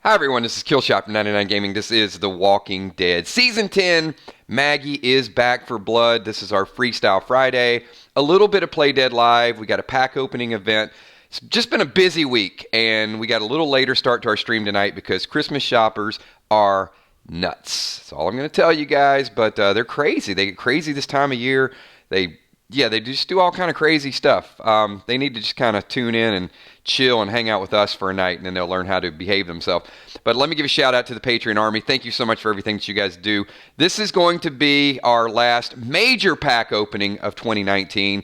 Hi everyone, this is Killshot from 99 Gaming. This is The Walking Dead. Season 10, Maggie is back for blood. This is our Freestyle Friday. A little bit of Play Dead Live. We got a pack opening event. It's just been a busy week, and we got a little later start to our stream tonight because Christmas shoppers are nuts. That's all I'm going to tell you guys, but they're crazy. They get crazy this time of year. They just do all kind of crazy stuff. They need to just kind of tune in and chill and hang out with us for a night, and then they'll learn how to behave themselves. But let me give a shout out to the Patreon Army. Thank you so much for everything that you guys do. This is going to be our last major pack opening of 2019.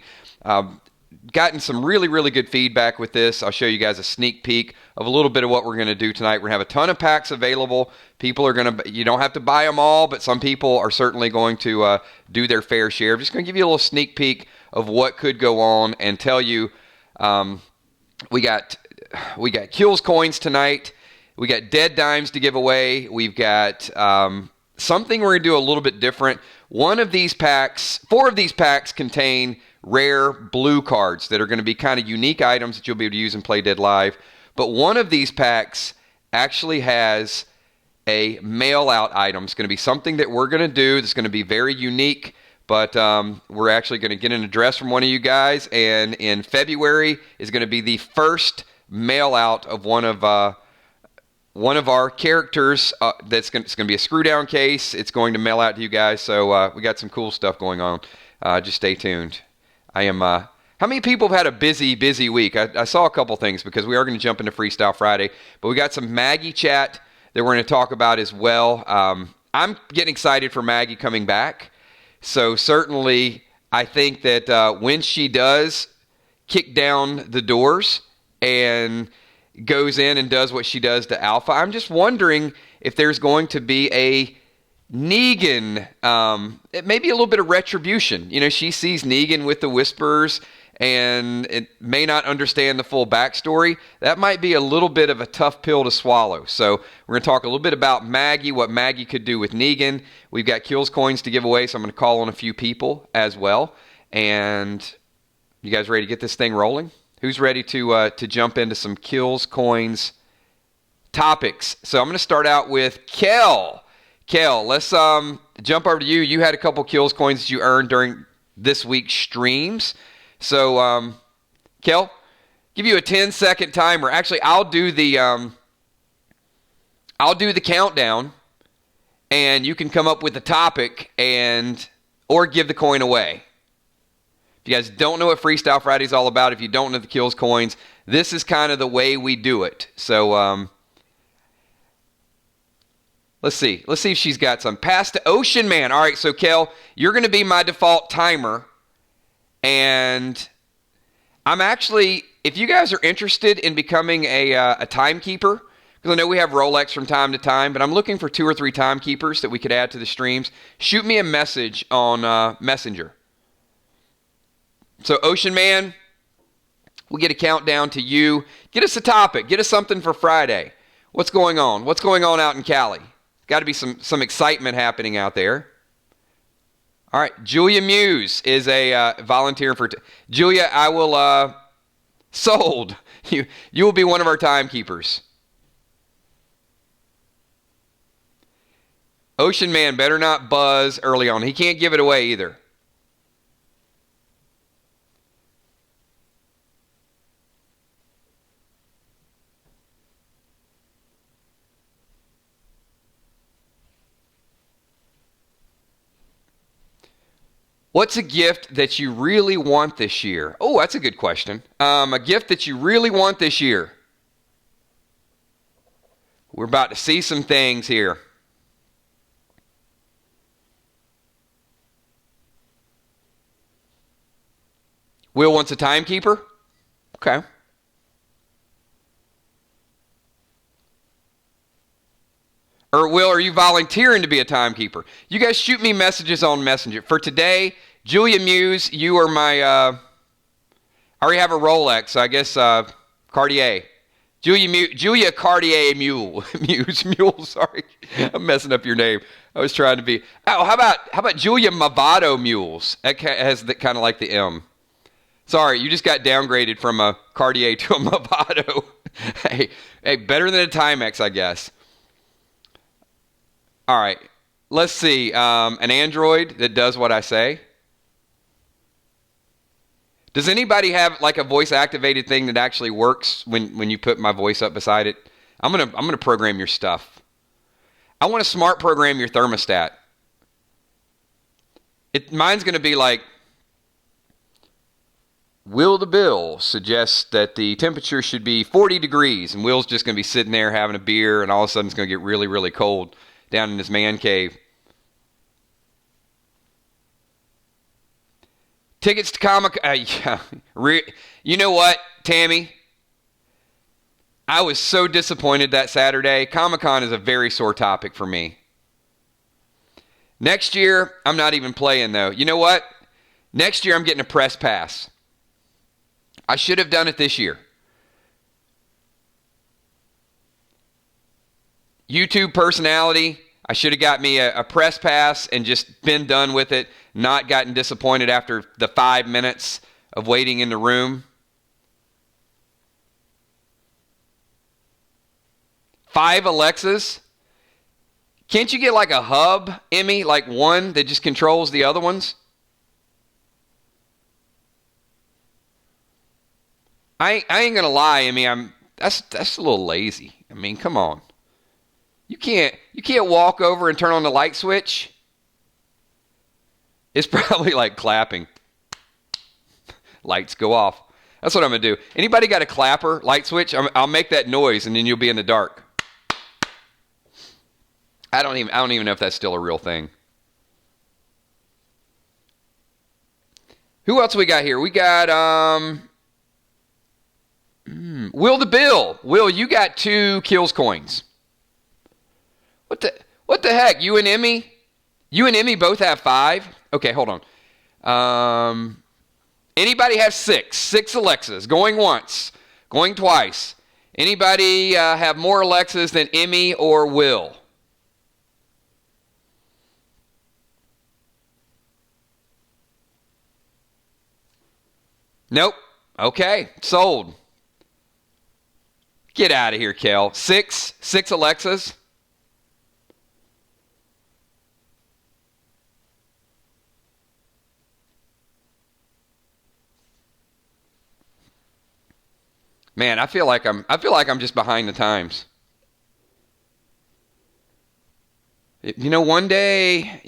Gotten some really, really good feedback with this. I'll show you guys a sneak peek of a little bit of what we're going to do tonight. We're going to have a ton of packs available. People are going to, you don't have to buy them all, but some people are certainly going to do their fair share. I'm just going to give you a little sneak peek of what could go on and tell you we got Kills coins tonight. We got Dead Dimes to give away. We've got something we're going to do a little bit different. 4 of these packs contain rare blue cards that are going to be kind of unique items that you'll be able to use in Play Dead Live. But one of these packs actually has a mail-out item. It's going to be something that we're going to do that's going to be very unique, but we're actually going to get an address from one of you guys, and in February is going to be the first mail-out of one of our characters. It's going to be a screw-down case. It's going to mail out to you guys, so we got some cool stuff going on. Just stay tuned. How many people have had a busy week? I saw a couple things because we are going to jump into Freestyle Friday, but we got some Maggie chat that we're going to talk about as well. I'm getting excited for Maggie coming back. So certainly I think that when she does kick down the doors and goes in and does what she does to Alpha, I'm just wondering if there's going to be a Negan, maybe a little bit of retribution. You know, she sees Negan with the whispers and it may not understand the full backstory. That might be a little bit of a tough pill to swallow. So we're going to talk a little bit about Maggie, what Maggie could do with Negan. We've got Kills coins to give away, so I'm going to call on a few people as well. And you guys ready to get this thing rolling? Who's ready to jump into some Kills coins topics? So I'm going to start out with Kel, let's jump over to you. You had a couple Kills coins that you earned during this week's streams. So, Kel, give you a 10-second timer. Actually, I'll do the countdown, and you can come up with a topic or give the coin away. If you guys don't know what Freestyle Friday is all about, if you don't know the Kills coins, this is kind of the way we do it. So, let's see if she's got some. Pass to Ocean Man. All right, so Kel, you're going to be my default timer. And I'm actually, if you guys are interested in becoming a timekeeper, because I know we have Rolex from time to time, but I'm looking for 2 or 3 timekeepers that we could add to the streams. Shoot me a message on Messenger. So Ocean Man, we'll get a countdown to you. Get us a topic. Get us something for Friday. What's going on? What's going on out in Cali? Got to be some excitement happening out there. All right, Julia Muse is a volunteer for... Julia, I will... sold. You will be one of our timekeepers. Ocean Man better not buzz early on. He can't give it away either. What's a gift that you really want this year? Oh, that's a good question. A gift that you really want this year. We're about to see some things here. Will wants a timekeeper? Okay. Or Will, are you volunteering to be a timekeeper? You guys shoot me messages on Messenger. For today, Julia Muse, you are my... I already have a Rolex, so I guess Cartier. Julia Cartier Mule, sorry. I'm messing up your name. I was trying to be... Oh, how about Julia Movado Mules? That has kind of like the M. Sorry, you just got downgraded from a Cartier to a Movado. Hey, better than a Timex, I guess. All right. Let's see. An Android that does what I say. Does anybody have like a voice activated thing that actually works when you put my voice up beside it? I'm gonna program your stuff. I want to smart program your thermostat. Mine's gonna be like, Will the Bill suggests that the temperature should be 40 degrees, and Will's just gonna be sitting there having a beer, and all of a sudden it's gonna get really, really cold down in his man cave. Tickets to Comic-Con. You know what, Tammy? I was so disappointed that Saturday. Comic-Con is a very sore topic for me. Next year, I'm not even playing, though. You know what? Next year, I'm getting a press pass. I should have done it this year. YouTube personality, I should have got me a press pass and just been done with it, not gotten disappointed after the 5 minutes of waiting in the room. 5 Alexas? Can't you get like a hub, Emmy, like one that just controls the other ones? I ain't gonna lie, Emmy. That's a little lazy. I mean, come on. You can't walk over and turn on the light switch. It's probably like clapping. Lights go off. That's what I'm gonna do. Anybody got a clapper light switch? I'll make that noise and then you'll be in the dark. I don't even know if that's still a real thing. Who else we got here? We got Will the Bill. Will, you got 2 kills coins. What the heck? You and Emmy? You and Emmy both have 5? Okay, hold on. Anybody have 6? 6 Alexas. Going once. Going twice. Anybody have more Alexas than Emmy or Will? Nope. Okay, sold. Get out of here, Kel. 6 Alexas. Man, I feel like I'm just behind the times. You know, one day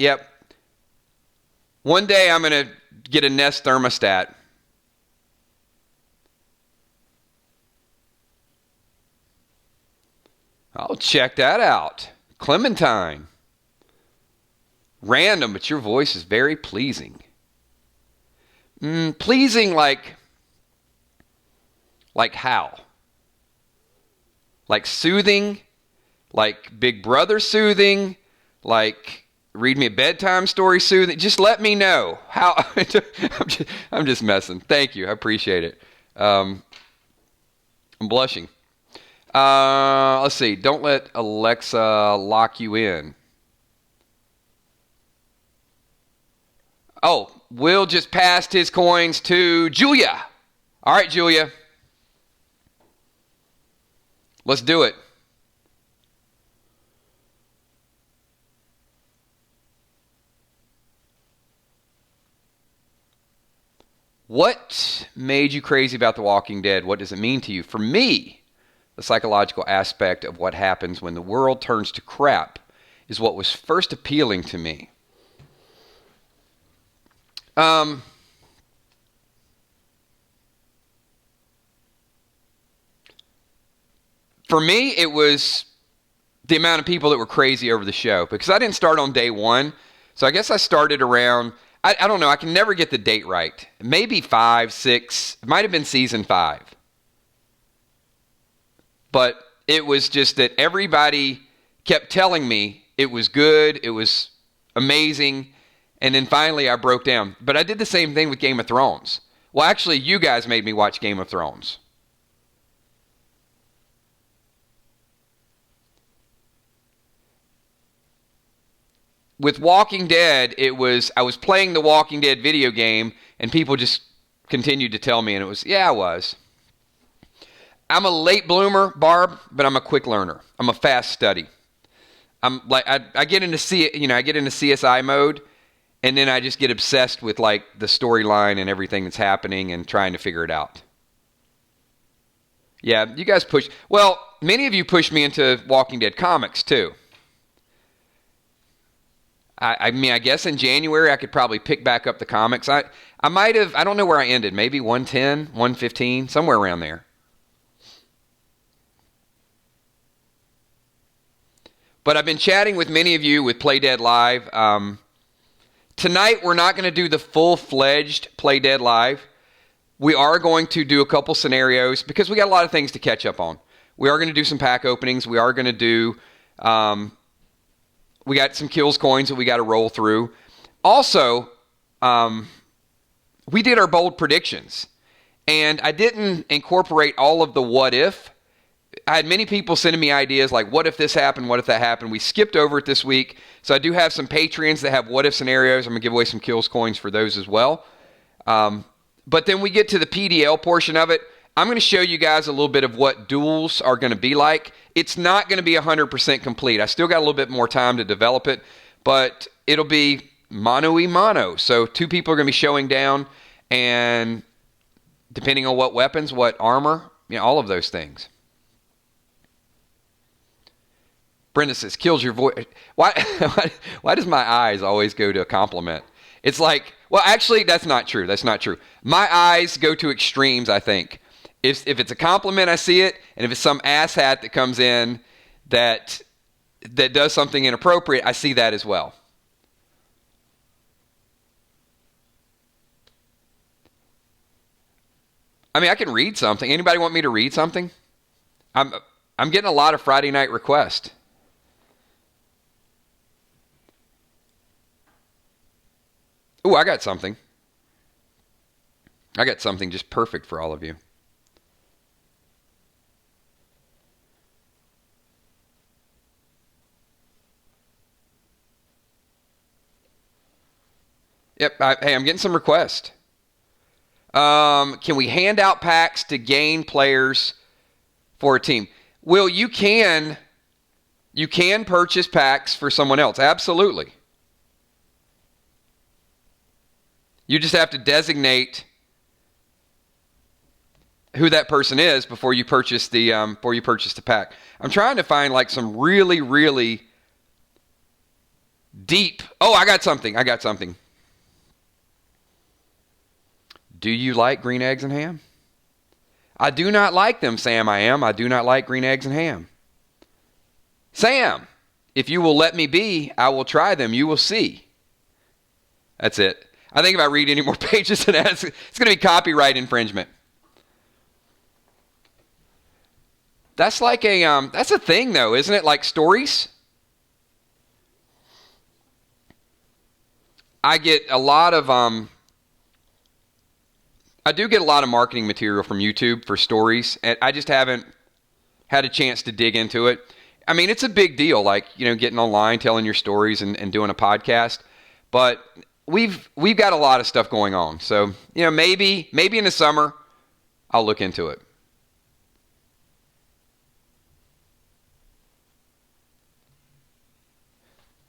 I'm going to get a Nest thermostat. I'll check that out. Clementine. Random, but your voice is very pleasing. Pleasing like how? Like soothing? Like Big Brother soothing? Like read me a bedtime story soothing? Just let me know. How? I'm just messing. Thank you. I appreciate it. I'm blushing. Let's see. Don't let Alexa lock you in. Oh, Will just passed his coins to Julia. All right, Julia. Let's do it. What made you crazy about The Walking Dead? What does it mean to you? For me, the psychological aspect of what happens when the world turns to crap is what was first appealing to me. For me, it was the amount of people that were crazy over the show, because I didn't start on day 1. So I guess I started around, I don't know, I can never get the date right. Maybe 5, 6, it might have been season 5. But it was just that everybody kept telling me it was good, it was amazing, and then finally I broke down. But I did the same thing with Game of Thrones. Well, actually, you guys made me watch Game of Thrones. With Walking Dead, I was playing the Walking Dead video game, and people just continued to tell me, and it was, yeah, I was. I'm a late bloomer, Barb, but I'm a quick learner. I'm a fast study. I'm like I get into I get into CSI mode, and then I just get obsessed with like the storyline and everything that's happening and trying to figure it out. Yeah, you guys push. Well, many of you pushed me into Walking Dead comics too. I mean, I guess in January I could probably pick back up the comics. I might have. I don't know where I ended. Maybe 110, 115, somewhere around there. But I've been chatting with many of you with Play Dead Live. Tonight, we're not going to do the full-fledged Play Dead Live. We are going to do a couple scenarios because we got a lot of things to catch up on. We are going to do some pack openings. We are going to do... we got some kills coins that we got to roll through. Also, we did our bold predictions. And I didn't incorporate all of the what if. I had many people sending me ideas like, what if this happened? What if that happened? We skipped over it this week. So I do have some Patreons that have what if scenarios. I'm going to give away some kills coins for those as well. But then we get to the PDL portion of it. I'm going to show you guys a little bit of what duels are going to be like. It's not going to be 100% complete. I still got a little bit more time to develop it, but it'll be mano-y-mano. So two people are going to be showing down, and depending on what weapons, what armor, all of those things. Brenda says, kills your voice. Why does my eyes always go to a compliment? It's like, well, actually, that's not true. That's not true. My eyes go to extremes, I think. If it's a compliment, I see it. And if it's some asshat that comes in that does something inappropriate, I see that as well. I mean, I can read something. Anybody want me to read something? I'm getting a lot of Friday night requests. Ooh, I got something. I got something just perfect for all of you. Yep. Hey, I'm getting some requests. Can we hand out packs to gain players for a team? Will, you can purchase packs for someone else. Absolutely. You just have to designate who that person is before you purchase the pack. I'm trying to find like some really, really deep. Oh, I got something. Do you like green eggs and ham? I do not like them, Sam. I do not like green eggs and ham. Sam, if you will let me be, I will try them. You will see. That's it. I think if I read any more pages than that, it's going to be copyright infringement. That's like that's a thing though, isn't it? Like stories. I get a lot of I do get a lot of marketing material from YouTube for stories, and I just haven't had a chance to dig into it. I mean, it's a big deal, like, getting online, telling your stories and doing a podcast, but we've got a lot of stuff going on. So, maybe in the summer I'll look into it.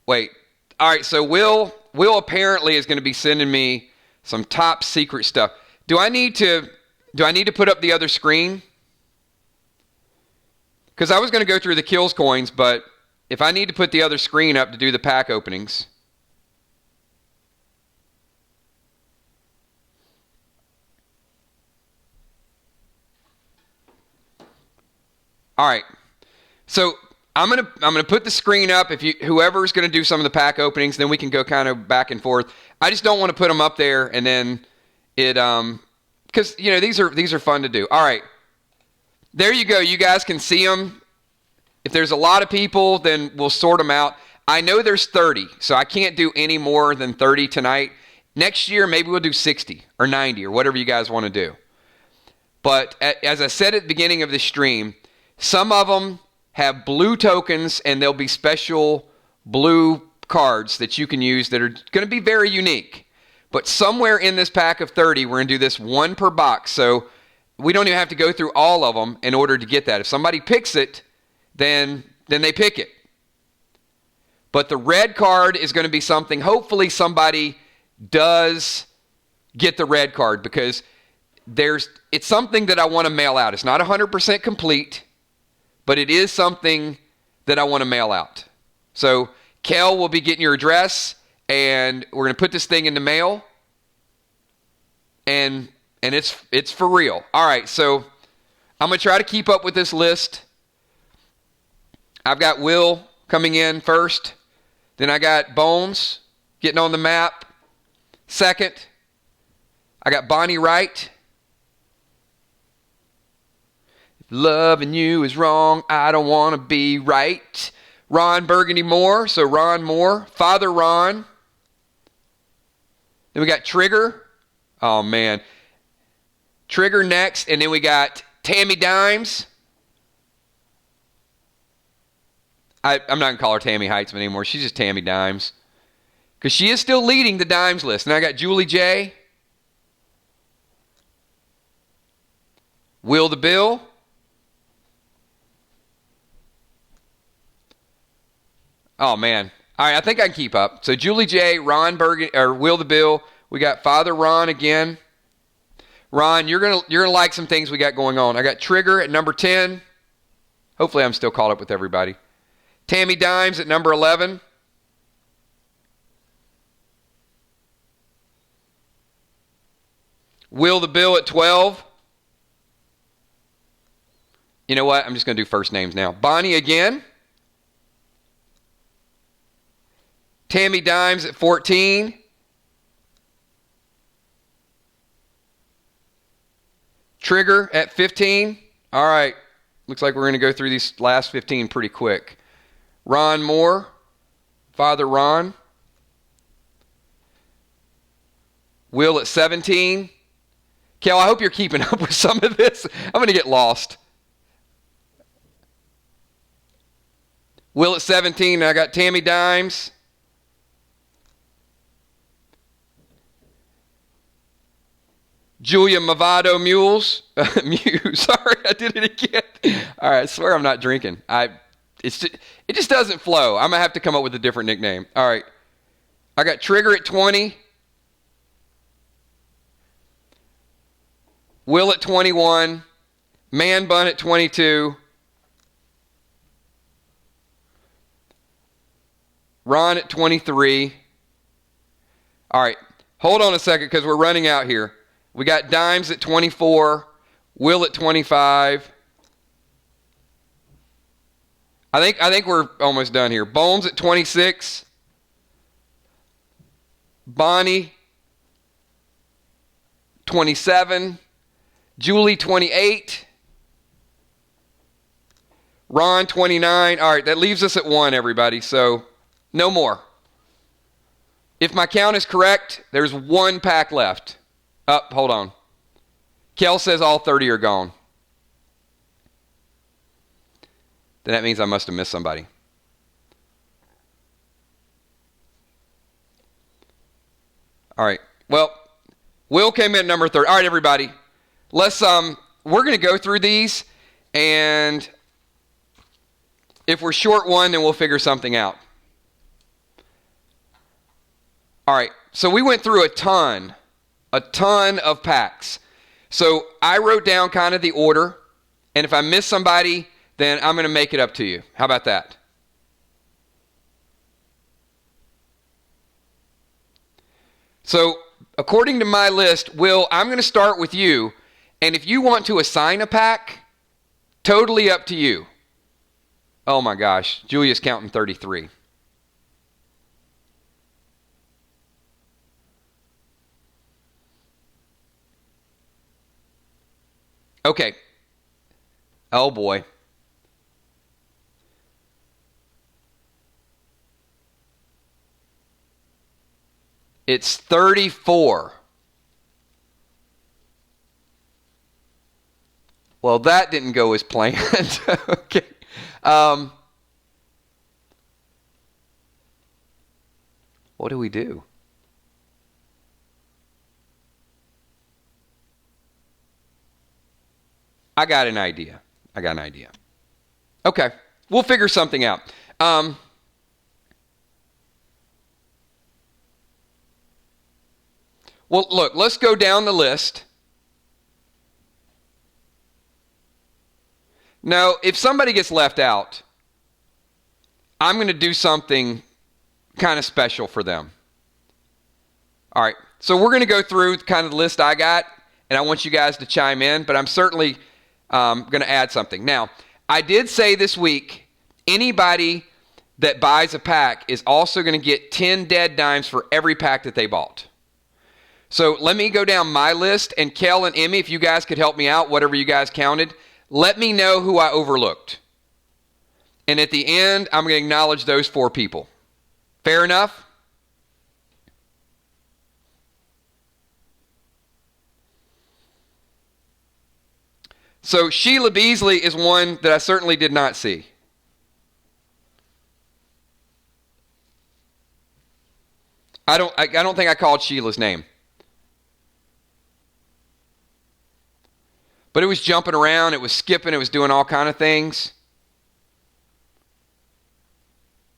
Wait. All right, so Will apparently is going to be sending me some top secret stuff. Do I need to put up the other screen? Because I was going to go through the kills coins, but if I need to put the other screen up to do the pack openings. All right. So I'm gonna put the screen up. If whoever's gonna do some of the pack openings, then we can go kind of back and forth. I just don't want to put them up there and then it because these are fun to do. All right, there you go. You guys can see them. If there's a lot of people, then we'll sort them out. I know there's 30, so I can't do any more than 30 tonight. Next year, maybe we'll do 60 or 90 or whatever you guys want to do. But as I said at the beginning of the stream, some of them have blue tokens, and there'll be special blue cards that you can use that are going to be very unique. But somewhere in this pack of 30, we're going to do this one per box. So we don't even have to go through all of them in order to get that. If somebody picks it, then they pick it. But the red card is going to be something, hopefully somebody does get the red card, because it's something that I want to mail out. It's not 100% complete, but it is something that I want to mail out. So Kel will be getting your address, and we're going to put this thing in the mail, and it's for real. All right, so I'm going to try to keep up with this list. I've got Will coming in first. Then I got Bones getting on the map second. I got Bonnie Wright. If loving you is wrong, I don't want to be right. Ron Burgundy Moore, so Ron Moore. Father Ron. Then we got Trigger. Oh, man. Trigger next. And then we got Tammy Dimes. I'm not going to call her Tammy Heitzman anymore. She's just Tammy Dimes, because she is still leading the Dimes list. And I got Julie J. Will the Bill. Oh, man. All right, I think I can keep up. So Julie J, Ron Bergen, or Will the Bill. We got Father Ron again. Ron, you're gonna like some things we got going on. I got Trigger at number 10. Hopefully I'm still caught up with everybody. Tammy Dimes at number 11. Will the Bill at 12. You know what? I'm just going to do first names now. Bonnie again. Tammy Dimes at 14. Trigger at 15. All right. Looks like we're going to go through these last 15 pretty quick. Ron Moore. Father Ron. Will at 17. Kel, I hope you're keeping up with some of this. I'm going to get lost. Will at 17. I got Tammy Dimes. Julia Movado Mules. Sorry, I did it again. All right, I swear I'm not drinking. It just doesn't flow. I'm going to have to come up with a different nickname. All right. I got Trigger at 20. Will at 21. Man Bun at 22. Ron at 23. All right. Hold on a second, because we're running out here. We got Dimes at 24. Will at 25. I think we're almost done here. Bones at 26. Bonnie 27. Julie 28. Ron 29. All right, that leaves us at 1, everybody. So no more. If my count is correct, there's 1 pack left. Hold on. Kel says all 30 are gone. Then that means I must have missed somebody. All right. Well, Will came in at number 30. All right, everybody. We're going to go through these, and if we're short one, then we'll figure something out. All right. So we went through a ton of packs. So I wrote down kind of the order, and if I miss somebody, then I'm going to make it up to you. How about that? So according to my list, Will, I'm going to start with you, and if you want to assign a pack, totally up to you. Oh my gosh, Julia's counting 33. Okay. Oh boy. It's 34. Well, that didn't go as planned. Okay. What do we do? I got an idea. Okay. We'll figure something out. Well, look, let's go down the list. Now, if somebody gets left out, I'm going to do something kind of special for them. All right, so we're going to go through kind of the list I got, and I want you guys to chime in, but I'm certainly going to add something. Now, I did say this week, anybody that buys a pack is also going to get 10 dead dimes for every pack that they bought. So let me go down my list, and Kel and Emmy, if you guys could help me out, whatever you guys counted, let me know who I overlooked. And at the end, I'm going to acknowledge those 4 people. Fair enough? So Sheila Beasley is one that I certainly did not see. I don't think I called Sheila's name. But it was jumping around, it was skipping, it was doing all kind of things.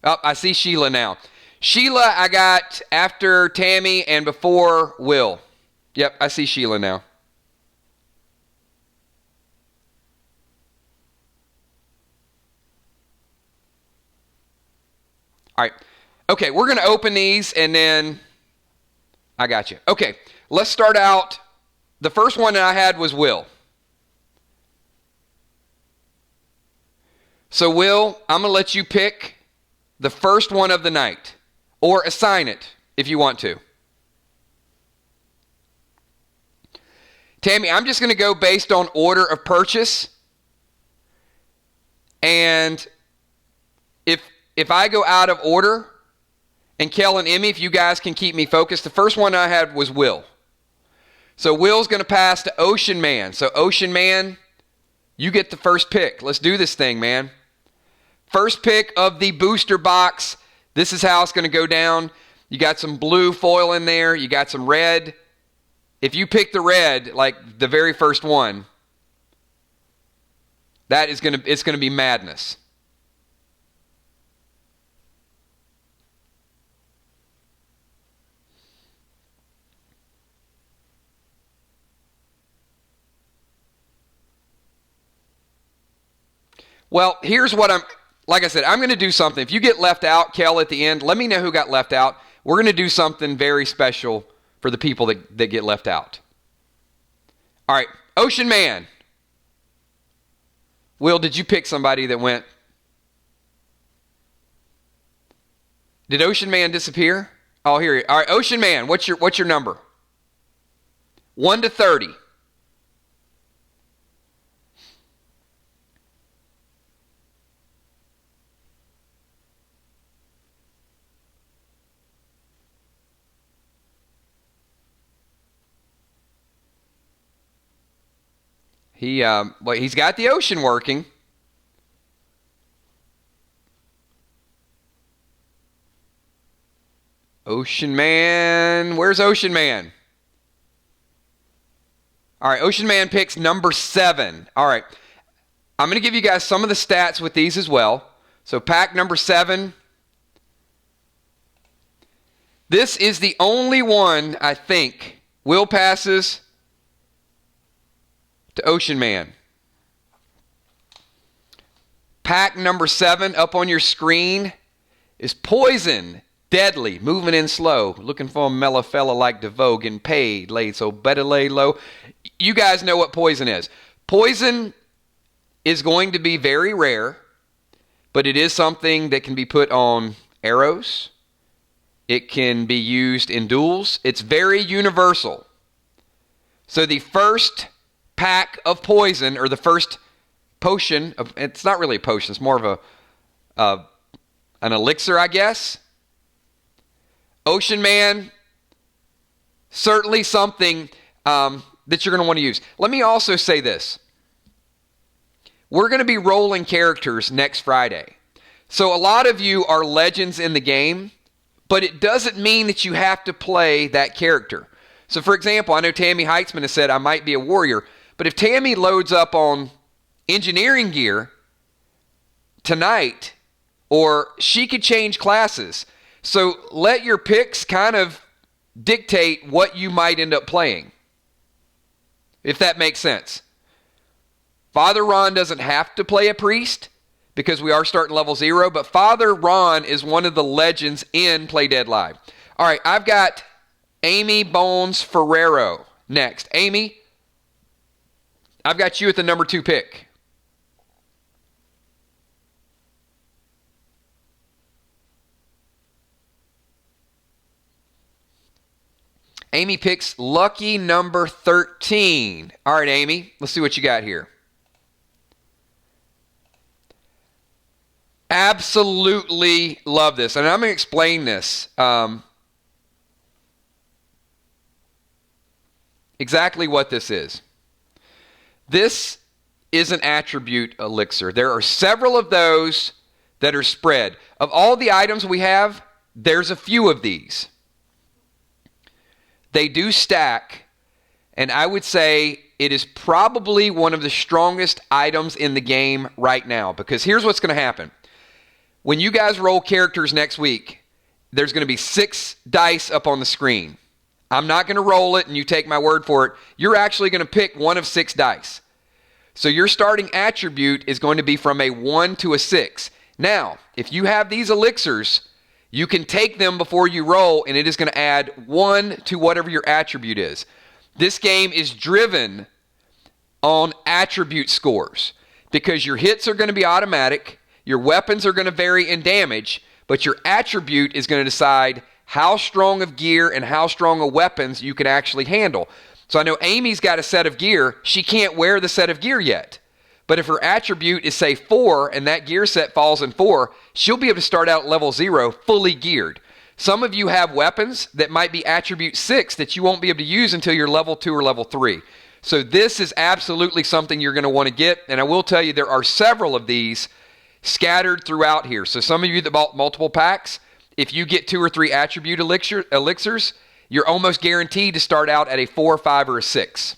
Oh, I see Sheila now. Sheila I got after Tammy and before Will. Yep, I see Sheila now. All right. Okay, we're going to open these and then I got you. Okay, let's start out. The first one that I had was Will. So, Will, I'm going to let you pick the first one of the night, or assign it if you want to. Tammy, I'm just going to go based on order of purchase. And if I go out of order, and Kel and Emmy, if you guys can keep me focused, the first one I had was Will. So Will's going to pass to Ocean Man. So Ocean Man, you get the first pick. Let's do this thing, man. First pick of the booster box. This is how it's going to go down. You got some blue foil in there. You got some red. If you pick the red, like the very first one, it's going to be madness. Well, here's what like I said, I'm going to do something. If you get left out, Kel, at the end, let me know who got left out. We're going to do something very special for the people that get left out. All right, Ocean Man. Will, did you pick somebody that went? Did Ocean Man disappear? Oh, here he is. All right, Ocean Man, what's your number? 1 to 30. He's got the ocean working. Ocean Man, where's Ocean Man? All right, Ocean Man picks number 7. All right, I'm going to give you guys some of the stats with these as well. So pack number 7. This is the only one, I think, Will passes to Ocean Man. Pack number 7 up on your screen is Poison. Deadly, moving in slow, looking for a mellow fella like DeVoe, getting paid, laid, so better lay low. You guys know what Poison is. Poison is going to be very rare, but it is something that can be put on arrows. It can be used in duels. It's very universal. So the first pack of Poison, or the first potion, it's not really a potion, it's more of an elixir, I guess. Ocean Man, certainly something that you're going to want to use. Let me also say this. We're going to be rolling characters next Friday. So a lot of you are legends in the game, but it doesn't mean that you have to play that character. So for example, I know Tammy Heitzman has said I might be a warrior, But if Tammy loads up on engineering gear tonight, or she could change classes. So let your picks kind of dictate what you might end up playing, if that makes sense. Father Ron doesn't have to play a priest because we are starting level 0, but Father Ron is one of the legends in Play Dead Live. All right, I've got Amy Bones Ferrero next. Amy, I've got you at the number 2 pick. Amy picks lucky number 13. All right, Amy, let's see what you got here. Absolutely love this. And I'm going to explain this. Exactly what this is. This is an attribute elixir. There are several of those that are spread. Of all the items we have, there's a few of these. They do stack, and I would say it is probably one of the strongest items in the game right now, because here's what's going to happen. When you guys roll characters next week, there's going to be 6 dice up on the screen. I'm not going to roll it, and you take my word for it. You're actually going to pick one of 6 dice. So your starting attribute is going to be from a 1 to a 6. Now, if you have these elixirs, you can take them before you roll, and it is going to add 1 to whatever your attribute is. This game is driven on attribute scores because your hits are going to be automatic, your weapons are going to vary in damage, but your attribute is going to decide how strong of gear and how strong of weapons you can actually handle. So I know Amy's got a set of gear. She can't wear the set of gear yet. But if her attribute is, say, 4, and that gear set falls in 4, she'll be able to start out at level 0 fully geared. Some of you have weapons that might be attribute 6 that you won't be able to use until you're level 2 or level 3. So this is absolutely something you're going to want to get. And I will tell you, there are several of these scattered throughout here. So some of you that bought multiple packs, if you get 2 or 3 attribute elixirs, you're almost guaranteed to start out at a 4, 5, or a 6.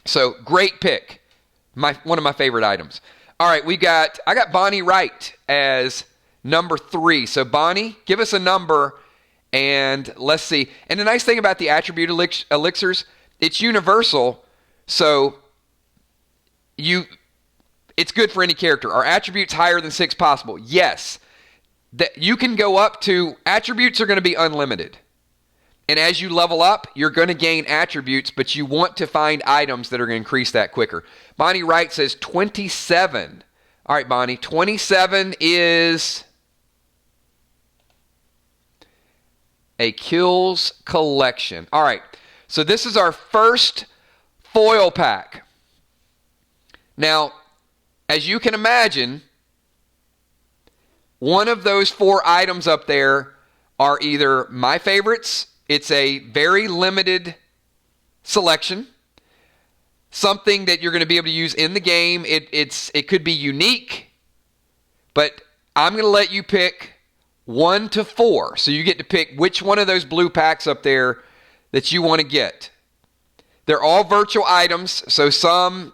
So great pick. One of my favorite items. All right, I got Bonnie Wright as number 3. So Bonnie, give us a number and let's see. And the nice thing about the attribute elixirs, it's universal. So it's good for any character. Are attributes higher than 6 possible? Yes. That you can go up to, attributes are going to be unlimited. And as you level up, you're going to gain attributes, but you want to find items that are going to increase that quicker. Bonnie Wright says 27. All right, Bonnie, 27 is a kills collection. All right, so this is our first foil pack. Now, as you can imagine, one of those 4 items up there are either my favorites. It's a very limited selection, something that you're going to be able to use in the game. It could be unique, but I'm going to let you pick 1 to 4. So you get to pick which one of those blue packs up there that you want to get. They're all virtual items, so some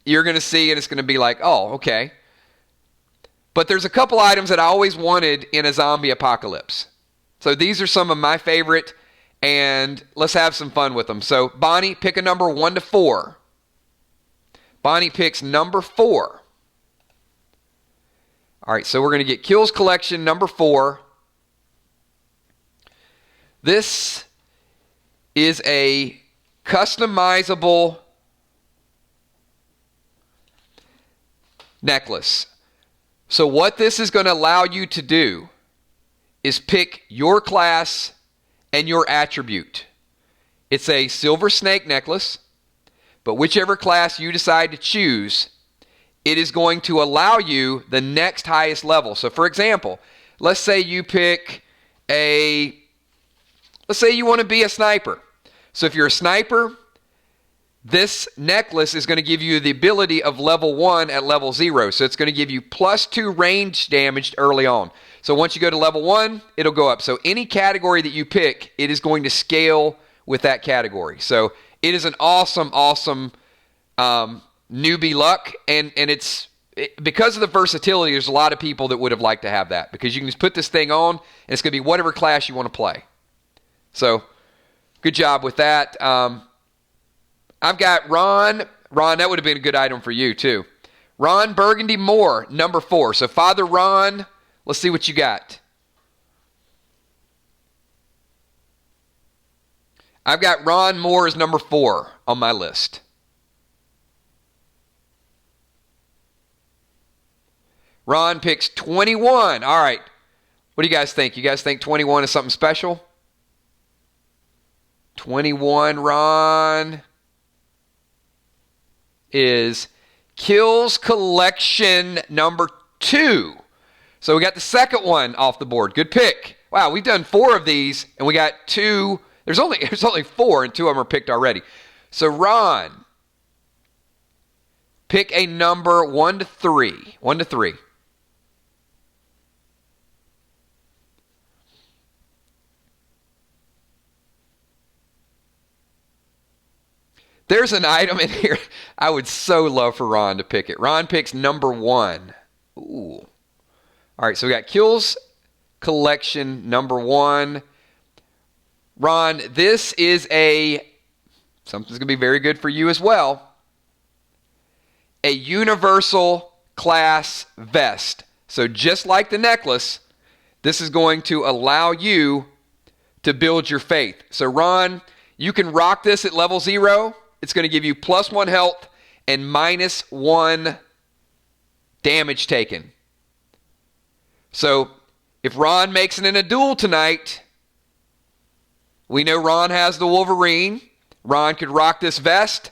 you're going to see and it's going to be like, oh, okay. But there's a couple items that I always wanted in a zombie apocalypse. So these are some of my favorite, and let's have some fun with them. So Bonnie, pick a number 1 to 4. Bonnie picks number 4. All right, so we're going to get Kills Collection number 4. This is a customizable necklace. So what this is going to allow you to do is pick your class and your attribute. It's a silver snake necklace, but whichever class you decide to choose, it is going to allow you the next highest level. So for example, let's say you want to be a sniper. So if you're a sniper, this necklace is going to give you the ability of level 1 at level 0. So it's going to give you +2 range damage early on. So once you go to level 1, it'll go up. So any category that you pick, it is going to scale with that category. So it is an awesome, awesome newbie luck, and because of the versatility, there's a lot of people that would have liked to have that, because you can just put this thing on and it's going to be whatever class you want to play. So good job with that. I've got Ron, that would have been a good item for you too. Ron Burgundy Moore, number 4. So Father Ron, let's see what you got. I've got Ron Moore as number 4 on my list. Ron picks 21. All right. What do you guys think? You guys think 21 is something special? 21, Ron, is Kills Collection number 2. So we got the second one off the board. Good pick. Wow, we've done 4 of these, and we got 2. There's only 4, and 2 of them are picked already. So Ron, pick a number 1 to 3. 1 to 3. There's an item in here I would so love for Ron to pick it. Ron picks number 1. Ooh. All right, so we got Kills Collection number 1. Ron, this is something's going to be very good for you as well. A universal class vest. So just like the necklace, this is going to allow you to build your faith. So Ron, you can rock this at level 0. It's going to give you +1 health and -1 damage taken. So if Ron makes it in a duel tonight, we know Ron has the Wolverine. Ron could rock this vest.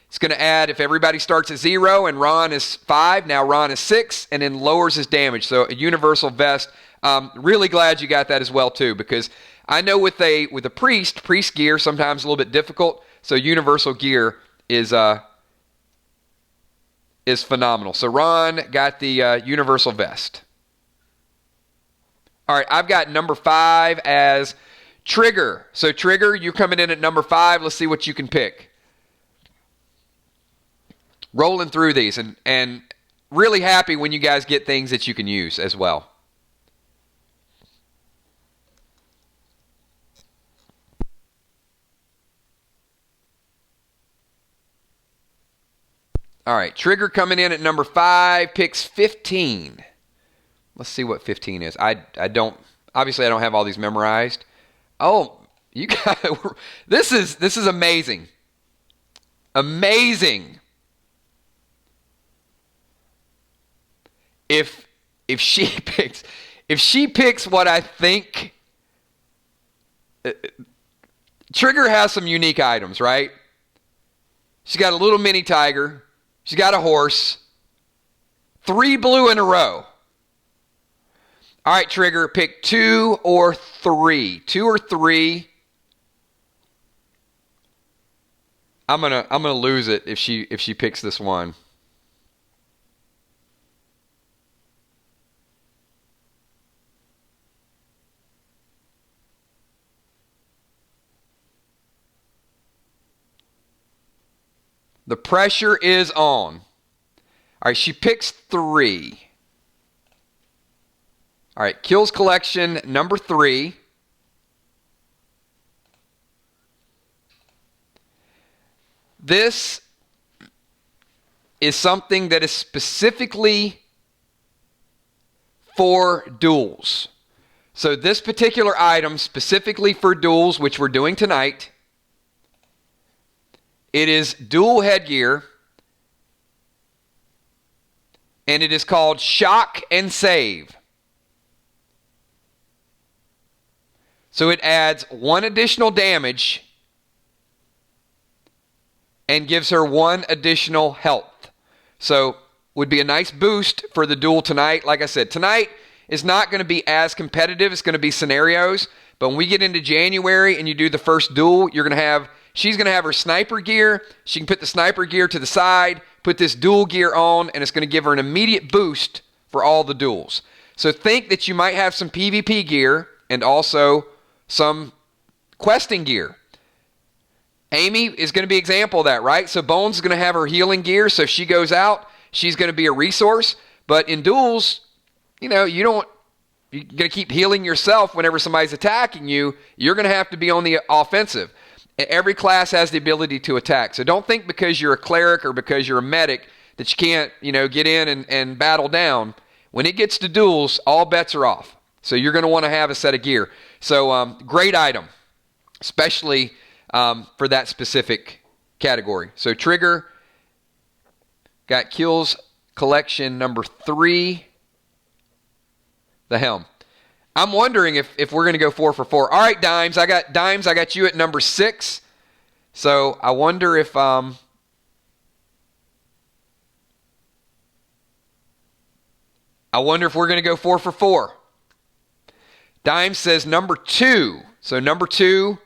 It's going to add, if everybody starts at 0 and Ron is 5, now Ron is 6, and then lowers his damage. So a universal vest. Really glad you got that as well too, because I know with a priest gear sometimes a little bit difficult. So universal gear is phenomenal. So Ron got the universal vest. All right, I've got number 5 as Trigger. So Trigger, you're coming in at number 5. Let's see what you can pick. Rolling through these, and really happy when you guys get things that you can use as well. All right, Trigger coming in at number 5, picks 15. Let's see what 15 is. I don't have all these memorized. Oh, you guys, this is amazing. Amazing. If she picks what I think, Trigger has some unique items, right? She's got a little mini tiger. She's got a horse. 3 blue in a row. All right, Trigger, pick 2 or 3. 2 or 3. I'm gonna lose it if she picks this one. The pressure is on. All right, she picks 3. All right, Kills Collection number 3. This is something that is specifically for duels. So this particular item specifically for duels, which we're doing tonight, it is dual headgear, and it is called Shock and Save. So it adds 1 additional damage and gives her 1 additional health. So would be a nice boost for the duel tonight. Like I said, tonight is not going to be as competitive. It's going to be scenarios. But when we get into January and you do the first duel, she's going to have her sniper gear. She can put the sniper gear to the side, put this dual gear on, and it's going to give her an immediate boost for all the duels. So think that you might have some PvP gear and also some questing gear. Amy is going to be an example of that, right? So Bones is going to have her healing gear. So if she goes out, she's going to be a resource. But in duels, you're going to keep healing yourself whenever somebody's attacking you. You're going to have to be on the offensive. Every class has the ability to attack. So don't think because you're a cleric or because you're a medic that you can't, get in and battle down. When it gets to duels, all bets are off. So you're going to want to have a set of gear. So great item, especially for that specific category. So Trigger got kills collection number 3, the helm. I'm wondering if we're going to go 4 for 4. All right, Dimes, I got you at number 6. So I wonder if we're going to go 4 for 4. Dimes says number 2. So number 2.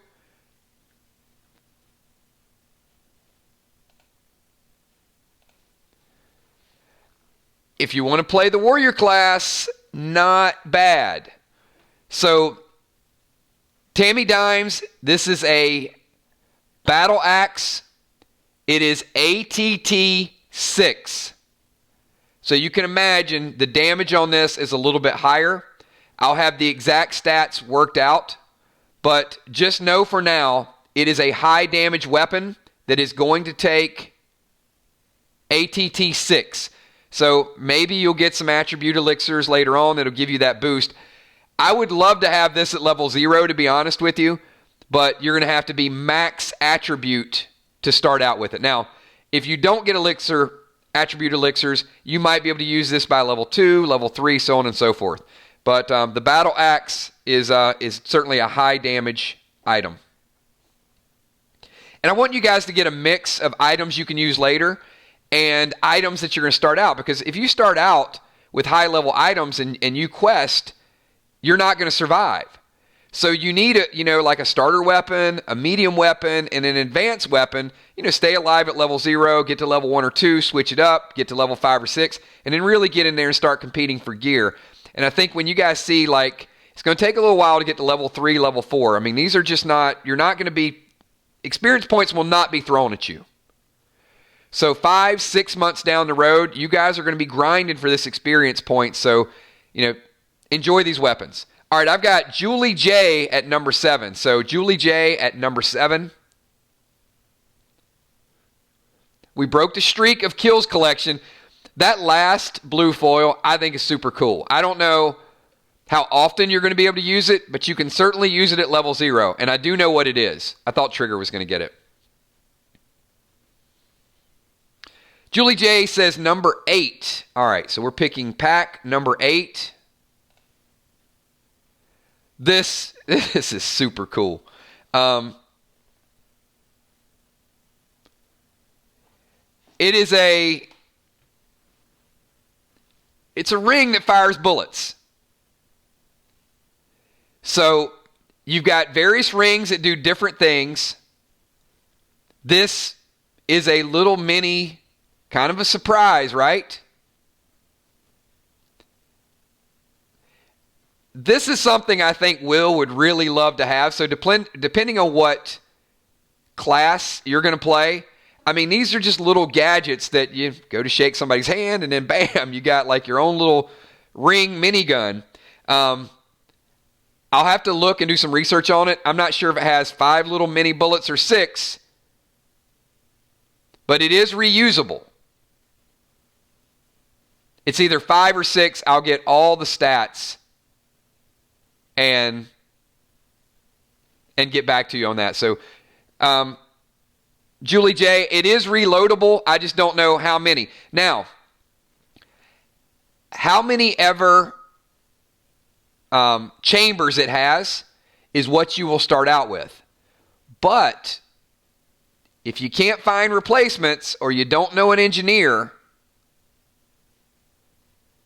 If you want to play the warrior class, not bad. So, Tammy Dimes, this is a battle axe. It is ATT 6. So you can imagine the damage on this is a little bit higher. I'll have the exact stats worked out. But just know for now, it is a high damage weapon that is going to take ATT 6. So maybe you'll get some attribute elixirs later on that'll give you that boost. I would love to have this at level 0, to be honest with you, but you're going to have to be max attribute to start out with it. Now, if you don't get attribute elixirs, you might be able to use this by level 2, level 3, so on and so forth. But the battle axe is certainly a high damage item. And I want you guys to get a mix of items you can use later and items that you're going to start out. Because if you start out with high level items and you quest, you're not going to survive. So you need like a starter weapon, a medium weapon, and an advanced weapon. Stay alive at level 0, get to level 1 or 2, switch it up, get to level 5 or 6, and then really get in there and start competing for gear. And I think when you guys see, it's going to take a little while to get to level 3, level 4. I mean, these are just you're not going to be, experience points will not be thrown at you. So 5-6 months down the road, you guys are going to be grinding for this experience point. So, enjoy these weapons. All right, I've got Julie J at number 7. So Julie J at number 7. We broke the streak of kills collection. That last blue foil, I think, is super cool. I don't know how often you're going to be able to use it, but you can certainly use it at level 0. And I do know what it is. I thought Trigger was going to get it. Julie J says number 8. All right, so we're picking pack number 8. This is super cool. It's a ring that fires bullets. So you've got various rings that do different things. This is a little mini, kind of a surprise, right? This is something I think Will would really love to have. So depending on what class you're going to play, I mean, these are just little gadgets that you go to shake somebody's hand and then bam, you got like your own little ring minigun. I'll have to look and do some research on it. I'm not sure if it has 5 little mini bullets or 6, but it is reusable. It's either 5 or 6. I'll get all the stats and get back to you on that. So, Julie J, it is reloadable. I just don't know how many. Now, how many ever chambers it has is what you will start out with. But if you can't find replacements or you don't know an engineer,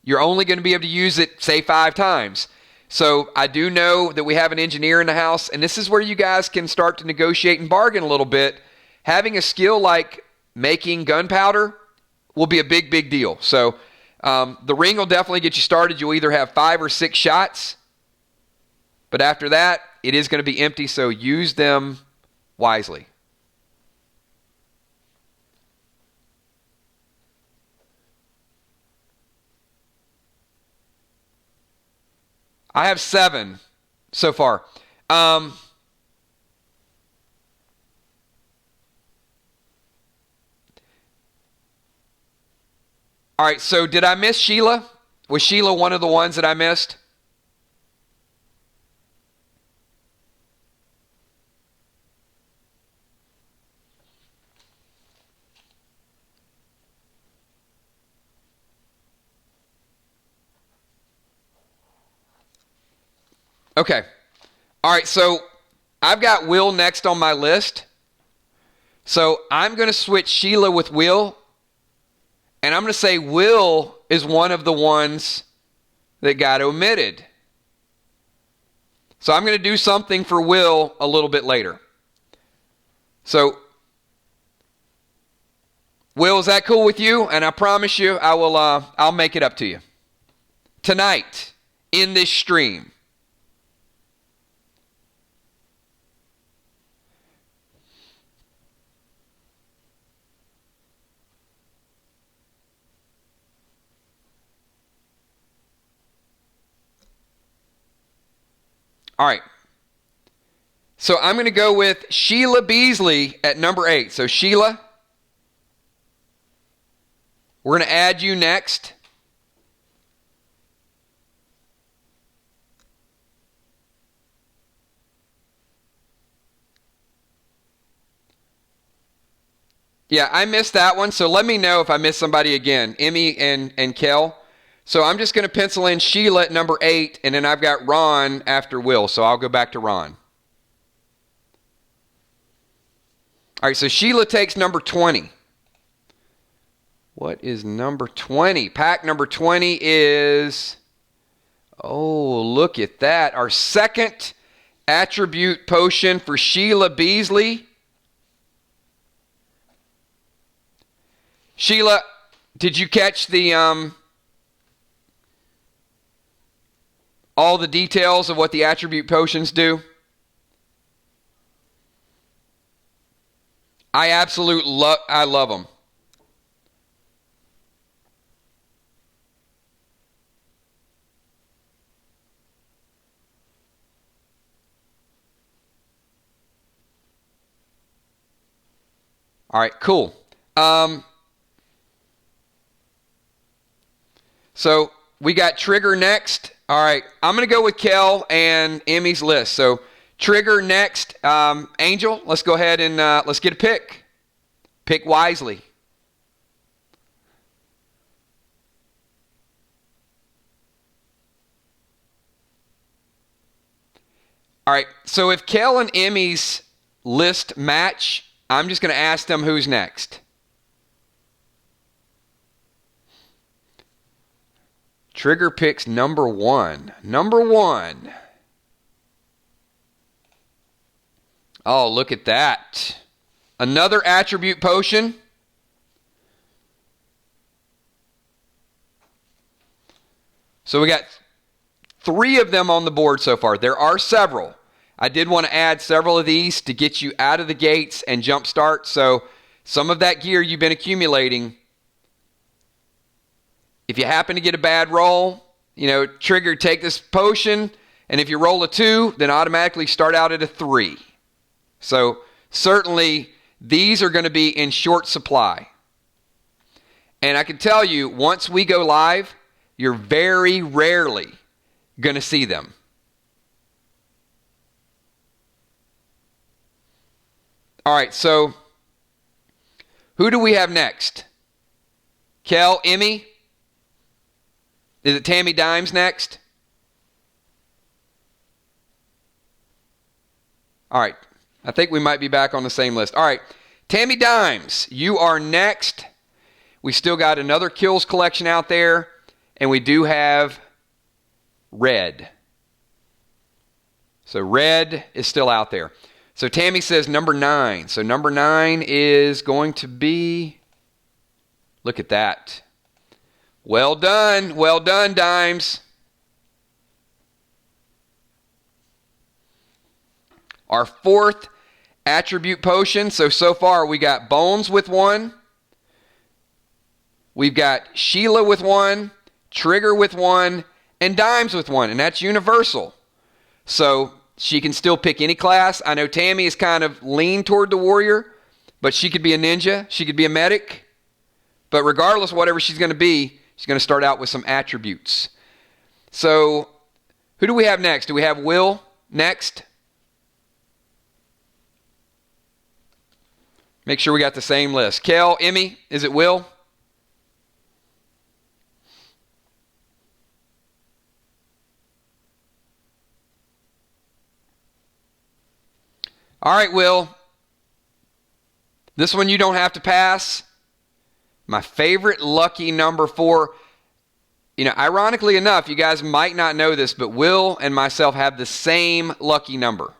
you're only going to be able to use it, say, 5 times. So I do know that we have an engineer in the house, and this is where you guys can start to negotiate and bargain a little bit. Having a skill like making gunpowder will be a big, big deal. So the ring will definitely get you started. You'll either have 5 or 6 shots, but after that, it is going to be empty, so use them wisely. I have 7 so far. All right, so did I miss Sheila? Was Sheila one of the ones that I missed? Okay. All right, so I've got Will next on my list. So I'm going to switch Sheila with Will. And I'm going to say Will is one of the ones that got omitted. So I'm going to do something for Will a little bit later. So, Will, is that cool with you? And I promise you, I'll make it up to you tonight in this stream. All right. So I'm going to go with Sheila Beasley at number 8. So Sheila, we're going to add you next. Yeah, I missed that one. So let me know if I miss somebody again. Emmy and Kel. So I'm just going to pencil in Sheila at number 8, and then I've got Ron after Will. So I'll go back to Ron. All right, so Sheila takes number 20. What is number 20? Pack number 20 is, oh, look at that. Our second attribute potion for Sheila Beasley. Sheila, did you catch the all the details of what the attribute potions do? I love them. All right, cool. So we got Trigger next. All right, I'm going to go with Kel and Emmy's list. So Trigger next. Angel, let's go ahead and let's get a pick. Pick wisely. All right, so if Kel and Emmy's list match, I'm just going to ask them who's next. Trigger picks number 1. Number 1. Oh, look at that. Another attribute potion. So we got 3 of them on the board so far. There are several. I did want to add several of these to get you out of the gates and jumpstart. So some of that gear you've been accumulating, if you happen to get a bad roll, Trigger, take this potion, and if you roll a 2, then automatically start out at a 3. So certainly these are going to be in short supply. And I can tell you, once we go live, you're very rarely going to see them. All right, so who do we have next? Kel, Emmy? Is it Tammy Dimes next? All right. I think we might be back on the same list. All right. Tammy Dimes, you are next. We still got another Kills collection out there, and we do have Red. So Red is still out there. So Tammy says number 9. So number 9 is going to be, look at that. Well done. Well done, Dimes. Our 4th attribute potion. So far we got Bones with 1. We've got Sheila with 1. Trigger with 1. and dimes with one, and that's universal. So she can still pick any class. I know Tammy is kind of lean toward the warrior, but she could be a ninja. She could be a medic. But regardless, whatever she's going to be, she's going to start out with some attributes. So who do we have next? Do we have Will next? Make sure we got the same list. Kel, Emmy, is it Will? All right, Will. This one you don't have to pass. My favorite lucky number 4. You know, ironically enough, you guys might not know this, but Will and myself have the same lucky number.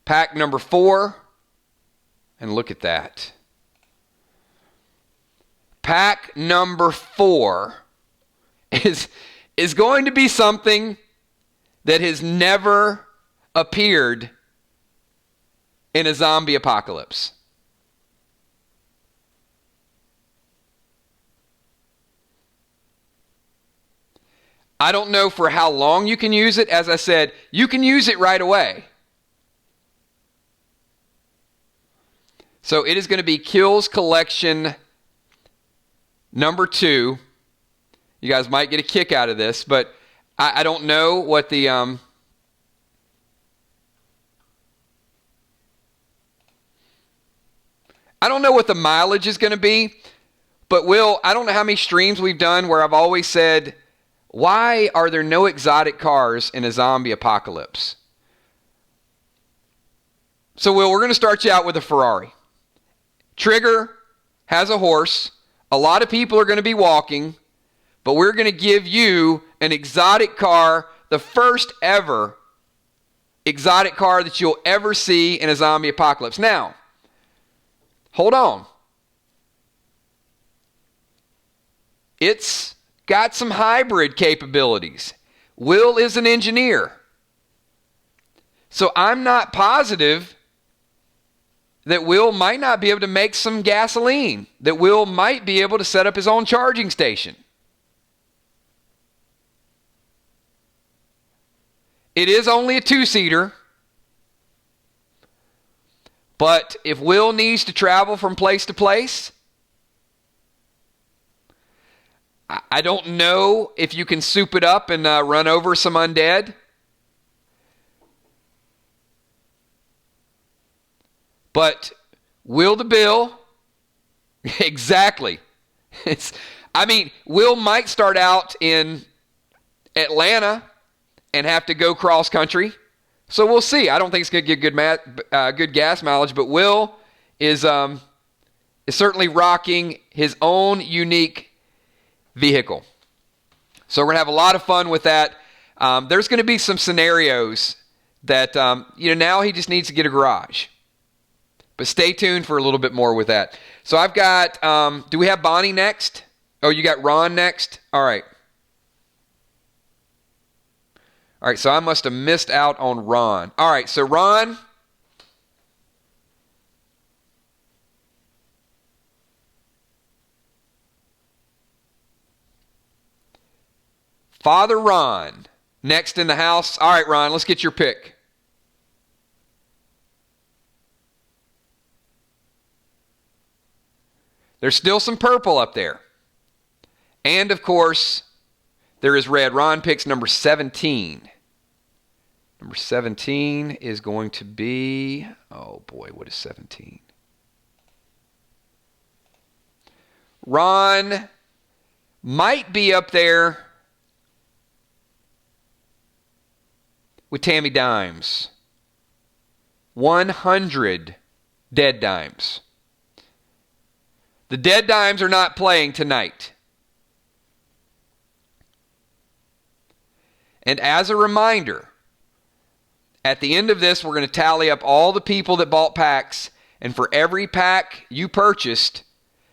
Pack number 4. And look at that. Pack number 4 is going to be something that has never appeared in a zombie apocalypse. I don't know for how long you can use it. As I said, you can use it right away. So it is going to be Kills Collection number 2. You guys might get a kick out of this, but I don't know what the I don't know what the mileage is going to be, but Will, I don't know how many streams we've done where I've always said, why are there no exotic cars in a zombie apocalypse? So Will, we're going to start you out with a Ferrari. Trigger has a horse. A lot of people are going to be walking, but we're going to give you an exotic car, the first ever exotic car that you'll ever see in a zombie apocalypse. Now, hold on. It's got some hybrid capabilities. Will is an engineer. So I'm not positive that Will might not be able to make some gasoline, that Will might be able to set up his own charging station. It is only a 2-seater, but if Will needs to travel from place to place, I don't know if you can soup it up and run over some undead. But Will the Bill, exactly. Will might start out in Atlanta and have to go cross country. So we'll see. I don't think it's going to get good gas mileage, but Will is certainly rocking his own unique vehicle. So we're going to have a lot of fun with that. There's going to be some scenarios that, now he just needs to get a garage. But stay tuned for a little bit more with that. So I've got, do we have Bonnie next? Oh, you got Ron next? All right. All right, so I must have missed out on Ron. All right, so Ron. Father Ron, next in the house. All right, Ron, let's get your pick. There's still some purple up there. And, of course, there is red. Ron picks number 17. Number 17 is going to be, oh boy, what is 17? Ron might be up there with Tammy Dimes. 100 dead dimes. The dead dimes are not playing tonight. And as a reminder, at the end of this, we're going to tally up all the people that bought packs, and for every pack you purchased,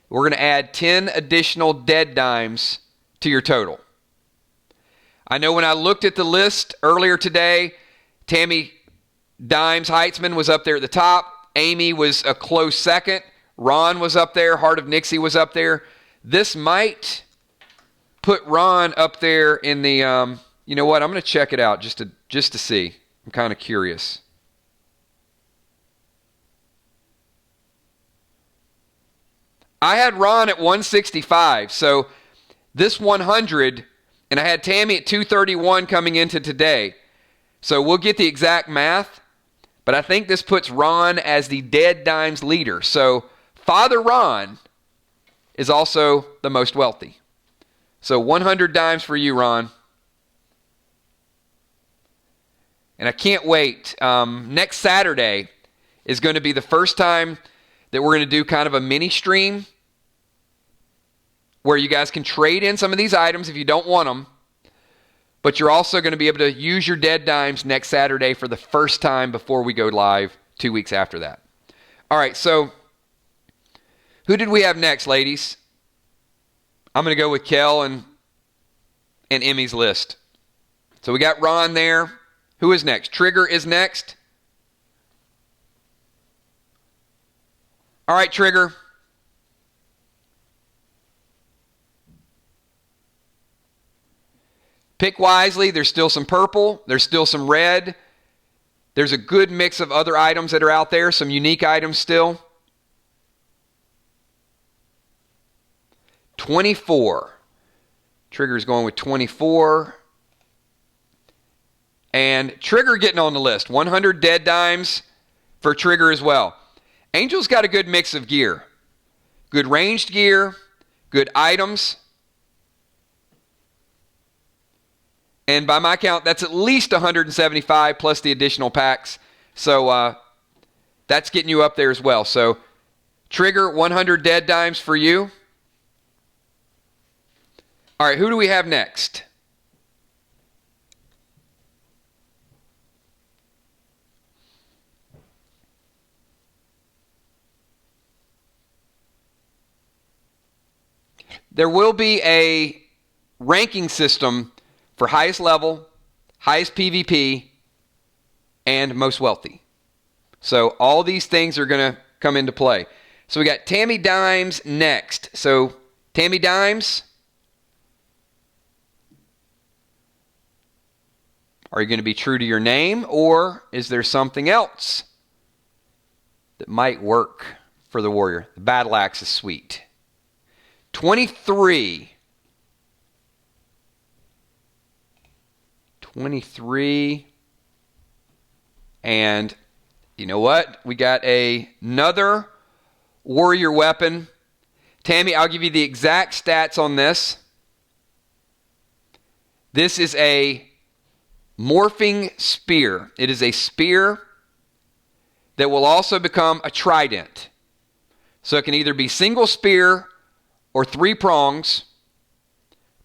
we're going to add 10 additional dead dimes to your total. I know when I looked at the list earlier today, Tammy Dimes Heitzman was up there at the top. Amy was a close second. Ron was up there. Heart of Nixie was up there. this might put Ron up there in the, you know what? I'm going to check it out just to see. I'm kind of curious. I had Ron at 165, so this 100, and I had Tammy at 231 coming into today. So we'll get the exact math, but I think this puts Ron as the dead dimes leader. So Father Ron is also the most wealthy. So 100 dimes for you, Ron. And I can't wait. Next Saturday is going to be the first time that we're going to do kind of a mini stream where you guys can trade in some of these items if you don't want them, but you're also going to be able to use your dead dimes next Saturday for the first time before we go live 2 weeks after that. All right, so who did we have next, ladies? I'm going to go with Kel and Emmy's list. So we got Ron there. Who is next? Trigger is next. All right, Trigger. Pick wisely. There's still some purple. There's still some red. There's a good mix of other items that are out there, some unique items still. 24. Trigger's going with 24. And Trigger getting on the list. 100 dead dimes for Trigger as well. Angel's got a good mix of gear. Good ranged gear, good items. And by my count, that's at least 175 plus the additional packs. So that's getting you up there as well. So Trigger, 100 dead dimes for you. All right, who do we have next? There will be a ranking system for highest level, highest PvP, and most wealthy. So all these things are going to come into play. So we got Tammy Dimes next. So Tammy Dimes, are you going to be true to your name, or is there something else that might work for the warrior? The battle axe is sweet. 23. 23. And you know what? We got another warrior weapon. Tammy, I'll give you the exact stats on this. This is a morphing spear. It is a spear that will also become a trident. So it can either be single spear or 3 prongs,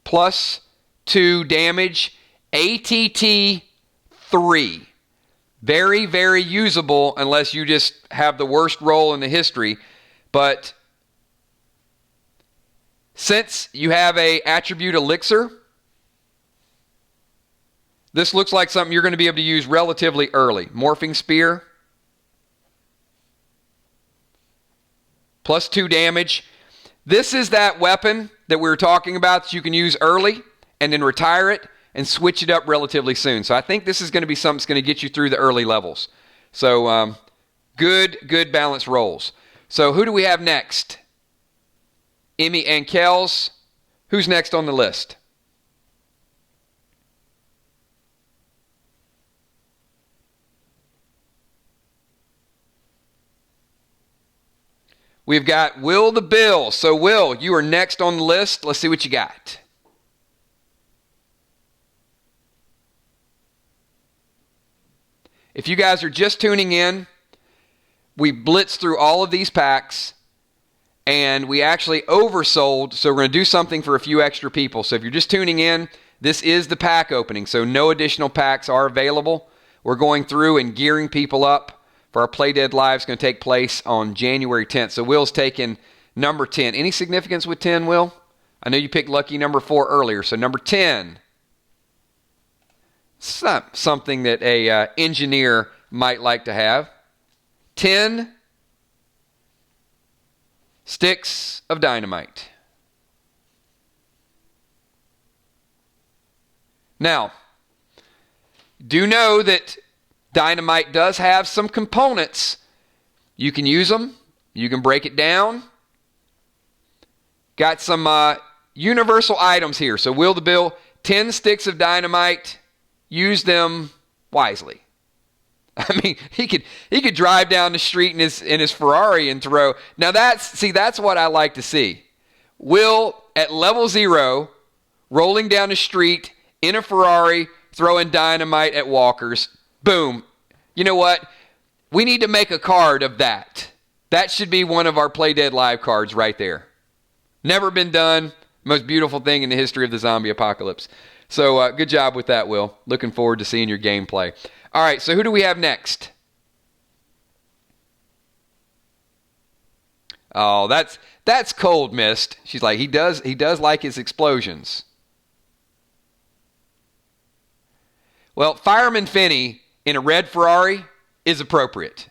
plus 2 damage, ATT 3. Very, very usable unless you just have the worst roll in the history. But since you have a attribute elixir, this looks like something you're going to be able to use relatively early. Morphing spear, plus 2 damage. This is that weapon that we were talking about that you can use early and then retire it and switch it up relatively soon. So I think this is going to be something that's going to get you through the early levels. So good balanced rolls. So who do we have next? Emmy and Kels. Who's next on the list? We've got Will the Bill. So, Will, you are next on the list. Let's see what you got. If you guys are just tuning in, we blitzed through all of these packs, and we actually oversold, so we're going to do something for a few extra people. So if you're just tuning in, this is the pack opening, so no additional packs are available. We're going through and gearing people up for our Play Dead Live. It's going to take place on January 10th. So Will's taking number 10. Any significance with 10, Will? I know you picked lucky number 4 earlier. So number 10. It's not something that a engineer might like to have. 10 sticks of dynamite. Now, do know that dynamite does have some components. You can use them. You can break it down. Got some universal items here. So Will the Bill, 10 sticks of dynamite. Use them wisely. I mean, he could drive down the street in his Ferrari and throw. Now that's what I like to see. Will at level 0, rolling down the street in a Ferrari, throwing dynamite at walkers. Boom. You know what? We need to make a card of that. That should be one of our Play Dead Live cards right there. Never been done. Most beautiful thing in the history of the zombie apocalypse. So good job with that, Will. Looking forward to seeing your gameplay. All right, so who do we have next? Oh, that's Cold Mist. She's like, he does like his explosions. Well, Fireman Finney in a red Ferrari is appropriate.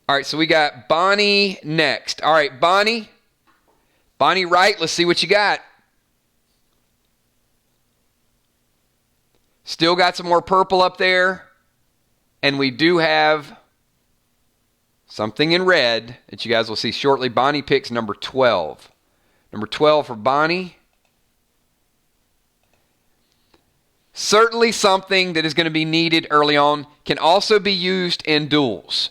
All right, so we got Bonnie next. All right, Bonnie Wright, let's see what you got. Still got some more purple up there. And we do have something in red that you guys will see shortly. Bonnie picks number 12. Number 12 for Bonnie. Certainly something that is going to be needed early on. Can also be used in duels.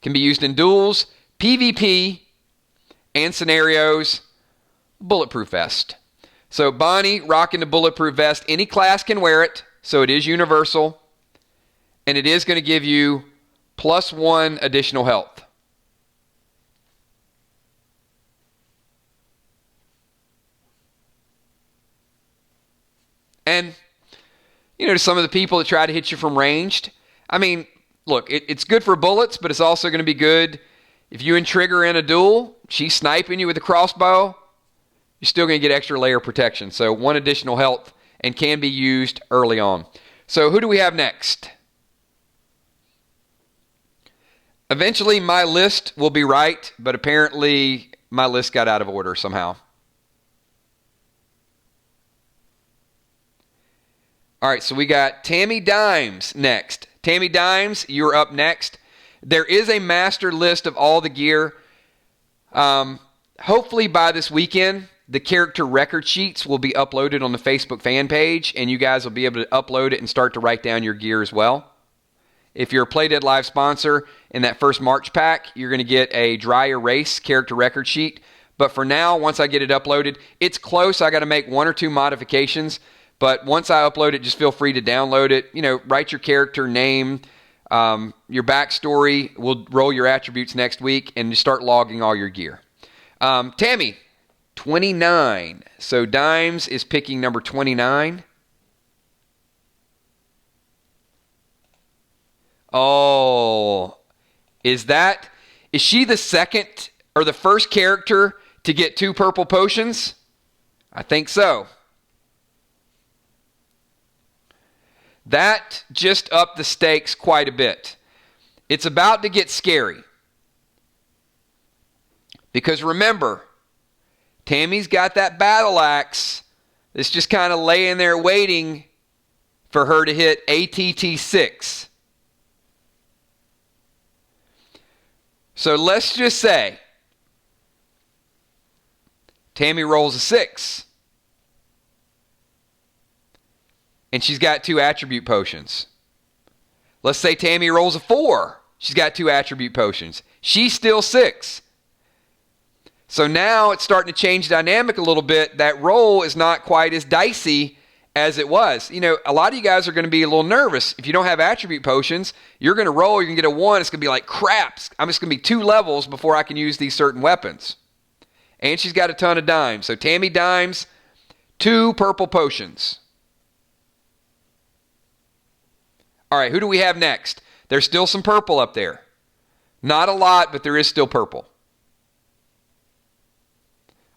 Can be used in duels, PvP, and scenarios. Bulletproof vest. So Bonnie rocking the bulletproof vest. Any class can wear it. So it is universal. And it is going to give you +1 additional health. And, to some of the people that try to hit you from ranged, I mean, look, it's good for bullets, but it's also going to be good if you and Trigger in a duel, she's sniping you with a crossbow, you're still going to get extra layer protection. So 1 additional health and can be used early on. So who do we have next? Eventually my list will be right, but apparently my list got out of order somehow. All right, so we got Tammy Dimes next. Tammy Dimes, you're up next. There is a master list of all the gear. Hopefully by this weekend, the character record sheets will be uploaded on the Facebook fan page, and you guys will be able to upload it and start to write down your gear as well. If you're a Play Dead Live sponsor, in that first March pack, you're going to get a dry erase character record sheet. But for now, once I get it uploaded, it's close. I got to make 1 or 2 modifications. But once I upload it, just feel free to download it. Write your character name, your backstory. We'll roll your attributes next week and just start logging all your gear. Tammy, 29. So Dimes is picking number 29. Oh, is she the second or the first character to get 2 purple potions? I think so. That just upped the stakes quite a bit. It's about to get scary. Because remember, Tammy's got that battle axe that's just kind of laying there waiting for her to hit ATT 6. So let's just say Tammy rolls a 6. And she's got 2 attribute potions. Let's say Tammy rolls a 4. She's got 2 attribute potions. She's still 6. So now it's starting to change dynamic a little bit. That roll is not quite as dicey as it was. A lot of you guys are going to be a little nervous. If you don't have attribute potions, you're going to roll, you're going to get a 1. It's going to be like, crap, I'm just going to be 2 levels before I can use these certain weapons. And she's got a ton of dimes. So Tammy Dimes, 2 purple potions. All right, who do we have next? There's still some purple up there. Not a lot, but there is still purple.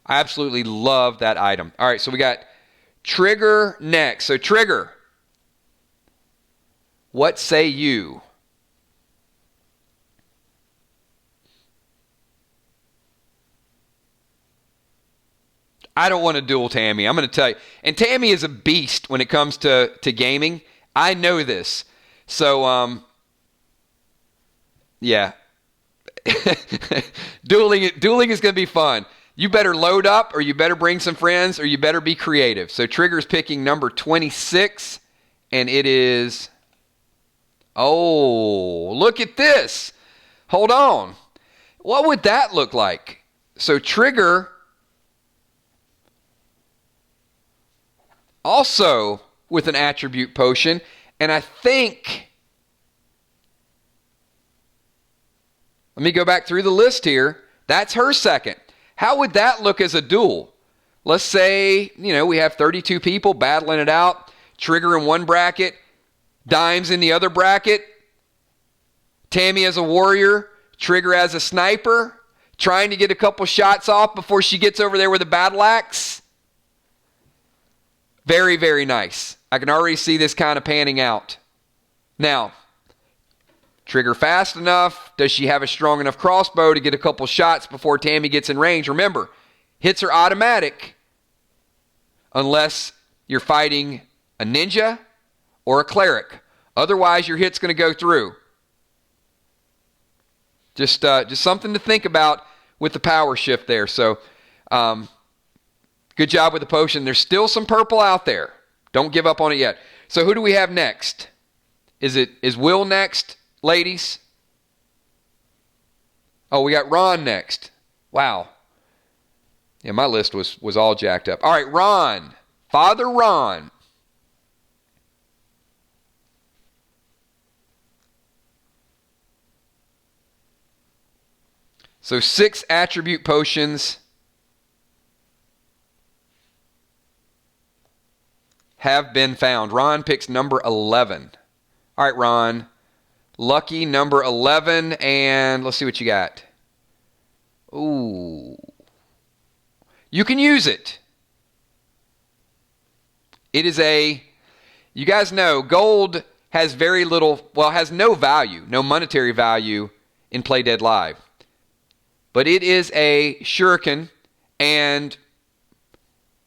I absolutely love that item. All right, so we got Trigger next. So Trigger, what say you? I don't want to duel Tammy. I'm going to tell you. And Tammy is a beast when it comes to gaming. I know this. So, yeah. Dueling is going to be fun. You better load up, or you better bring some friends, or you better be creative. So Trigger's picking number 26, and it is... Oh, look at this. Hold on. What would that look like? So Trigger also with an attribute potion, and I think... Let me go back through the list here. That's her second. How would that look as a duel? Let's say, we have 32 people battling it out. Trigger in one bracket, Dimes in the other bracket. Tammy as a warrior, Trigger as a sniper, trying to get a couple shots off before she gets over there with a battle axe. Very, very nice. I can already see this kind of panning out. Now, Trigger fast enough? Does she have a strong enough crossbow to get a couple shots before Tammy gets in range? Remember, hits are automatic unless you're fighting a ninja or a cleric. Otherwise, your hit's going to go through. Just something to think about with the power shift there. So, good job with the potion. There's still some purple out there. Don't give up on it yet. So who do we have next? Is Will next, ladies? Oh, we got Ron next. Wow. Yeah, my list was all jacked up. All right, Ron. Father Ron. So 6 attribute potions have been found. Ron picks number 11. All right, Ron. Lucky number 11, and let's see what you got. Ooh. You can use it. It is you guys know, gold has has no value, no monetary value in Play Dead Live. But it is a shuriken, and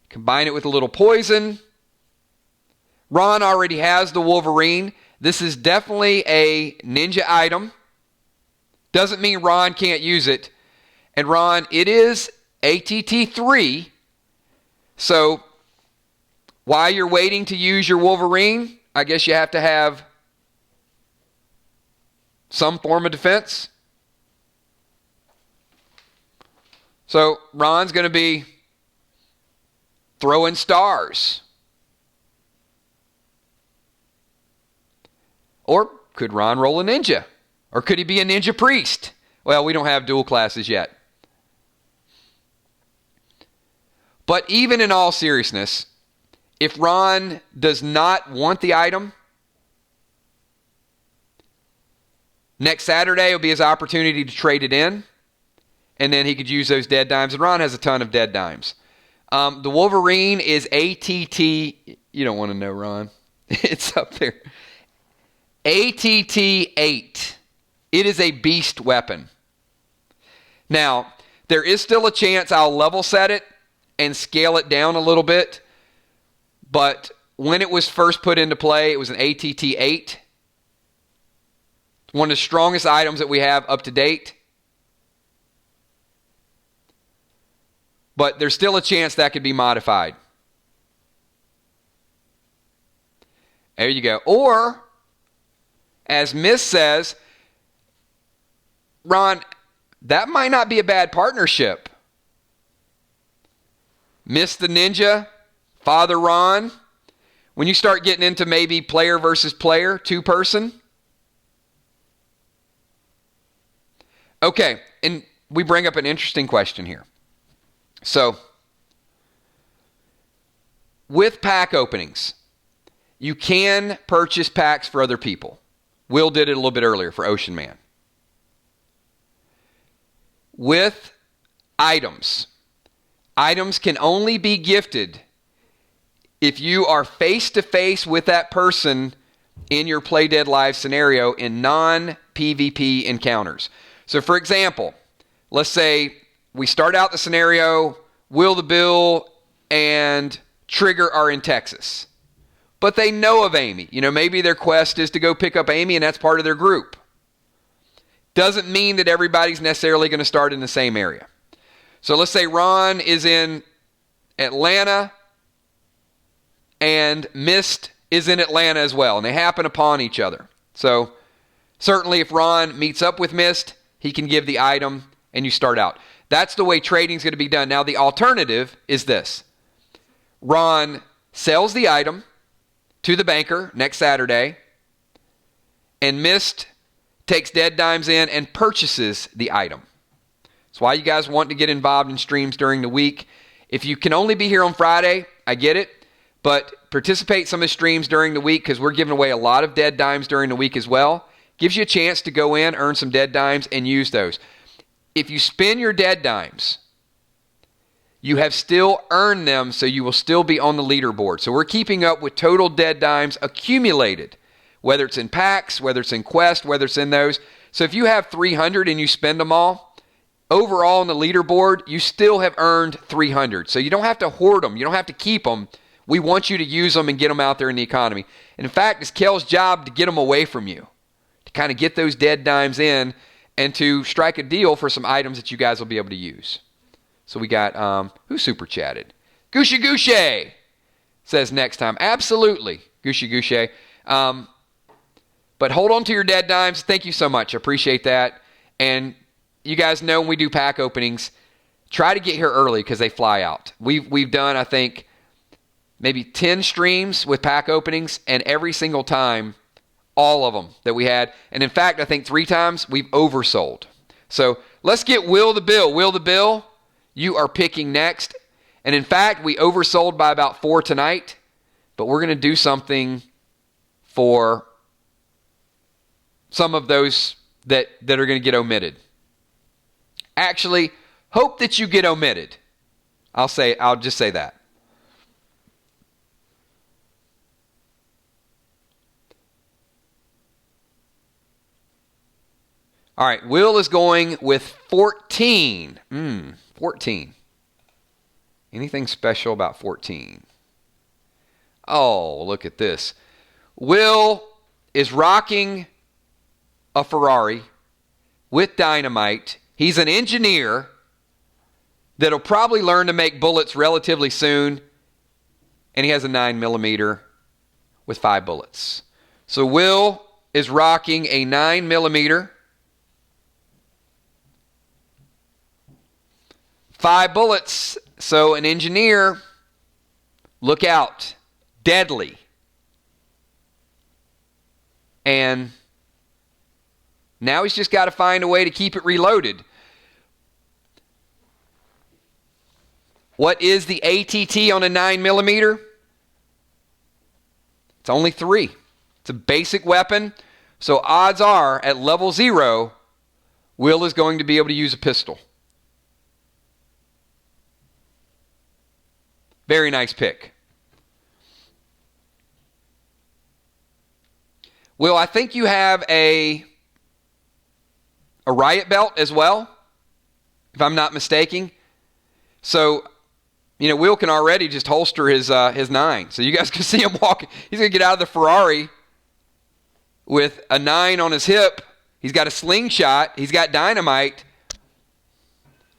combine it with a little poison. Ron already has the Wolverine. This is definitely a ninja item. Doesn't mean Ron can't use it. And Ron, it is ATT3. So while you're waiting to use your Wolverine, I guess you have to have some form of defense. So Ron's going to be throwing stars. Or could Ron roll a ninja? Or could he be a ninja priest? Well, we don't have dual classes yet. But even in all seriousness, if Ron does not want the item, next Saturday will be his opportunity to trade it in. And then he could use those dead dimes. And Ron has a ton of dead dimes. The Wolverine is ATT. You don't want to know, Ron. It's up there. ATT-8. It is a beast weapon. Now, there is still a chance I'll level set it and scale it down a little bit. But when it was first put into play, it was an ATT-8. One of the strongest items that we have up to date. But there's still a chance that could be modified. There you go. Or, as Miss says, Ron, that might not be a bad partnership. Miss the Ninja, Father Ron. When you start getting into maybe player versus player, 2-person. Okay, and we bring up an interesting question here. So, with pack openings, you can purchase packs for other people. Will did it a little bit earlier for Ocean Man. With items can only be gifted if you are face-to-face with that person in your Play Dead Live scenario in non-PvP encounters. So, for example, let's say we start out the scenario, Will the Bill and Trigger are in Texas. But they know of Amy. Maybe their quest is to go pick up Amy, and that's part of their group. Doesn't mean that everybody's necessarily going to start in the same area. So let's say Ron is in Atlanta and Mist is in Atlanta as well, and they happen upon each other. So certainly if Ron meets up with Mist, he can give the item and you start out. That's the way trading is going to be done. Now the alternative is this. Ron sells the item to the banker next Saturday, and Mist takes dead dimes in and purchases the item. That's why you guys want to get involved in streams during the week. If you can only be here on Friday, I get it, but participate some of the streams during the week because we're giving away a lot of dead dimes during the week as well. Gives you a chance to go in, earn some dead dimes, and use those. If you spend your dead dimes, you have still earned them, so you will still be on the leaderboard. So we're keeping up with total dead dimes accumulated, whether it's in packs, whether it's in Quest, whether it's in those. So if you have 300 and you spend them all, overall on the leaderboard, you still have earned 300. So you don't have to hoard them. You don't have to keep them. We want you to use them and get them out there in the economy. And in fact, it's Kel's job to get them away from you, to kind of get those dead dimes in and to strike a deal for some items that you guys will be able to use. So we got, who super chatted? Gushy Gushay says next time. Absolutely, Gushy Gushay. But hold on to your dead dimes. Thank you so much. I appreciate that. And you guys know when we do pack openings, try to get here early because they fly out. We've done, I think, maybe 10 streams with pack openings, and every single time, all of them that we had. And in fact, I think 3 times we've oversold. So let's get Will the Bill. Will the Bill, you are picking next. And in fact, we oversold by about 4 tonight, but we're going to do something for some of those that are going to get omitted. Actually, hope that you get omitted. I'll just say that. All right, Will is going with 14. 14. Anything special about 14? Oh, look at this. Will is rocking a Ferrari with dynamite. He's an engineer that'll probably learn to make bullets relatively soon, and he has a 9mm with 5 bullets. So Will is rocking a 9mm, 5 bullets. So an engineer, look out, deadly. And now he's just got to find a way to keep it reloaded. What is the ATT on a 9mm? It's only 3. It's a basic weapon. So odds are, at level 0, Will is going to be able to use a pistol. Very nice pick. Will, I think you have a riot belt as well, if I'm not mistaken. So, Will can already just holster his 9. So you guys can see him walking. He's going to get out of the Ferrari with a 9 on his hip. He's got a slingshot. He's got dynamite.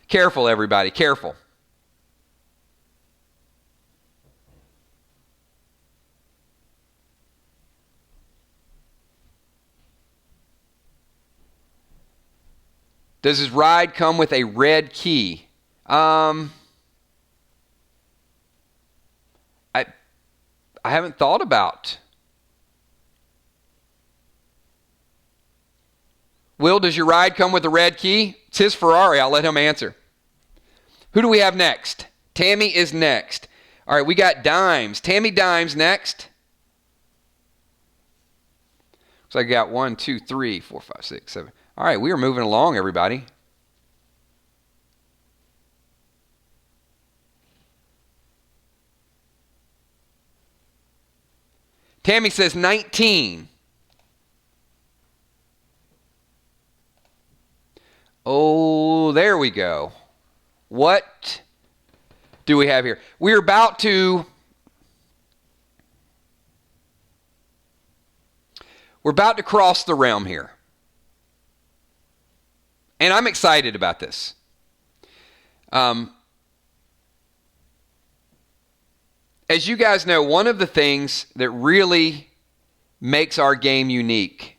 Careful, everybody. Careful. Does his ride come with a red key? I haven't thought about. Will, does your ride come with a red key? It's his Ferrari. I'll let him answer. Who do we have next? Tammy is next. All right, we got Dimes. Tammy Dimes next. So I got 1, 2, 3, 4, 5, 6, 7. All right, we are moving along, everybody. Tammy says 19. Oh, there we go. What do we have here? We're about to cross the realm here. And I'm excited about this. As you guys know, one of the things that really makes our game unique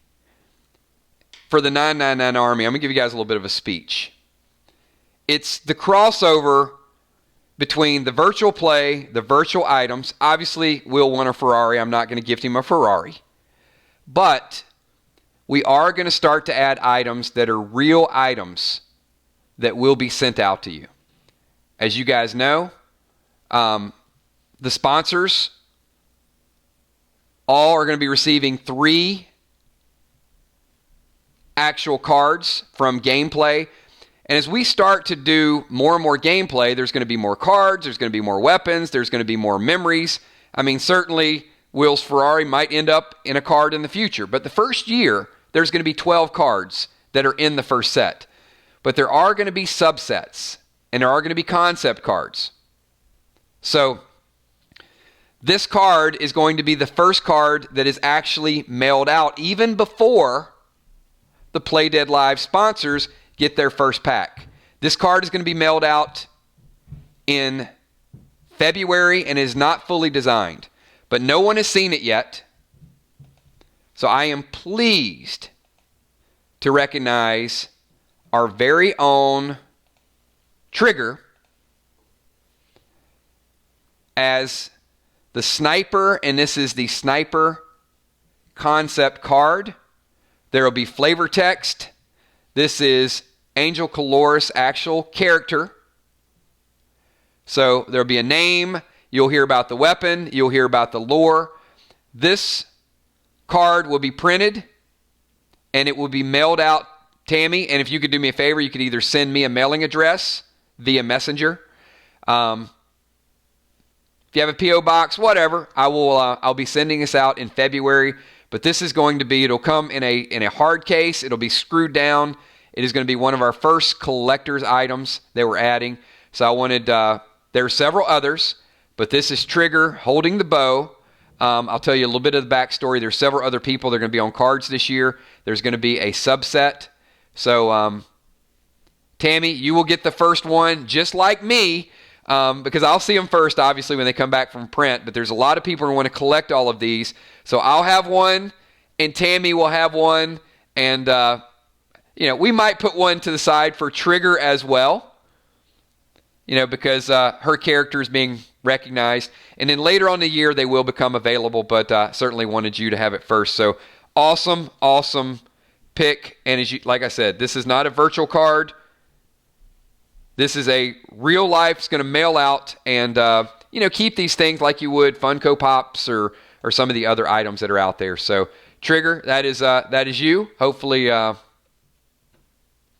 for the 999 Army, I'm going to give you guys a little bit of a speech. It's the crossover between the virtual play, the virtual items. Obviously, Will won a Ferrari. I'm not going to gift him a Ferrari. But we are going to start to add items that are real items that will be sent out to you. As you guys know, the sponsors all are going to be receiving 3 actual cards from gameplay. And as we start to do more and more gameplay, there's going to be more cards, there's going to be more weapons, there's going to be more memories. I mean, certainly Will's Ferrari might end up in a card in the future. But the first year, there's going to be 12 cards that are in the first set. But there are going to be subsets, and there are going to be concept cards. So this card is going to be the first card that is actually mailed out even before the Play Dead Live sponsors get their first pack. This card is going to be mailed out in February and is not fully designed. But no one has seen it yet. So I am pleased to recognize our very own Trigger as the sniper, and this is the sniper concept card. There will be flavor text. This is Angel Caloris' actual character. So there will be a name. You'll hear about the weapon. You'll hear about the lore. This card will be printed, and it will be mailed out, Tammy. And if you could do me a favor, you could either send me a mailing address via Messenger. If you have a P.O. box, whatever, I'll be sending this out in February. But this is going to be, it'll come in a hard case. It'll be screwed down. It is going to be one of our first collector's items that we're adding. So I wanted, there are several others, but this is Trigger holding the bow. I'll tell you a little bit of the backstory. There's several other people that are going to be on cards this year. There's going to be a subset. So, Tammy, you will get the first one just like me, because I'll see them first, obviously, when they come back from print. But there's a lot of people who want to collect all of these. So I'll have one, and Tammy will have one. And, we might put one to the side for Trigger as well, because her character is being recognized. And then later on in the year, they will become available, but certainly wanted you to have it first. So awesome pick. And like I said, this is not a virtual card. This is a real life. It's going to mail out and, keep these things like you would Funko Pops or some of the other items that are out there. So Trigger, that is you. Hopefully,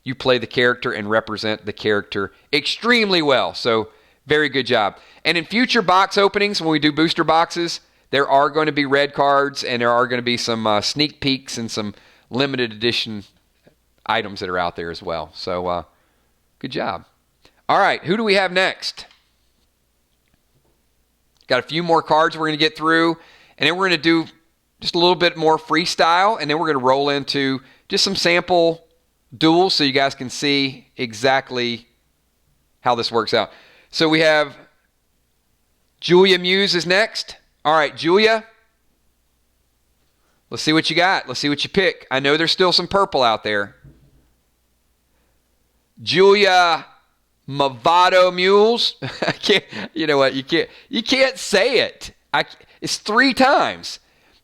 you play the character and represent the character extremely well. So very good job. And in future box openings, when we do booster boxes, there are going to be red cards and there are going to be some sneak peeks and some limited edition items that are out there as well. So good job. All right, who do we have next? Got a few more cards we're going to get through, and then we're going to do just a little bit more freestyle, and then we're going to roll into just some sample duels so you guys can see exactly how this works out. So we have Julia Muse is next. All right, Julia, let's see what you got. Let's see what you pick. I know there's still some purple out there. Julia Movado Mules. I can't. You know what? You can't say it. It's 3 times.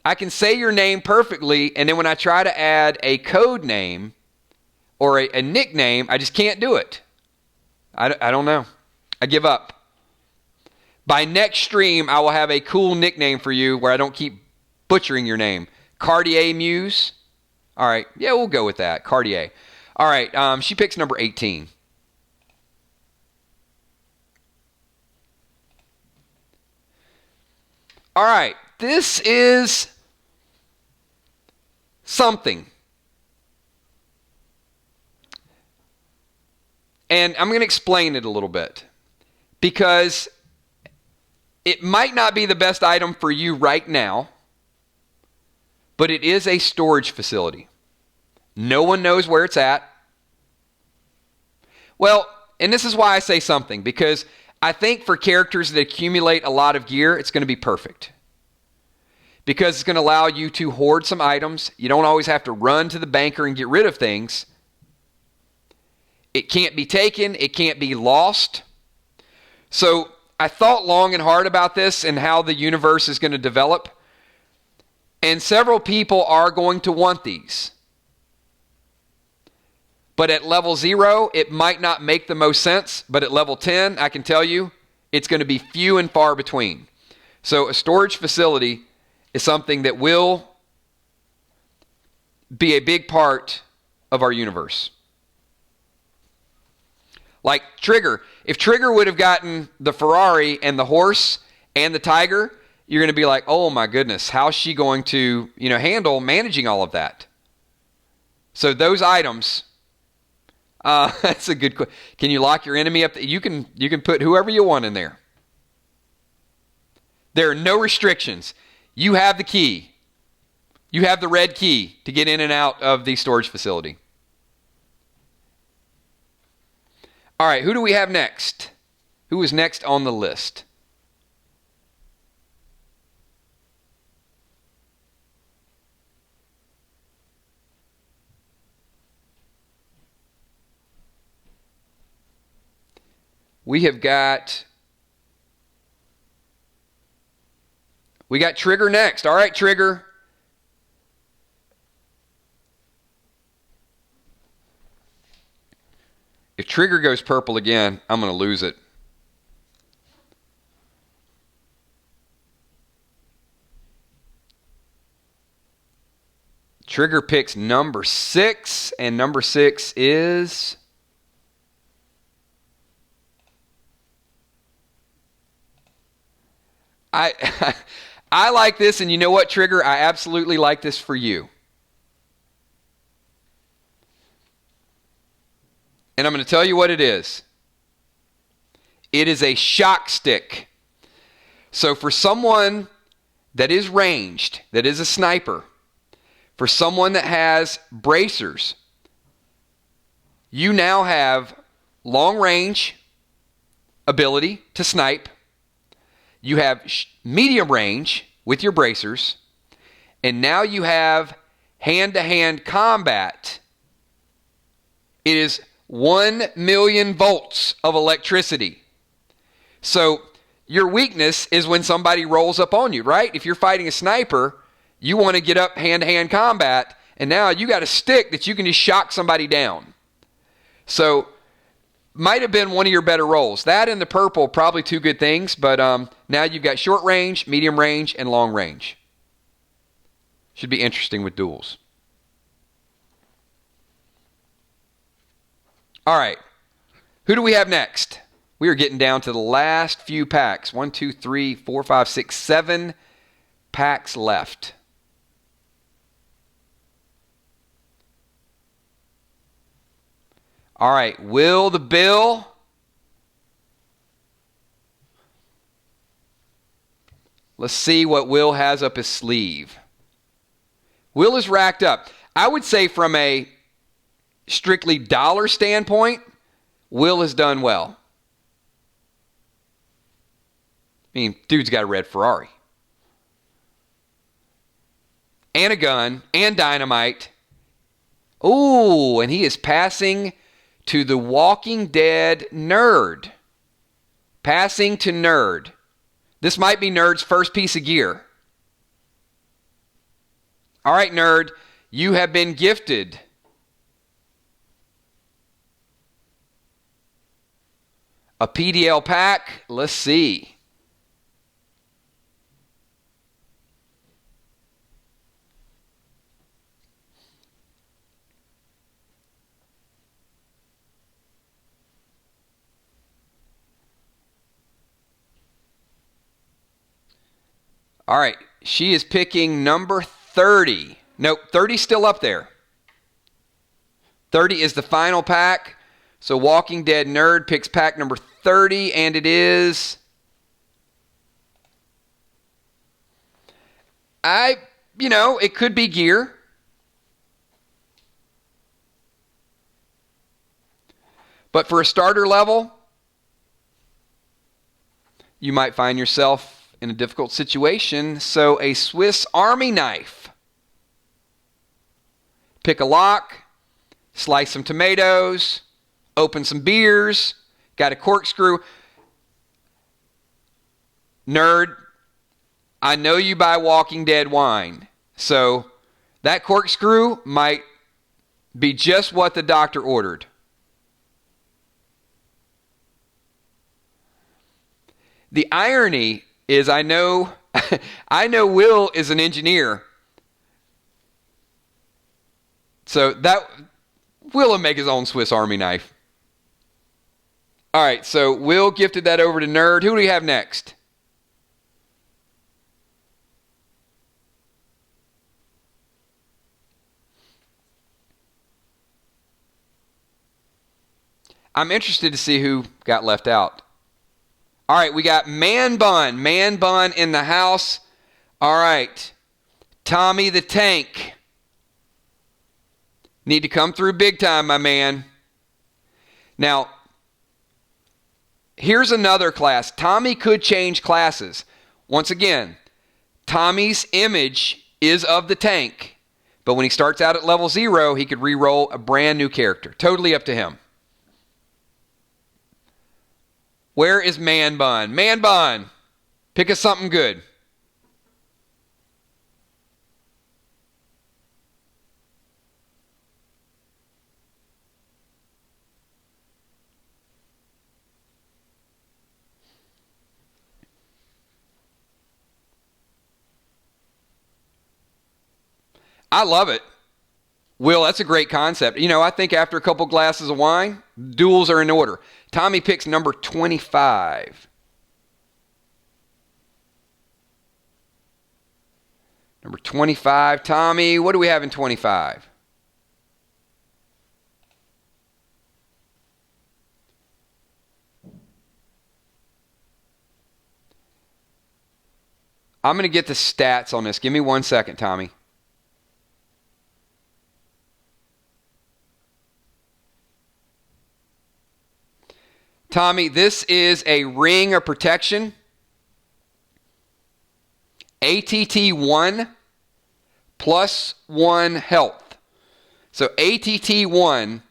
I can say your name perfectly, and then when I try to add a code name or a nickname, I just can't do it. I don't know. I give up. By next stream, I will have a cool nickname for you where I don't keep butchering your name. Cartier Muse. All right. Yeah, we'll go with that. Cartier. All right. She picks number 18. All right. This is something. And I'm going to explain it a little bit. because it might not be the best item for you right now, but it is a storage facility. No one knows where it's at. Well, and this is why I say something, because I think for characters that accumulate a lot of gear, it's going to be perfect. Because it's going to allow you to hoard some items. You don't always have to run to the banker and get rid of things. It can't be taken. It can't be lost. So I thought long and hard about this and how the universe is going to develop. And several people are going to want these. But at level 0, it might not make the most sense. But at level 10, I can tell you, it's going to be few and far between. So a storage facility is something that will be a big part of our universe. Like Trigger. If Trigger would have gotten the Ferrari and the horse and the tiger, you're going to be like, oh my goodness, how's she going to, handle managing all of that? So those items, that's a good question. Can you lock your enemy up? You can put whoever you want in there. There are no restrictions. You have the key. You have the red key to get in and out of the storage facility. All right, who do we have next? Who is next on the list? We got Trigger next. All right, Trigger. If Trigger goes purple again, I'm going to lose it. Trigger picks number 6, and number 6 is... I like this, and you know what, Trigger? I absolutely like this for you. And I'm going to tell you what it is. It is a shock stick. So for someone that is ranged, that is a sniper, for someone that has bracers, you now have long range ability to snipe. You have medium range with your bracers, and now you have hand-to-hand combat. It is 1 million volts of electricity. So your weakness is when somebody rolls up on you, right? If you're fighting a sniper, you want to get up hand-to-hand combat, and now you got a stick that you can just shock somebody down. So might have been one of your better rolls. That and the purple, probably two good things, but now you've got short range, medium range, and long range. Should be interesting with duels. All right. Who do we have next? We are getting down to the last few packs. 1, 2, 3, 4, 5, 6, 7 packs left. All right, Will the Bill. Let's see what Will has up his sleeve. Will is racked up. I would say from a strictly dollar standpoint, Will has done well. I mean, dude's got a red Ferrari. And a gun, and dynamite. Ooh, and he is passing to the Walking Dead nerd. Passing to nerd. This might be nerd's first piece of gear. All right, nerd, you have been gifted a PDL pack. Let's see. All right, she is picking number 30. Nope, 30's still up there. 30 is the final pack. So Walking Dead Nerd picks pack number 30, and it is... it could be gear. But for a starter level, you might find yourself in a difficult situation. So a Swiss Army knife. Pick a lock, slice some tomatoes, open some beers, got a corkscrew. Nerd, I know you buy Walking Dead wine, so that corkscrew might be just what the doctor ordered. The irony is I know Will is an engineer. So that Will will make his own Swiss Army knife. All right, so Will gifted that over to Nerd. Who do we have next? I'm interested to see who got left out. All right, we got Man Bun. Man Bun in the house. All right. Tommy the Tank. Need to come through big time, my man. Now, here's another class. Tommy could change classes. Once again, Tommy's image is of the tank. But when he starts out at level 0, he could re-roll a brand new character. Totally up to him. Where is Man Bun? Man Bun, pick us something good. I love it. Will, that's a great concept. I think after a couple glasses of wine, duels are in order. Tommy picks number 25. Number 25, Tommy. What do we have in 25? I'm going to get the stats on this. Give me 1 second, Tommy. Tommy, this is a ring of protection. ATT 1 plus 1 health. So ATT 1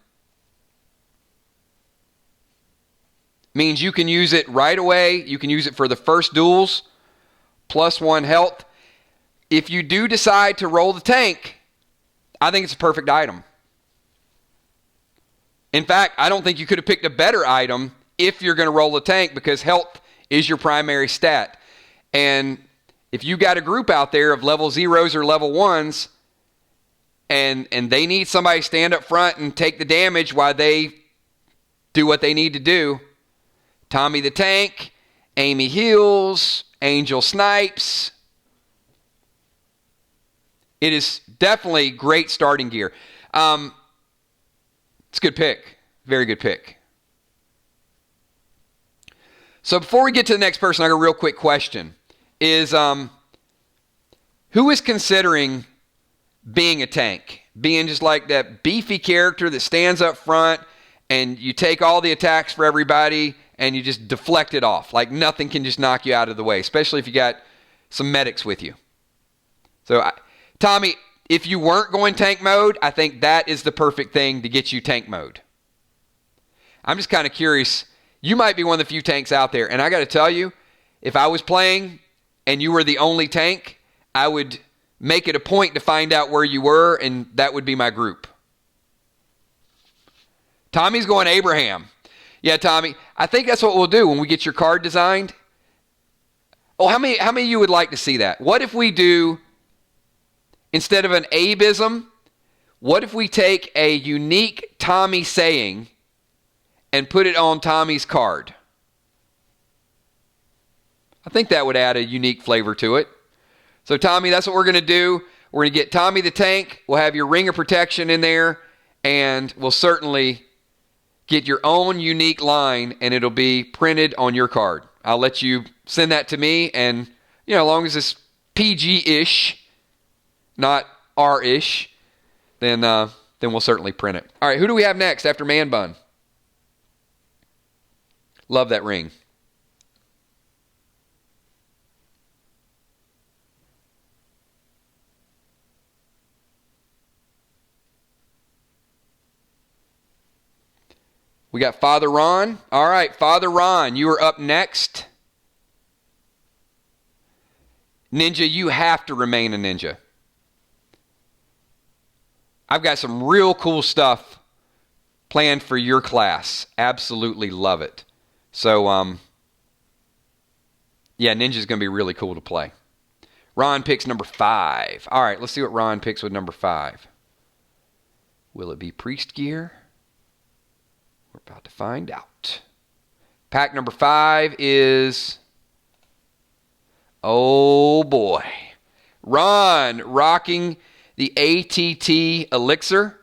means you can use it right away. You can use it for the first duels, plus 1 health. If you do decide to roll the tank, I think it's a perfect item. In fact, I don't think you could have picked a better item if you're going to roll the tank, because health is your primary stat. And if you got a group out there of level 0s or level 1s, and they need somebody to stand up front and take the damage while they do what they need to do, Tommy the Tank, Amy heals, Angel snipes. It is definitely great starting gear. It's a good pick. Very good pick. So before we get to the next person, I got a real quick question. Is who is considering being a tank? Being just like that beefy character that stands up front and you take all the attacks for everybody and you just deflect it off. Like nothing can just knock you out of the way, especially if you got some medics with you. So, Tommy, if you weren't going tank mode, I think that is the perfect thing to get you tank mode. I'm just kind of curious. You might be one of the few tanks out there. And I got to tell you, if I was playing and you were the only tank, I would make it a point to find out where you were, and that would be my group. Tommy's going Abraham. Yeah, Tommy, I think that's what we'll do when we get your card designed. Oh, how many of you would like to see that? What if we do, instead of an abism, what if we take a unique Tommy saying and put it on Tommy's card? I think that would add a unique flavor to it. So, Tommy, that's what we're going to do. We're going to get Tommy the Tank. We'll have your ring of protection in there, and we'll certainly get your own unique line, and it'll be printed on your card. I'll let you send that to me, and as long as it's PG-ish, not R-ish, then we'll certainly print it. All right, who do we have next after Man Bun? Love that ring. We got Father Ron. All right, Father Ron, you are up next. Ninja, you have to remain a ninja. I've got some real cool stuff planned for your class. Absolutely love it. So, Ninja's going to be really cool to play. Ron picks number 5. All right, let's see what Ron picks with number 5. Will it be Priest Gear? We're about to find out. Pack number 5 is... Oh, boy. Ron rocking the ATT Elixir.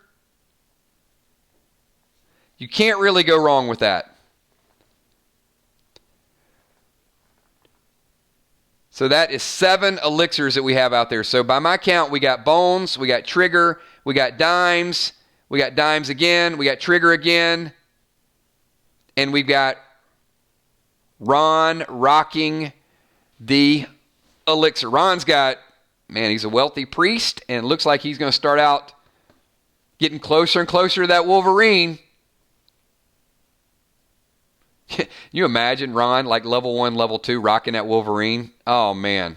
You can't really go wrong with that. So that is 7 elixirs that we have out there. So by my count, we got Bones, we got Trigger, we got Dimes again, we got Trigger again, and we've got Ron rocking the elixir. Ron's got, he's a wealthy priest, and it looks like he's going to start out getting closer and closer to that Wolverine. Can you imagine Ron, like level 1, level 2, rocking that Wolverine? Oh, man.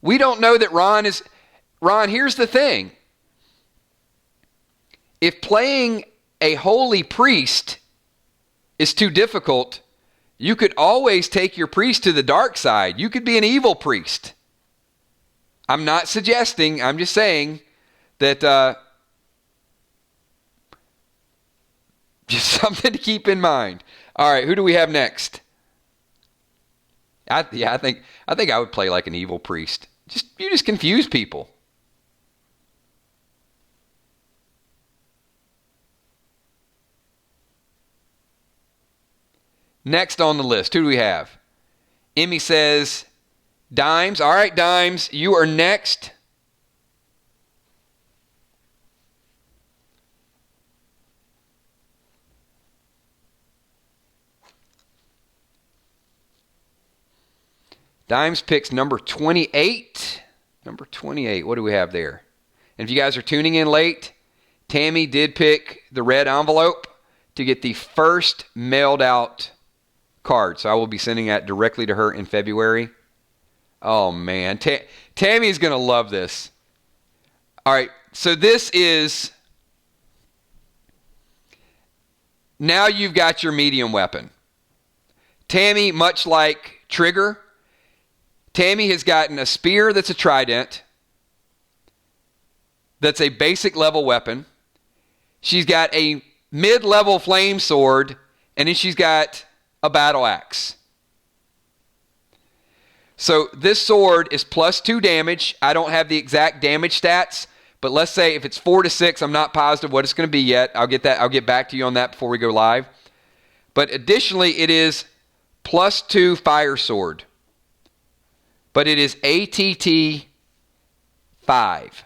We don't know that Ron, here's the thing. If playing a holy priest is too difficult, you could always take your priest to the dark side. You could be an evil priest. I'm not suggesting, I'm just saying that just something to keep in mind. All right, who do we have next? I think I would play like an evil priest. You just confuse people. Next on the list, who do we have? Emmy says, Dimes. All right, Dimes, you are next. Dimes picks number 28. Number 28, what do we have there? And if you guys are tuning in late, Tammy did pick the red envelope to get the first mailed out card. So I will be sending that directly to her in February. Oh, man. Tammy's going to love this. All right, so this is... Now you've got your medium weapon. Tammy, much like Trigger, Tammy has gotten a spear that's a trident. That's a basic level weapon. She's got a mid-level flame sword, and then she's got a battle axe. So this sword is plus 2 damage. I don't have the exact damage stats, but let's say if it's 4 to 6, I'm not positive what it's going to be yet. I'll get back to you on that before we go live. But additionally, it is plus 2 fire sword. But it is ATT 5.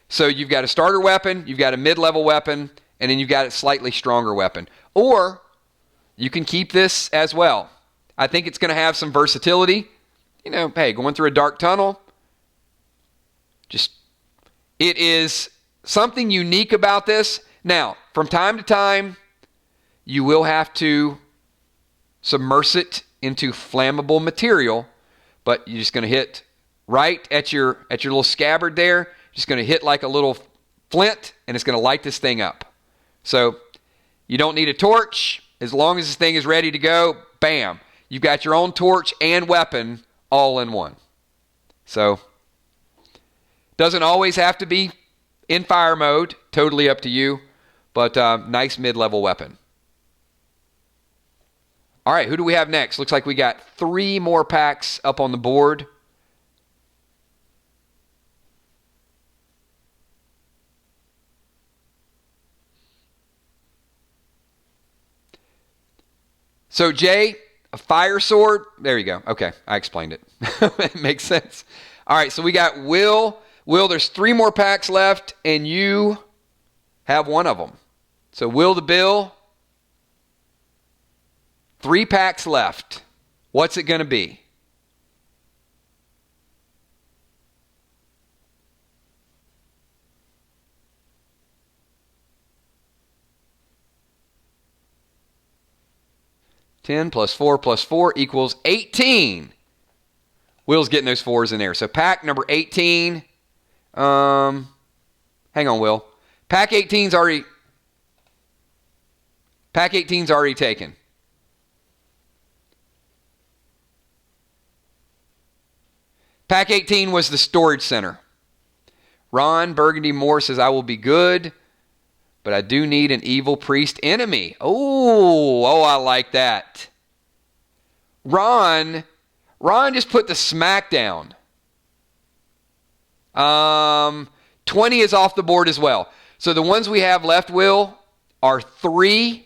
So you've got a starter weapon, you've got a mid-level weapon, and then you've got a slightly stronger weapon. Or you can keep this as well. I think it's going to have some versatility. Hey, going through a dark tunnel. It is something unique about this. Now, from time to time, you will have to submerge it into flammable material, but you're just going to hit right at your little scabbard there. Just going to hit like a little flint, and it's going to light this thing up. So you don't need a torch. As long as this thing is ready to go, bam, you've got your own torch and weapon all in one. So doesn't always have to be in fire mode, totally up to you, but nice mid-level weapon. All right, who do we have next? Looks like we got 3 more packs up on the board. So, Jay, a fire sword. There you go. Okay, I explained it. It makes sense. All right, so we got Will. Will, there's 3 more packs left, and you have one of them. So, Will the Bill, 3 packs left. What's it going to be? $10 plus 4 plus 4 equals 18. Will's getting those 4s in there. So pack number 18. Hang on, Will. Pack 18's already taken. Pack 18 was the storage center. Ron Burgundy Moore says, I will be good, but I do need an evil priest enemy. Oh, I like that. Ron just put the smack down. 20 is off the board as well. So the ones we have left, Will, are 3,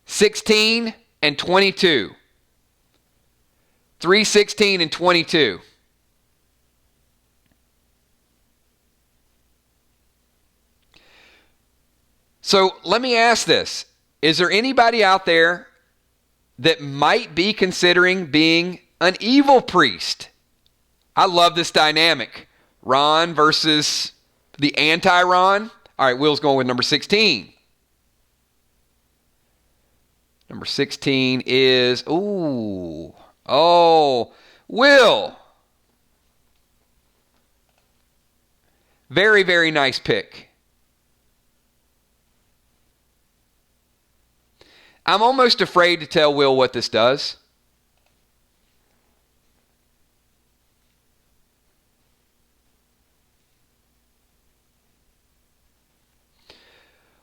16, and 22. 3, 16, and 22. So let me ask this. Is there anybody out there that might be considering being an evil priest? I love this dynamic. Ron versus the anti-Ron. All right, Will's going with number 16. Number 16 is, Will. Very, very nice pick. I'm almost afraid to tell Will what this does.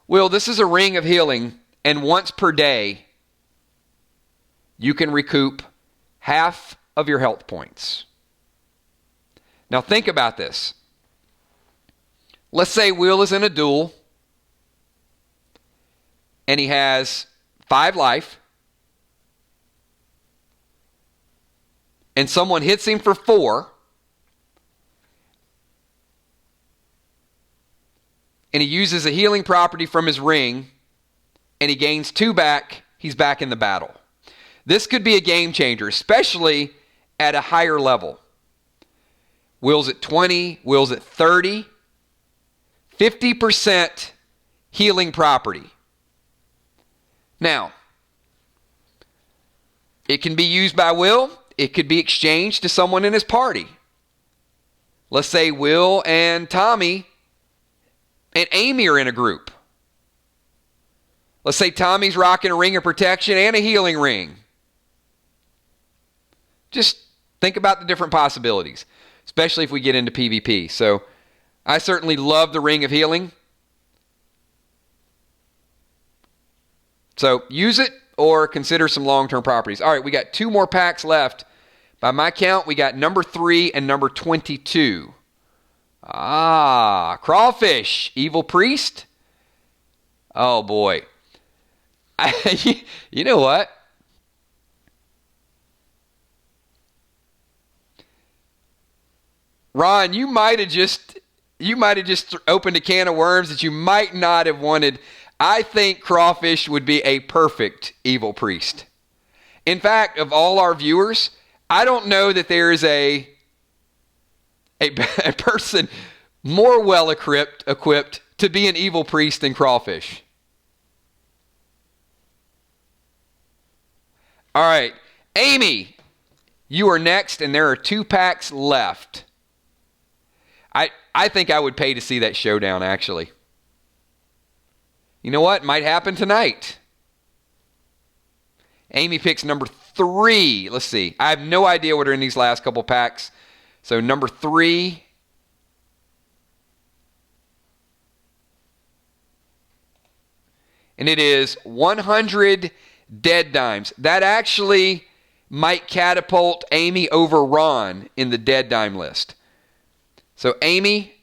Will, this is a ring of healing, and once per day, you can recoup half of your health points. Now think about this. Let's say Will is in a duel, and he has 5 life, and someone hits him for 4, and he uses a healing property from his ring, and he gains 2 back, he's back in the battle. This could be a game changer, especially at a higher level. Will's at 20, Will's at 30, 50% healing property. Now, it can be used by Will. It could be exchanged to someone in his party. Let's say Will and Tommy and Amy are in a group. Let's say Tommy's rocking a ring of protection and a healing ring. Just think about the different possibilities, especially if we get into PvP. So I certainly love the ring of healing. So use it or consider some long-term properties. All right, we got 2 more packs left. By my count, we got number 3 and number 22. Crawfish, evil priest. Oh, boy. You know what? Ron, you might have just opened a can of worms that you might not have wanted. I think Crawfish would be a perfect evil priest. In fact, of all our viewers, I don't know that there is a person more well equipped to be an evil priest than Crawfish. All right, Amy, you are next, and there are 2 packs left. I think I would pay to see that showdown, actually. You know what? Might happen tonight. Amy picks number 3. Let's see. I have no idea what are in these last couple packs. So number 3. And it is 100 dead dimes. That actually might catapult Amy over Ron in the dead dime list. So Amy,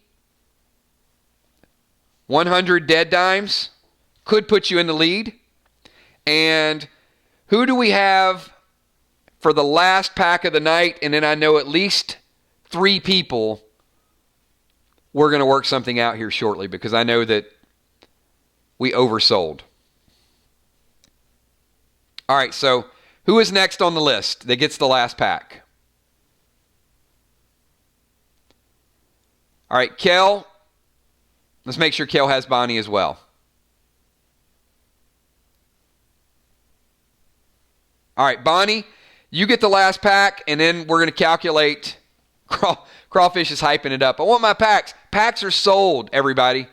100 dead dimes could put you in the lead. And who do we have for the last pack of the night? And then I know at least 3 people. We're going to work something out here shortly because I know that we oversold. All right, so who is next on the list that gets the last pack? All right, Kel. Let's make sure Kel has Bonnie as well. All right, Bonnie, you get the last pack, and then we're going to calculate. Crawfish is hyping it up. I want my packs. Packs are sold, everybody.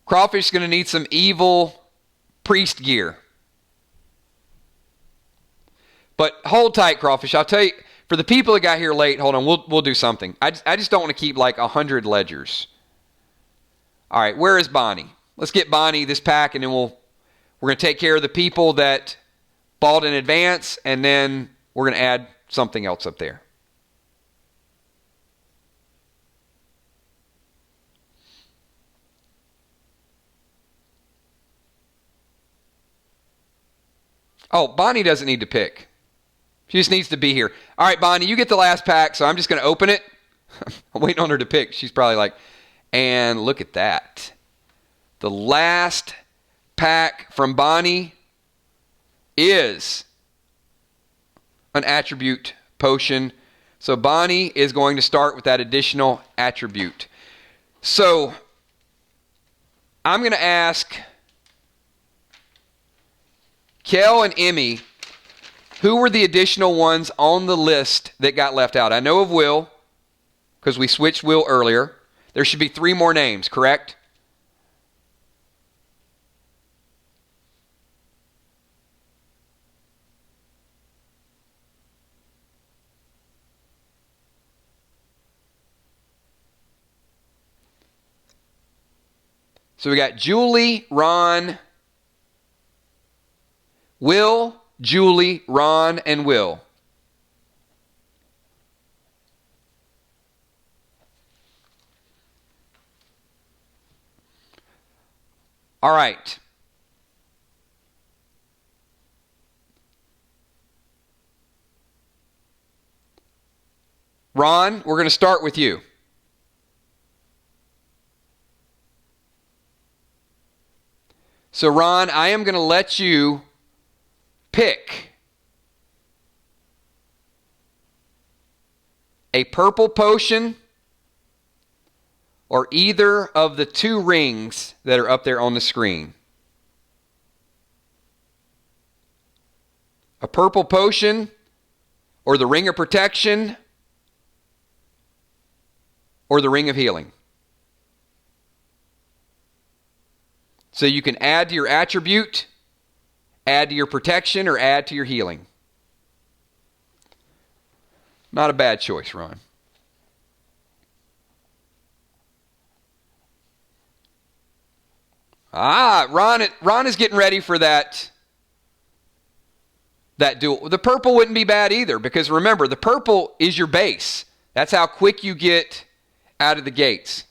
Crawfish is going to need some evil priest gear. But hold tight, Crawfish. I'll tell you, for the people that got here late, hold on, we'll do something. I just don't want to keep like 100 ledgers. All right, where is Bonnie? Let's get Bonnie this pack, and then we're going to take care of the people that bought in advance, and then we're going to add something else up there. Oh, Bonnie doesn't need to pick. She just needs to be here. All right, Bonnie, you get the last pack, so I'm just going to open it. I'm waiting on her to pick. She's probably like, and look at that. The last pack from Bonnie is an attribute potion. So Bonnie is going to start with that additional attribute. So I'm going to ask Kel and Emmy, who were the additional ones on the list that got left out? I know of Will, because we switched Will earlier. There should be 3 more names, correct? So we got Julie, Ron, Will, Julie, Ron, and Will. All right. Ron, we're going to start with you. So Ron, I am going to let you pick a purple potion or either of the 2 rings that are up there on the screen. A purple potion or the ring of protection or the ring of healing. So you can add to your attribute, add to your protection, or add to your healing. Not a bad choice, Ron. Ron is getting ready for that duel. The purple wouldn't be bad either, because remember, the purple is your base. That's how quick you get out of the gates.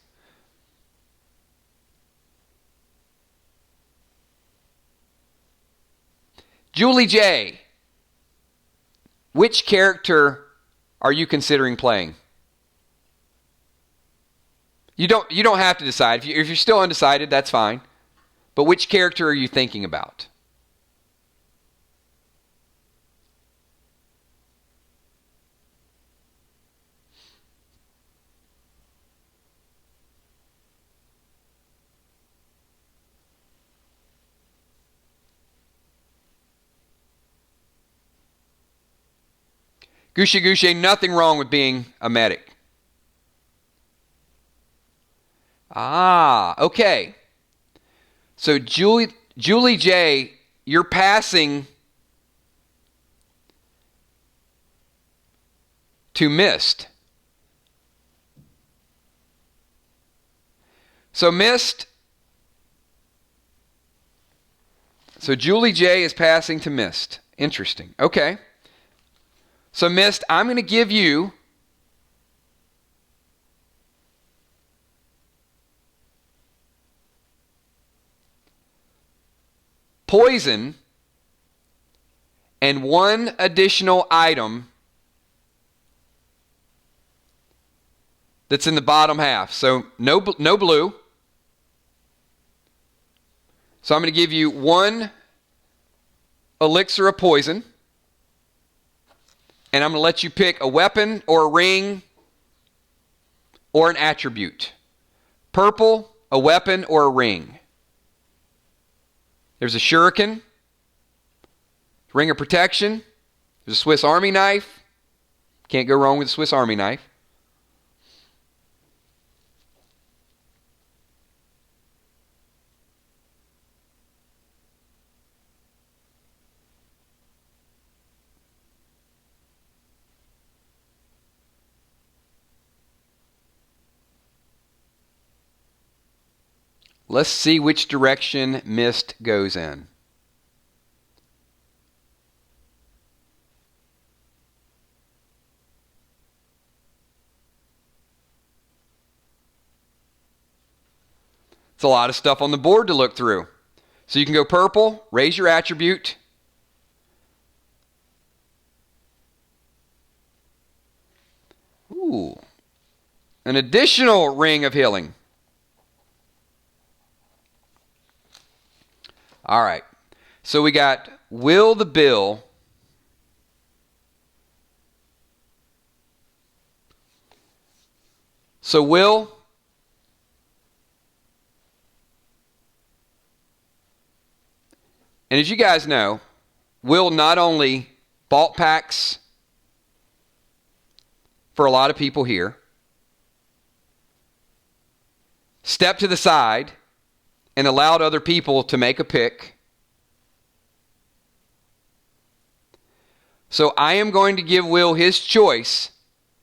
Julie J., which character are you considering playing? You don't have to decide. If you're still undecided, that's fine. But which character are you thinking about? Gushy Gushy, nothing wrong with being a medic. Okay. So Julie J., you're passing to Mist. So Mist. So Julie J. is passing to Mist. Interesting. Okay. So Mist, I'm going to give you poison, and one additional item that's in the bottom half. So no blue. So I'm going to give you one elixir of poison, and I'm going to let you pick a weapon or a ring or an attribute. Purple, a weapon or a ring. There's a shuriken, ring of protection. There's a Swiss Army knife. Can't go wrong with a Swiss Army knife. Let's see which direction mist goes in. It's a lot of stuff on the board to look through. So you can go purple, raise your attribute. Ooh. An additional ring of healing. All right. So we got Will the Bill. So Will, and as you guys know, Will not only bought packs for a lot of people here, stepped to the side and allowed other people to make a pick. So I am going to give Will his choice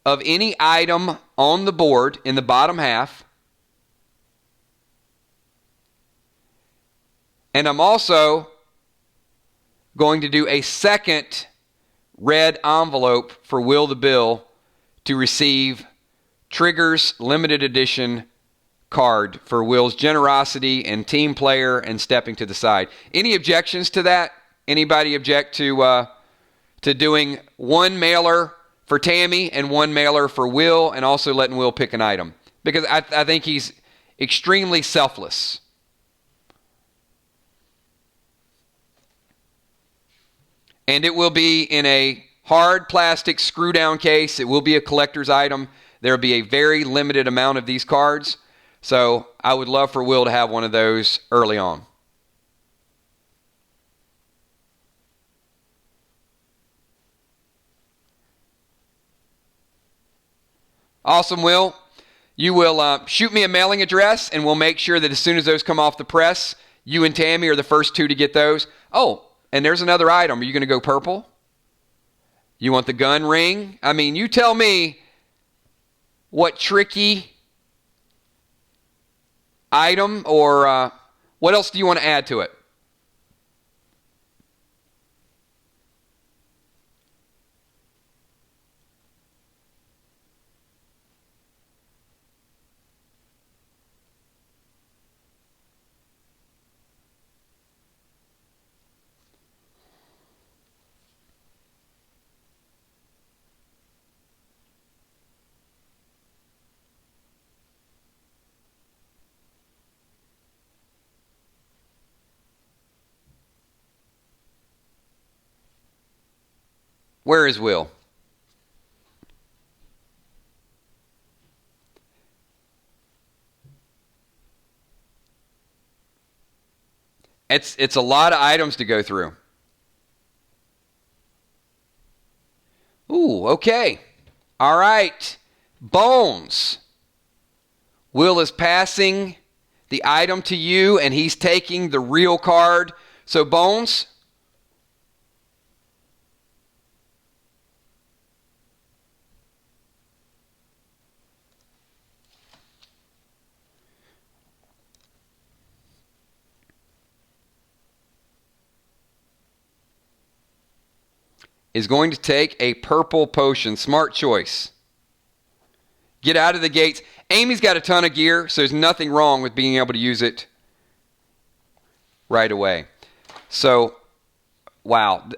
of any item on the board in the bottom half. And I'm also going to do a second red envelope for Will the Bill to receive Trigger's limited edition card for Will's generosity and team player and stepping to the side. Any objections to that? Anybody object to doing one mailer for Tammy and one mailer for Will, and also letting Will pick an item? Because I think he's extremely selfless. And it will be in a hard plastic screw down case. It will be a collector's item. There will be a very limited amount of these cards. So I would love for Will to have one of those early on. Awesome, Will. You will shoot me a mailing address, and we'll make sure that as soon as those come off the press, you and Tammy are the first two to get those. Oh, and there's another item. Are you going to go purple? You want the gun ring? I mean, you tell me what tricky item or what else do you want to add to it? Where is Will? It's a lot of items to go through. Ooh, okay. All right. Bones. Will is passing the item to you, and he's taking the real card. So, Bones, is going to take a purple potion. Smart choice. Get out of the gates. Amy's got a ton of gear, so there's nothing wrong with being able to use it right away. So, wow.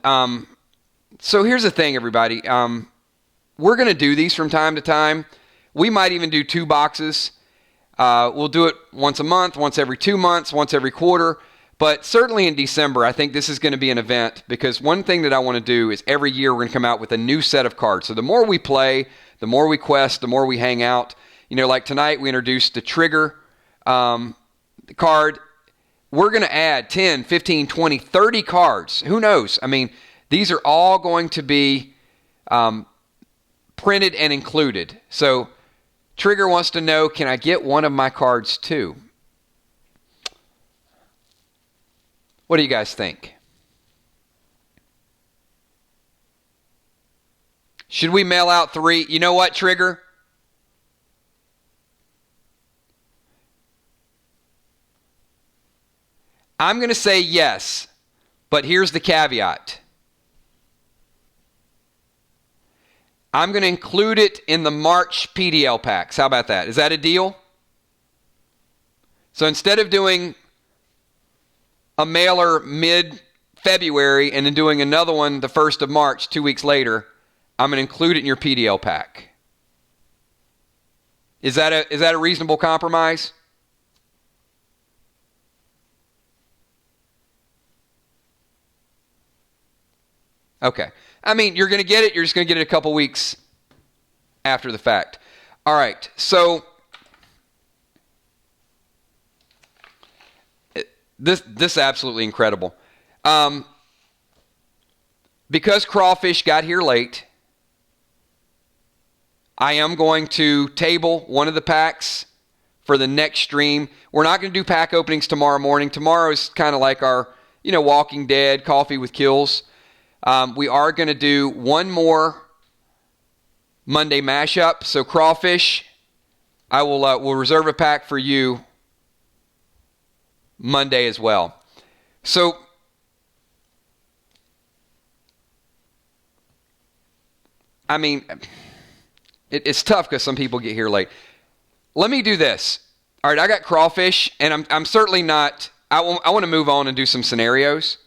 So here's the thing, everybody. We're going to do these from time to time. We might even do 2 boxes. We'll do it once a month, once every 2 months, once every quarter. But certainly in December, I think this is going to be an event, because one thing that I want to do is every year we're going to come out with a new set of cards. So the more we play, the more we quest, the more we hang out. You know, like tonight we introduced the Trigger card. We're going to add 10, 15, 20, 30 cards. Who knows? I mean, these are all going to be printed and included. So Trigger wants to know, can I get one of my cards too? What do you guys think? Should we mail out 3? You know what, Trigger? I'm going to say yes, but here's the caveat. I'm going to include it in the March PDL packs. How about that? Is that a deal? So instead of doing a mailer mid-February and then doing another one the 1st of March, 2 weeks later, I'm going to include it in your PDL pack. Is that a reasonable compromise? Okay. I mean, you're going to get it. You're just going to get it a couple weeks after the fact. All right. So this is absolutely incredible. Because Crawfish got here late, I am going to table one of the packs for the next stream. We're not going to do pack openings tomorrow morning. Tomorrow is kind of like our, Walking Dead, Coffee with Kills. We are going to do one more Monday mashup. So Crawfish, I will reserve a pack for you Monday as well. So I mean, it's tough because some people get here late. Let me do this. All right, I got Crawfish, and I'm certainly not. I want to move on and do some scenarios.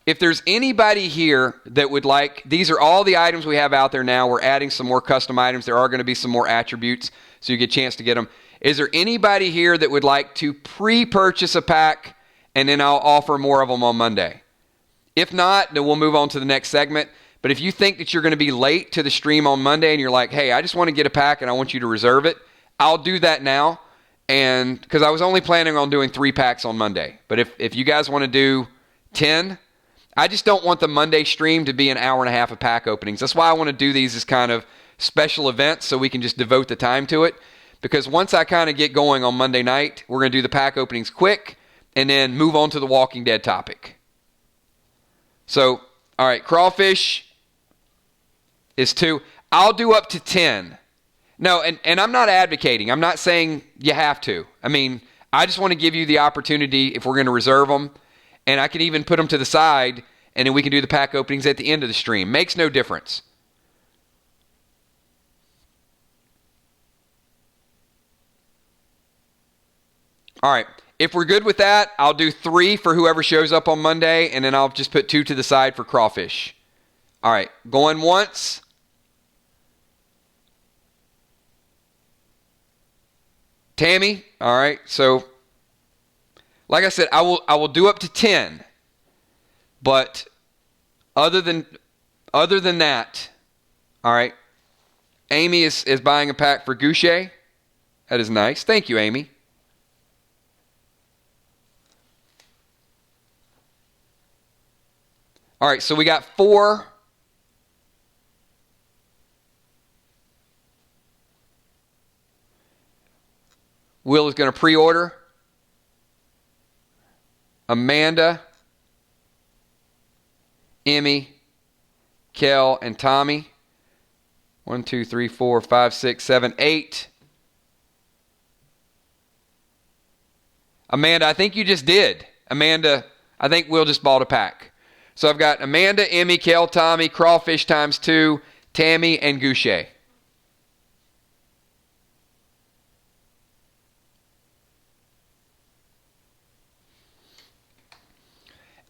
If there's anybody here that would like, these are all the items we have out there now. We're adding some more custom items. There are going to be some more attributes, so you get a chance to get them. Is there anybody here that would like to pre-purchase a pack, and then I'll offer more of them on Monday? If not, then we'll move on to the next segment. But if you think that you're going to be late to the stream on Monday and you're like, hey, I just want to get a pack and I want you to reserve it, I'll do that now. And because I was only planning on doing 3 packs on Monday. But if you guys want to do 10, I just don't want the Monday stream to be an hour and a half of pack openings. That's why I want to do these as kind of special events so we can just devote the time to it. Because once I kind of get going on Monday night, we're going to do the pack openings quick and then move on to the Walking Dead topic. So, all right, Crawfish is 2. I'll do up to 10. No, and I'm not advocating. I'm not saying you have to. I mean, I just want to give you the opportunity if we're going to reserve them. And I can even put them to the side, and then we can do the pack openings at the end of the stream. Makes no difference. All right. If we're good with that, I'll do 3 for whoever shows up on Monday, and then I'll just put 2 to the side for Crawfish. All right. Going once. Tammy. All right. So, like I said, I will do up to 10. But other than that, all right. Amy is buying a pack for Goucher. That is nice. Thank you, Amy. All right, so we got 4. Will is going to pre-order. Amanda, Emmy, Kel, and Tommy. 1, 2, 3, 4, 5, 6, 7, 8. Amanda, I think you just did. Amanda, I think Will just bought a pack. So I've got Amanda, Emmy, Kel, Tommy, Crawfish times 2, Tammy, and Goucher.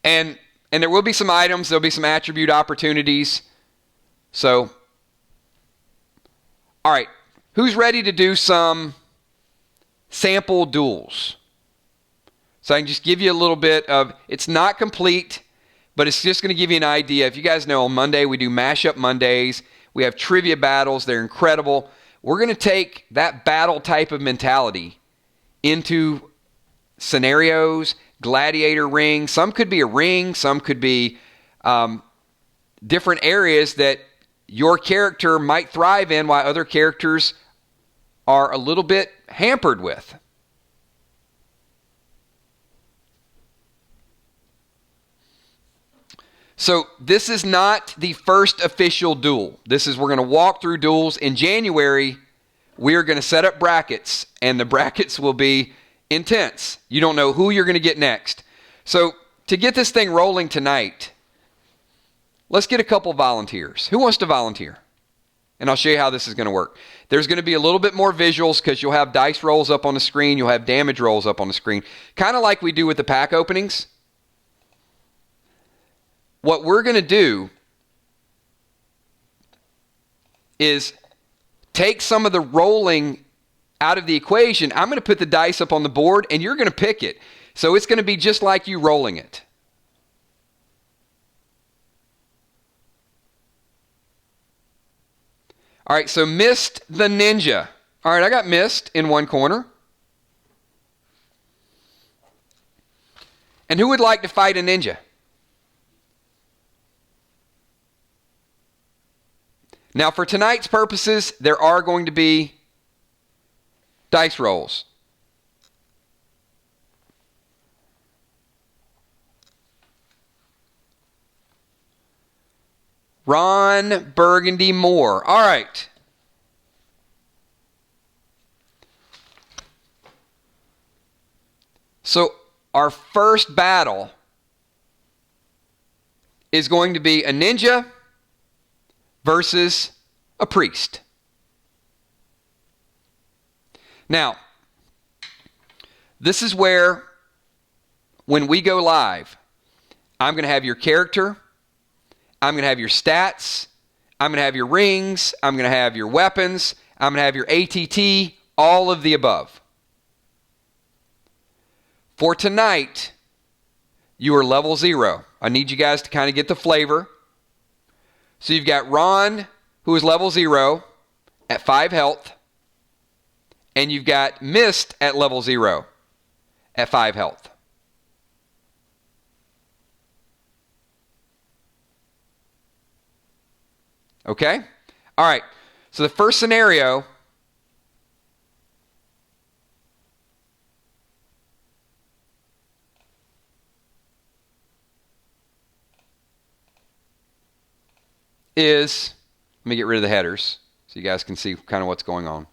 And there will be some items. There'll be some attribute opportunities. So, all right. Who's ready to do some sample duels? So I can just give you a little bit of, it's not complete, but it's just going to give you an idea. If you guys know, on Monday we do Mashup Mondays. We have trivia battles. They're incredible. We're going to take that battle type of mentality into scenarios, gladiator ring. Some could be a ring. Some could be different areas that your character might thrive in while other characters are a little bit hampered with. So this is not the first official duel. We're going to walk through duels. In January, we are going to set up brackets, and the brackets will be intense. You don't know who you're going to get next. So to get this thing rolling tonight, let's get a couple volunteers. Who wants to volunteer? And I'll show you how this is going to work. There's going to be a little bit more visuals because you'll have dice rolls up on the screen. You'll have damage rolls up on the screen. Kind of like we do with the pack openings. What we're going to do is take some of the rolling out of the equation. I'm going to put the dice up on the board, and you're going to pick it. So it's going to be just like you rolling it. All right, so Mist the Ninja. All right, I got Mist in one corner. And who would like to fight a ninja? Now, for tonight's purposes, there are going to be dice rolls. Ron Burgundy Moore. All right. So our first battle is going to be a ninja versus a priest. Now, this is where, when we go live, I'm going to have your character, I'm going to have your stats, I'm going to have your rings, I'm going to have your weapons, I'm going to have your ATT, all of the above. For tonight, you are level 0. I need you guys to kind of get the flavor. So you've got Ron, who is level 0 at 5 health. And you've got Mist at level 0 at 5 health. Okay? All right. So the first scenario is, let me get rid of the headers so you guys can see kind of what's going on.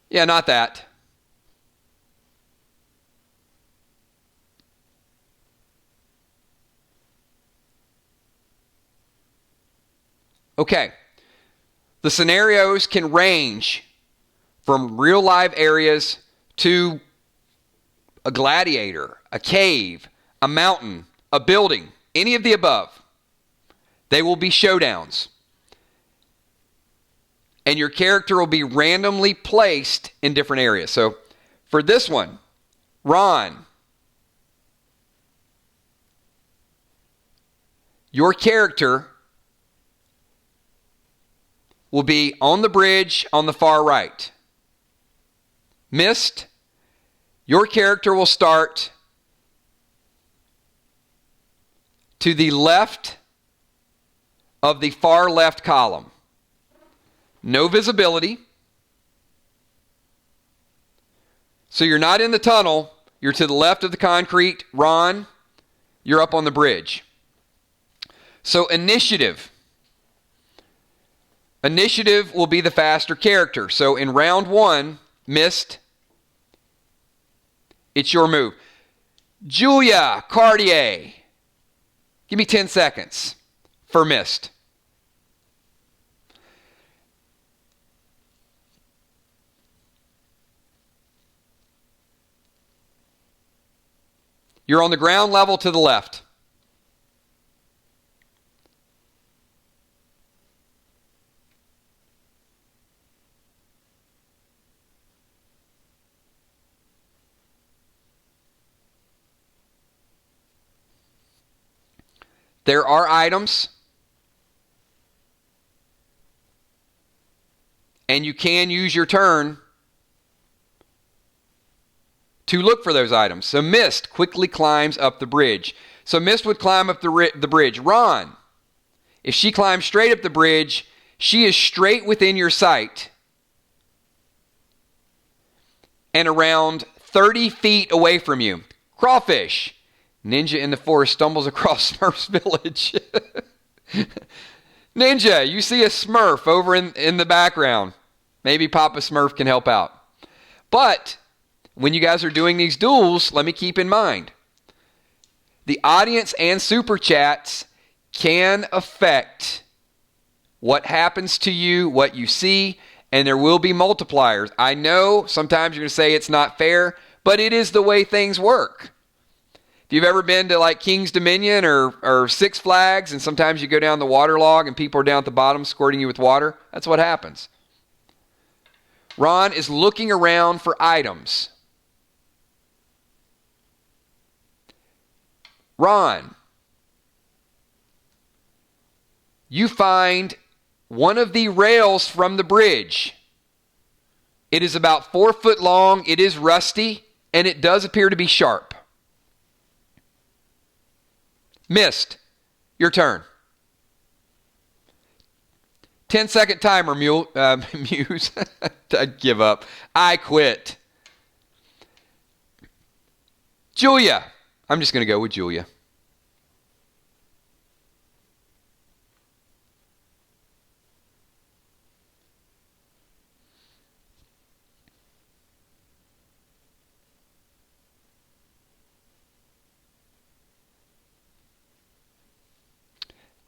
Yeah, not that. Okay. The scenarios can range from real live areas to a gladiator, a cave, a mountain, a building, any of the above. They will be showdowns. And your character will be randomly placed in different areas. So for this one, Ron, your character will be on the bridge on the far right. Mist, your character will start to the left of the far left column. No visibility. So you're not in the tunnel. You're to the left of the concrete. Ron, you're up on the bridge. So initiative. Initiative will be the faster character. So in round 1, Mist, it's your move. Julia Cartier. Give me 10 seconds for Mist. You're on the ground level to the left. There are items, and you can use your turn to look for those items. So Mist quickly climbs up the bridge. So Mist would climb up the bridge. Ron, if she climbs straight up the bridge, she is straight within your sight and around 30 feet away from you. Crawfish. Ninja in the forest stumbles across Smurf's village. Ninja, you see a Smurf over in the background. Maybe Papa Smurf can help out. But when you guys are doing these duels, let me keep in mind, the audience and super chats can affect what happens to you, what you see, and there will be multipliers. I know sometimes you're going to say it's not fair, but it is the way things work. If you've ever been to like King's Dominion or Six Flags, and sometimes you go down the water log and people are down at the bottom squirting you with water, that's what happens. Ron is looking around for items. Ron, you find one of the rails from the bridge. It is about 4 foot long, it is rusty, and it does appear to be sharp. Mist, your turn. 10-second timer, Muse. I give up. I quit. Julia. I'm just going to go with Julia.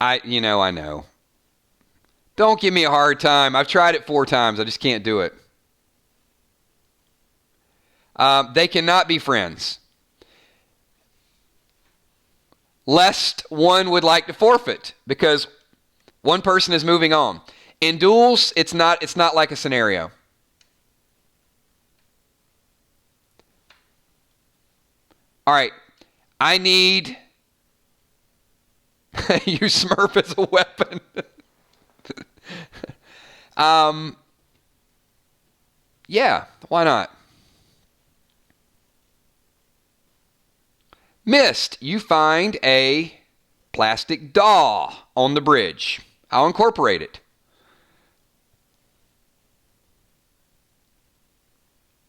I know. Don't give me a hard time. I've tried it 4 times. I just can't do it. They cannot be friends. Lest one would like to forfeit because one person is moving on. In duels, it's not like a scenario. All right. I need use Smurf as a weapon. Yeah, why not? Mist, you find a plastic doll on the bridge. I'll incorporate it.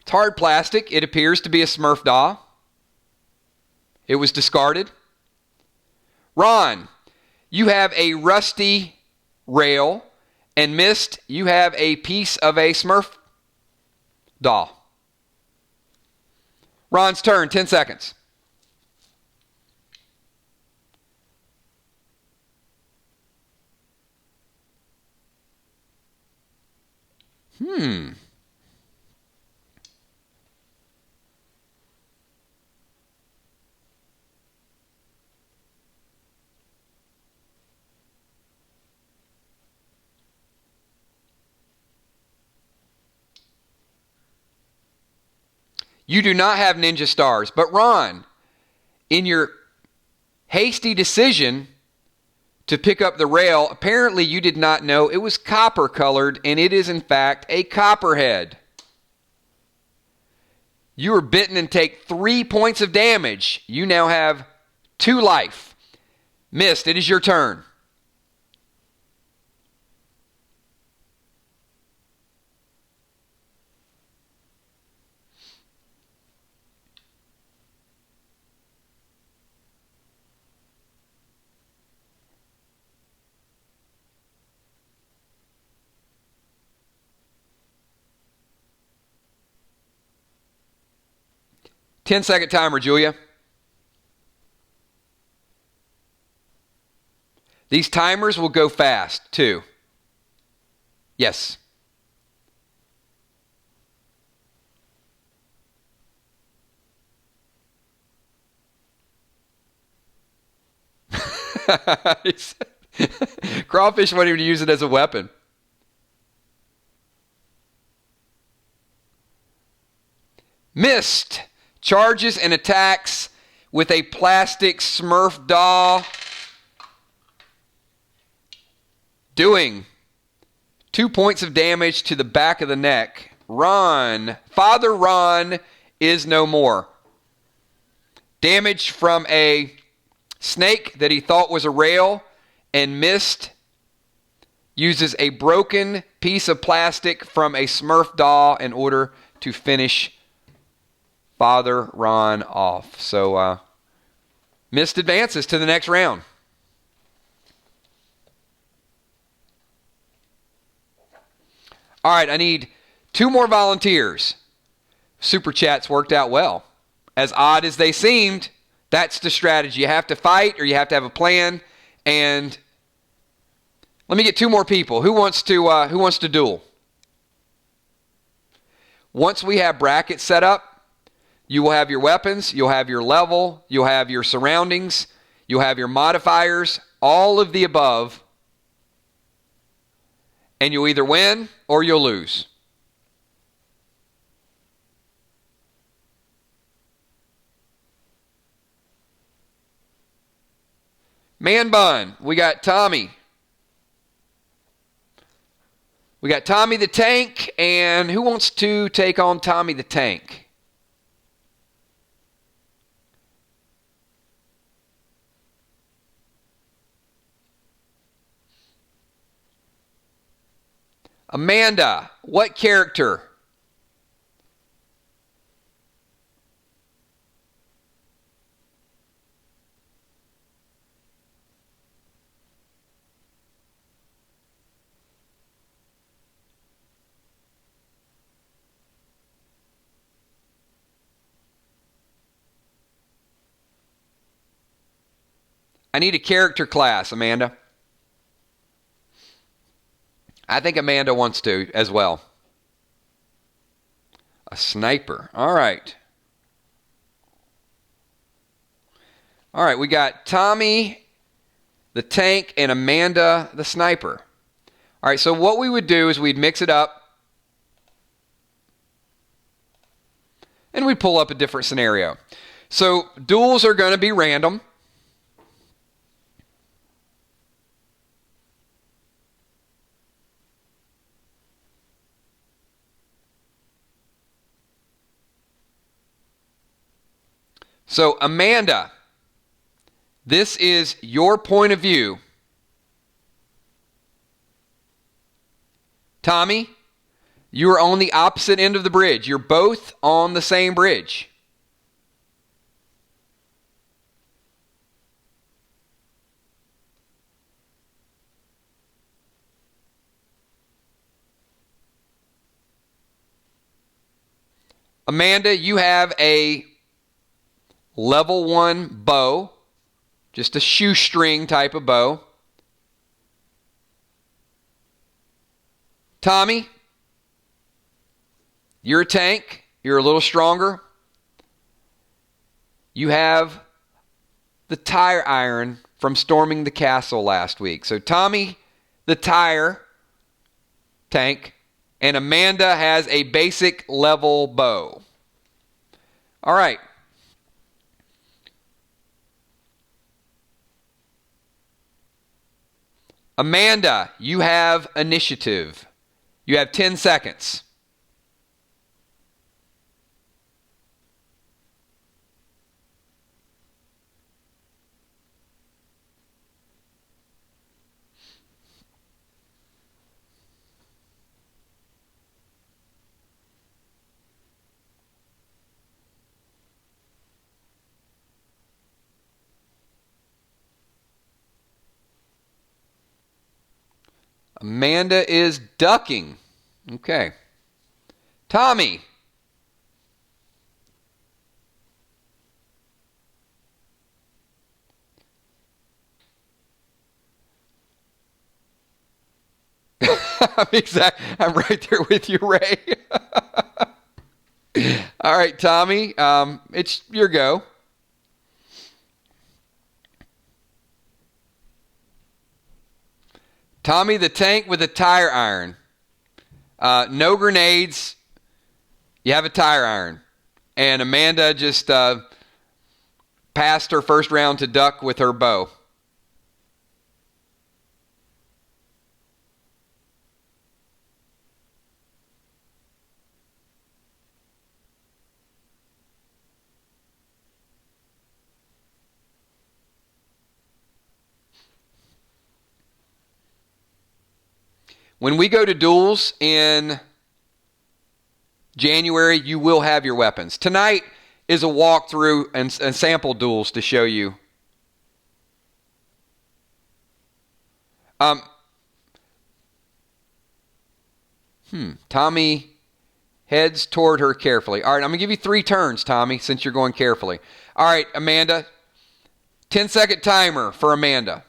It's hard plastic. It appears to be a Smurf doll. It was discarded. Ron, you have a rusty rail, and Mist, you have a piece of a Smurf doll. Ron's turn, 10 seconds. You do not have ninja stars, but Ron, in your hasty decision to pick up the rail, apparently you did not know it was copper colored, and it is in fact a copperhead. You are bitten and take 3 points of damage. You now have 2 life. Mist, it is your turn. Ten-second timer, Julia. These timers will go fast, too. Yes. Crawfish won't even use it as a weapon. Missed. Charges and attacks with a plastic Smurf doll. Doing 2 points of damage to the back of the neck. Ron. Father Ron is no more. Damage from a snake that he thought was a rail and missed. Uses a broken piece of plastic from a Smurf doll in order to finish Father Ron off. So, missed advances to the next round. All right, I need 2 more volunteers. Super chats worked out well. As odd as they seemed, that's the strategy. You have to fight or you have to have a plan. And let me get 2 more people. Who wants to duel? Once we have brackets set up, you will have your weapons, you'll have your level, you'll have your surroundings, you'll have your modifiers, all of the above. And you'll either win or you'll lose. Man bun, we got Tommy. We got Tommy the Tank, and who wants to take on Tommy the Tank? Amanda, what character? I need a character class, Amanda. I think Amanda wants to as well. A sniper. All right. All right, we got Tommy the Tank and Amanda the Sniper. All right, so what we would do is we'd mix it up. And we'd pull up a different scenario. So duels are going to be random. So, Amanda, this is your point of view. Tommy, you are on the opposite end of the bridge. You're both on the same bridge. Amanda, you have a level 1 bow, just a shoestring type of bow. Tommy, you're a tank. You're a little stronger. You have the tire iron from storming the castle last week. So Tommy, the tire tank, and Amanda has a basic level bow. All right. Amanda, you have initiative. You have 10 seconds. Amanda is ducking. Okay. Tommy. I'm right there with you, Ray. All right, Tommy. It's your go. Tommy the tank with a tire iron. No grenades. You have a tire iron. And Amanda just passed her first round to duck with her bow. When we go to duels in January, you will have your weapons. Tonight is a walkthrough and sample duels to show you. Tommy heads toward her carefully. All right, I'm going to give you 3 turns, Tommy, since you're going carefully. All right, Amanda. 10-second timer for Amanda.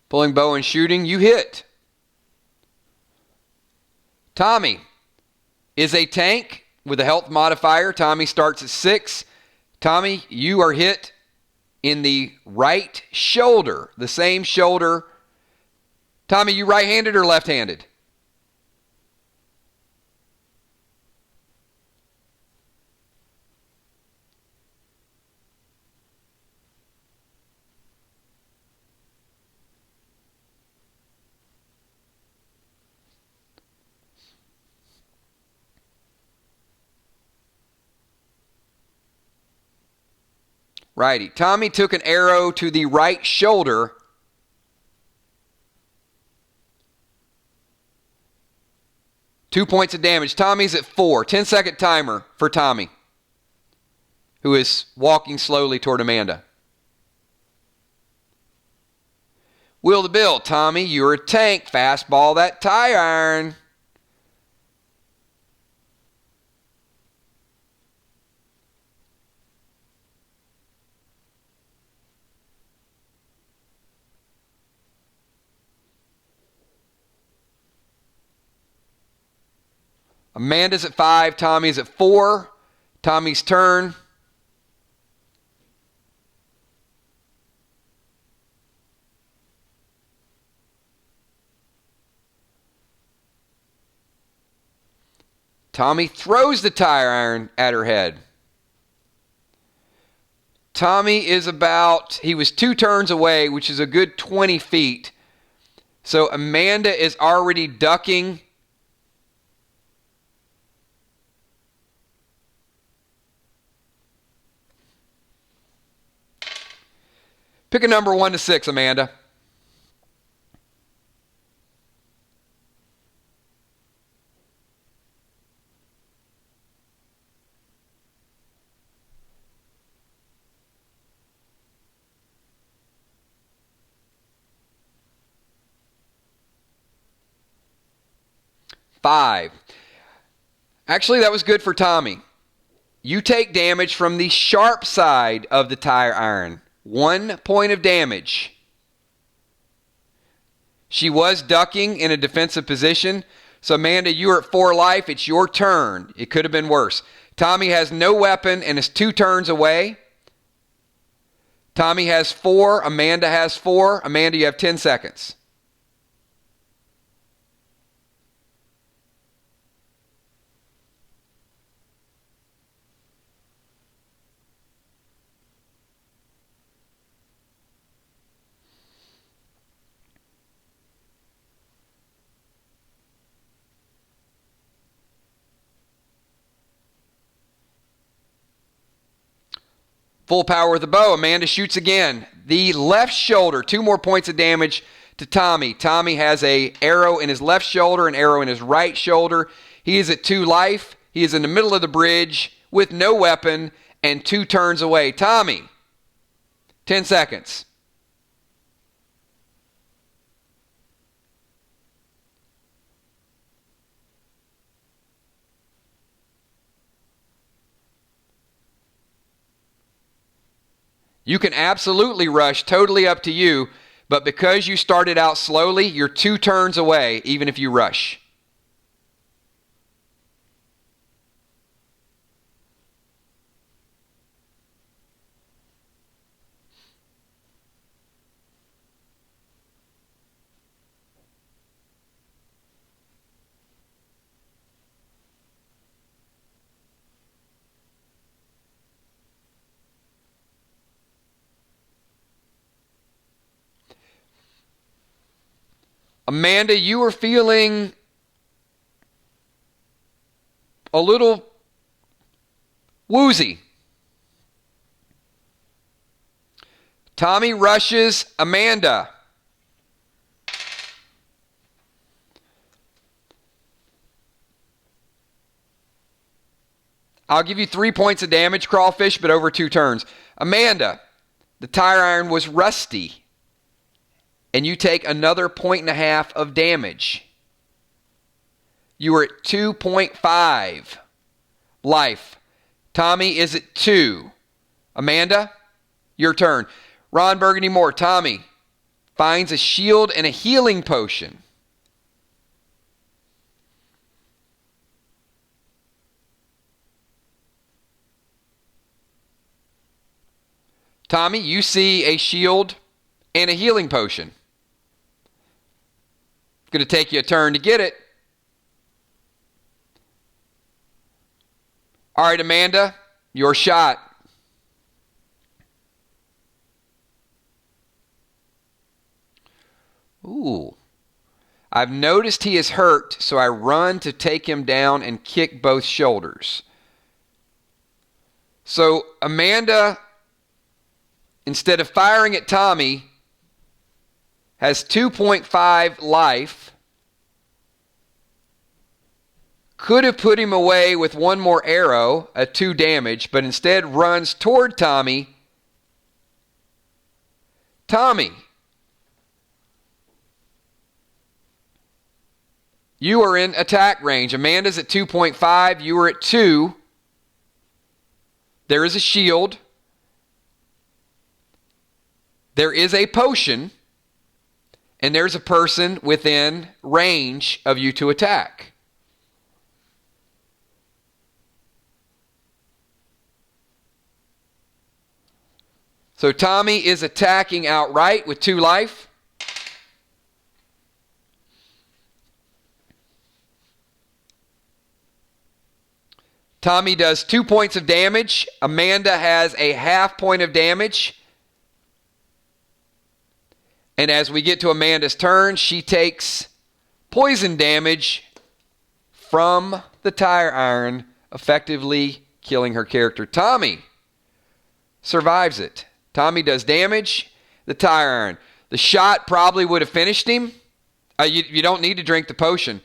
Pulling bow and shooting, you hit. Tommy is a tank with a health modifier. Tommy starts at 6. Tommy, you are hit in the right shoulder, the same shoulder. Tommy, you right-handed or left-handed? Righty. Tommy took an arrow to the right shoulder. Two points of damage. Tommy's at 4. 10-second timer for Tommy, who is walking slowly toward Amanda. Wheel the bill. Tommy, you're a tank. Fastball that tire iron. Amanda's at 5. Tommy's at 4. Tommy's turn. Tommy throws the tire iron at her head. Tommy is he was 2 turns away, which is a good 20 feet. So Amanda is already ducking. Pick a number 1 to 6, Amanda. Five. Actually, that was good for Tommy. You take damage from the sharp side of the tire iron. 1 point of damage. She was ducking in a defensive position. So, Amanda, you are at 4 life. It's your turn. It could have been worse. Tommy has no weapon and is 2 turns away. Tommy has 4. Amanda has 4. Amanda, you have 10 seconds. Full power with the bow. Amanda shoots again. The left shoulder. 2 more points of damage to Tommy. Tommy has an arrow in his left shoulder, an arrow in his right shoulder. He is at 2 life. He is in the middle of the bridge with no weapon and 2 turns away. Tommy, 10 seconds. You can absolutely rush, totally up to you, but because you started out slowly, you're 2 turns away, even if you rush. Amanda, you were feeling a little woozy. Tommy rushes Amanda. I'll give you 3 points of damage, Crawfish, but over 2 turns. Amanda, the tire iron was rusty, and you take another 1.5 of damage. You are at 2.5 life. Tommy is at 2. Amanda, your turn. Ron Burgundy Moore. Tommy finds a shield and a healing potion. Tommy, you see a shield and a healing potion. It's going to take you a turn to get it. All right, Amanda, your shot. Ooh. I've noticed he is hurt, so I run to take him down and kick both shoulders. So Amanda, instead of firing at Tommy, has 2.5 life. Could have put him away with one more arrow at 2 damage, but instead runs toward Tommy. Tommy, you are in attack range. Amanda's at 2.5. You are at 2. There is a shield. There is a potion. And there's a person within range of you to attack. So Tommy is attacking outright with 2 life. Tommy does 2 points of damage. Amanda has a half point of damage. And as we get to Amanda's turn, she takes poison damage from the tire iron, effectively killing her character. Tommy survives it. Tommy does damage. The tire iron. The shot probably would have finished him. You don't need to drink the potion.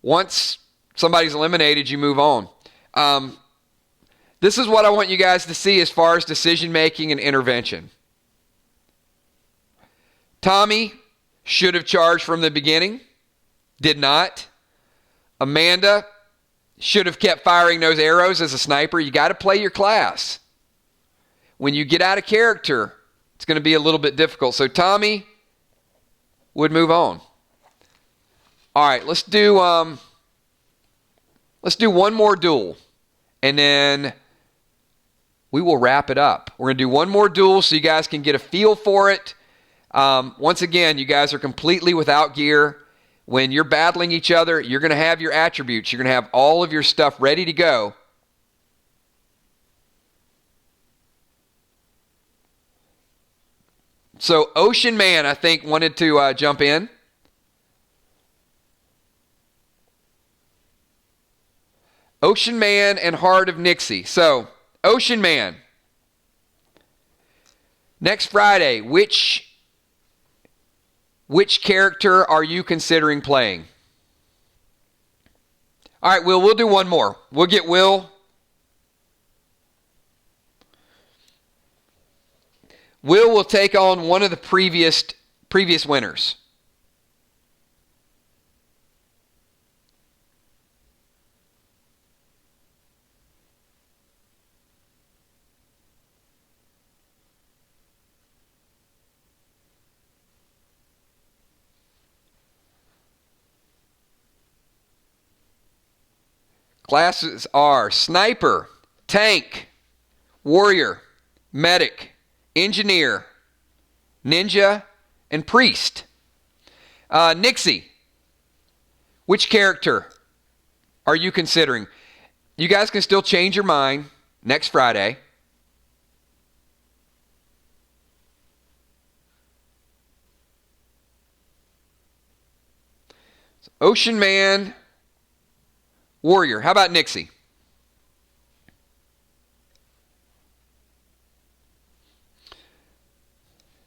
Once somebody's eliminated, you move on. This is what I want you guys to see as far as decision making and intervention. Tommy should have charged from the beginning. Did not. Amanda should have kept firing those arrows as a sniper. You got to play your class. When you get out of character, it's going to be a little bit difficult. So Tommy would move on. All right, let's do one more duel, and then we will wrap it up. We're going to do one more duel so you guys can get a feel for it. Once again, you guys are completely without gear. When you're battling each other, you're going to have your attributes. You're going to have all of your stuff ready to go. So Ocean Man, I think, wanted to jump in. Ocean Man and Heart of Nixie. So, Ocean Man. Next Friday, which character are you considering playing? All right, Will, we'll do one more. We'll get Will. Will take on one of the previous winners. Classes are Sniper, Tank, Warrior, Medic, Engineer, Ninja, and Priest. Nixie, which character are you considering? You guys can still change your mind next Friday. Ocean Man, Warrior. How about Nixie?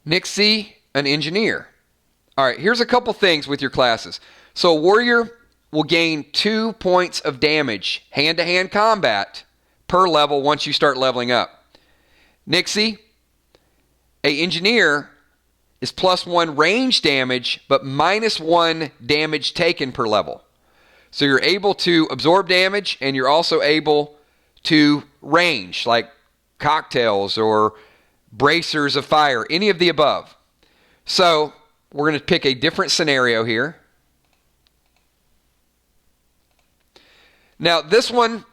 Nixie, an Engineer. All right, here's a couple things with your classes. So a Warrior will gain 2 points of damage, hand-to-hand combat, per level once you start leveling up. Nixie, a Engineer, is +1 range damage, but -1 damage taken per level. So you're able to absorb damage, and you're also able to range, like cocktails or bracers of fire, any of the above. So we're going to pick a different scenario here. Now, this one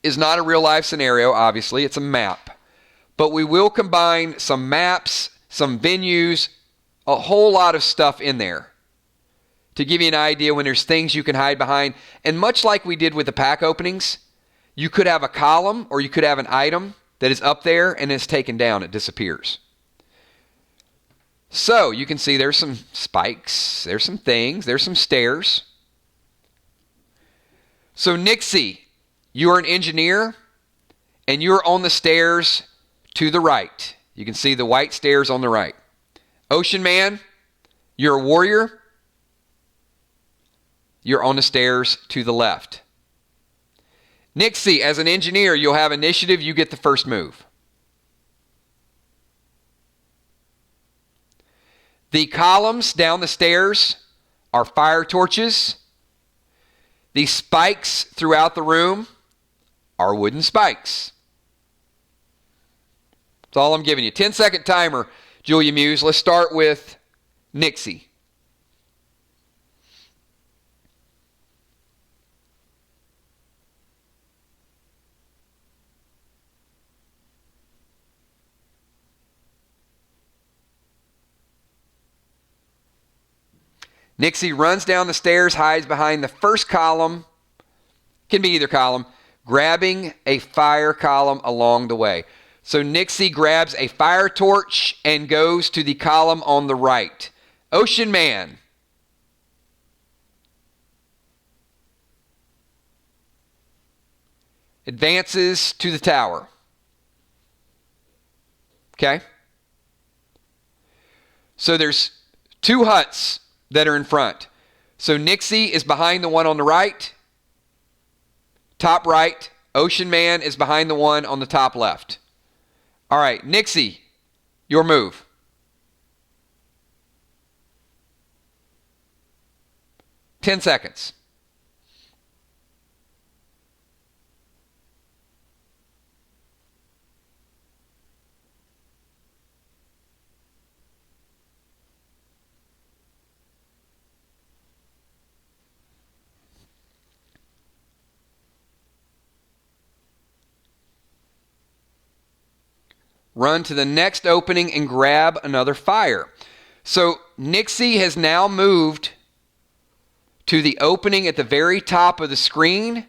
is not a real-life scenario, obviously. It's a map. But we will combine some maps, some venues, a whole lot of stuff in there to give you an idea when there's things you can hide behind. And much like we did with the pack openings, you could have a column or you could have an item that is up there and it's taken down. It disappears. So you can see there's some spikes, there's some things, there's some stairs. So Nixie, you are an Engineer and you're on the stairs to the right. You can see the white stairs on the right. Ocean Man, you're a Warrior. You're on the stairs to the left. Nixie, as an Engineer, you'll have initiative. You get the first move. The columns down the stairs are fire torches. The spikes throughout the room are wooden spikes. That's all I'm giving you. 10-second timer, Julia Muse. Let's start with Nixie. Nixie runs down the stairs, hides behind the first column, can be either column, grabbing a fire column along the way. So Nixie grabs a fire torch and goes to the column on the right. Ocean Man. Advances to the tower. Okay? So there's 2 huts that are in front. So Nixie is behind the one on the right, top right. Ocean Man is behind the one on the top left. All right, Nixie, your move. Ten seconds. Run to the next opening and grab another fire. So Nixie has now moved to the opening at the very top of the screen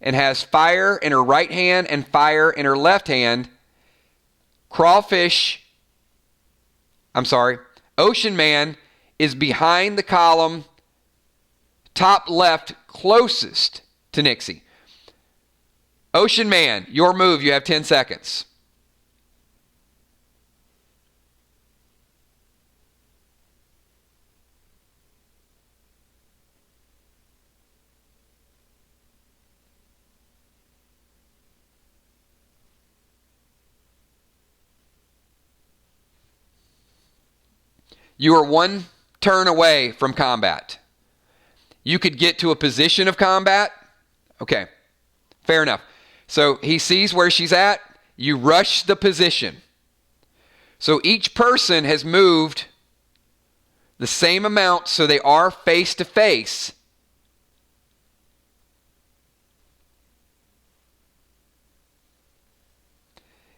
and has fire in her right hand and fire in her left hand. Ocean Man is behind the column, top left, closest to Nixie. Ocean Man, your move. You have 10 seconds. You are 1 turn away from combat. You could get to a position of combat. Okay, fair enough. So he sees where she's at. You rush the position. So each person has moved the same amount, so they are face to face.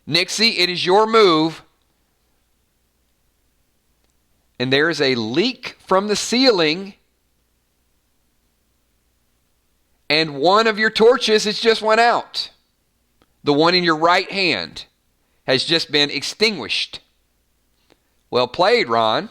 Nixie, it is your move. And there is a leak from the ceiling. And one of your torches has just went out. The one in your right hand has just been extinguished. Well played, Ron.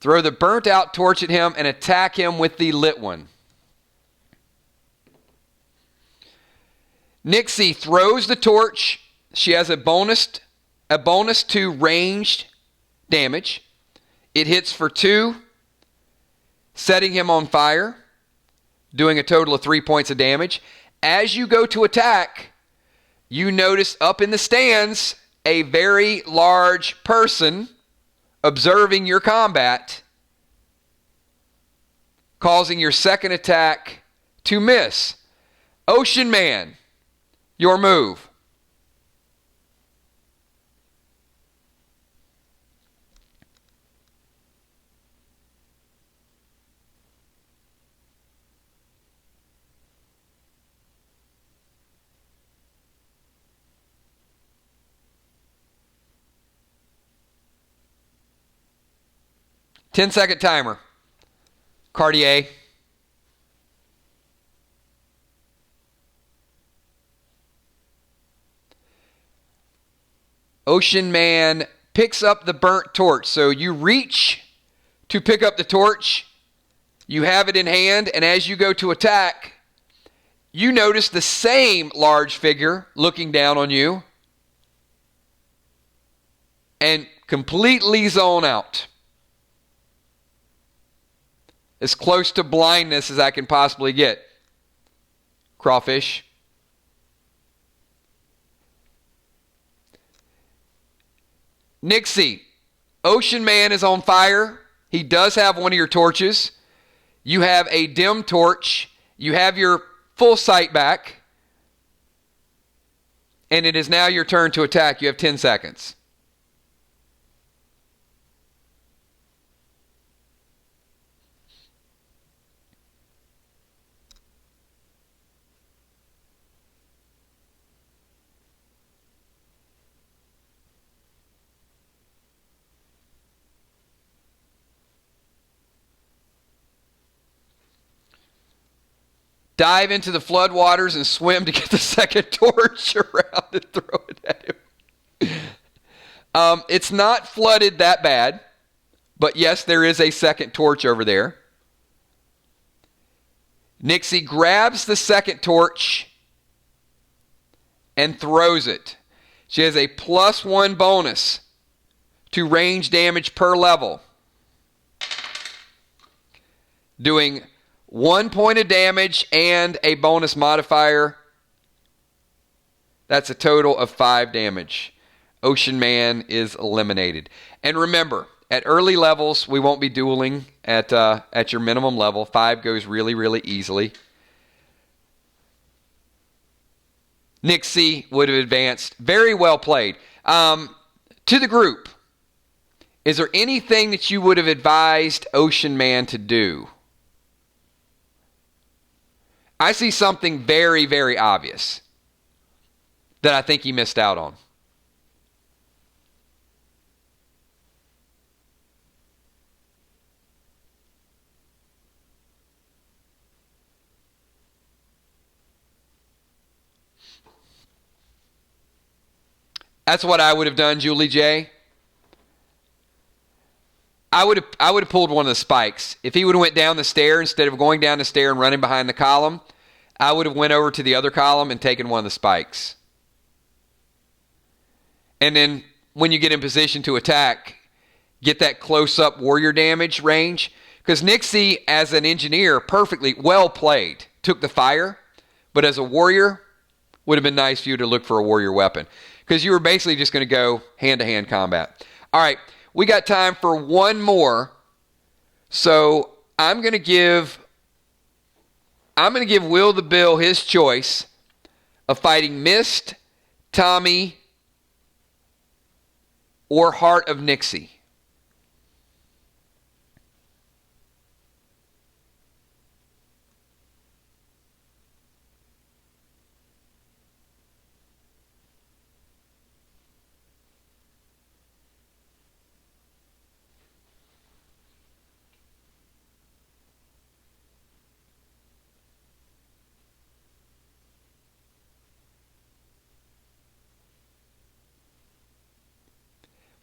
Throw the burnt out torch at him and attack him with the lit one. Nixie throws the torch. She has a bonus to ranged damage. It hits for 2, setting him on fire, doing a total of 3 points of damage. As you go to attack, you notice up in the stands a very large person observing your combat, causing your second attack to miss. Ocean Man, your move. Ten-second timer. Cartier. Ocean Man picks up the burnt torch. So you reach to pick up the torch. You have it in hand, and as you go to attack, you notice the same large figure looking down on you and completely zone out. As close to blindness as I can possibly get. Crawfish. Nixie, Ocean Man is on fire. He does have one of your torches. You have a dim torch. You have your full sight back. And it is now your turn to attack. You have 10 seconds. Dive into the floodwaters and swim to get the second torch around and throw it at him. It's not flooded that bad, but yes, there is a second torch over there. Nixie grabs the second torch and throws it. She has a +1 bonus to range damage per level, doing 1 point of damage and a bonus modifier. That's a total of 5 damage. Ocean Man is eliminated. And remember, at early levels, we won't be dueling at your minimum level. 5 goes really, really easily. Nixie would have advanced. Very well played. To the group, is there anything that you would have advised Ocean Man to do? I see something very, very obvious that I think he missed out on. That's what I would have done, Julie J. I would have pulled one of the spikes. If he would have went down the stair instead of going down the stair and running behind the column, I would have went over to the other column and taken one of the spikes. And then when you get in position to attack, get that close-up warrior damage range. Because Nixie, as an engineer, perfectly well played. Took the fire, but as a warrior, would have been nice for you to look for a warrior weapon, because you were basically just going to go hand-to-hand combat. All right, we got time for one more. So I'm going to give Will the Bill his choice of fighting Mist, Tommy, or Heart of Nixie.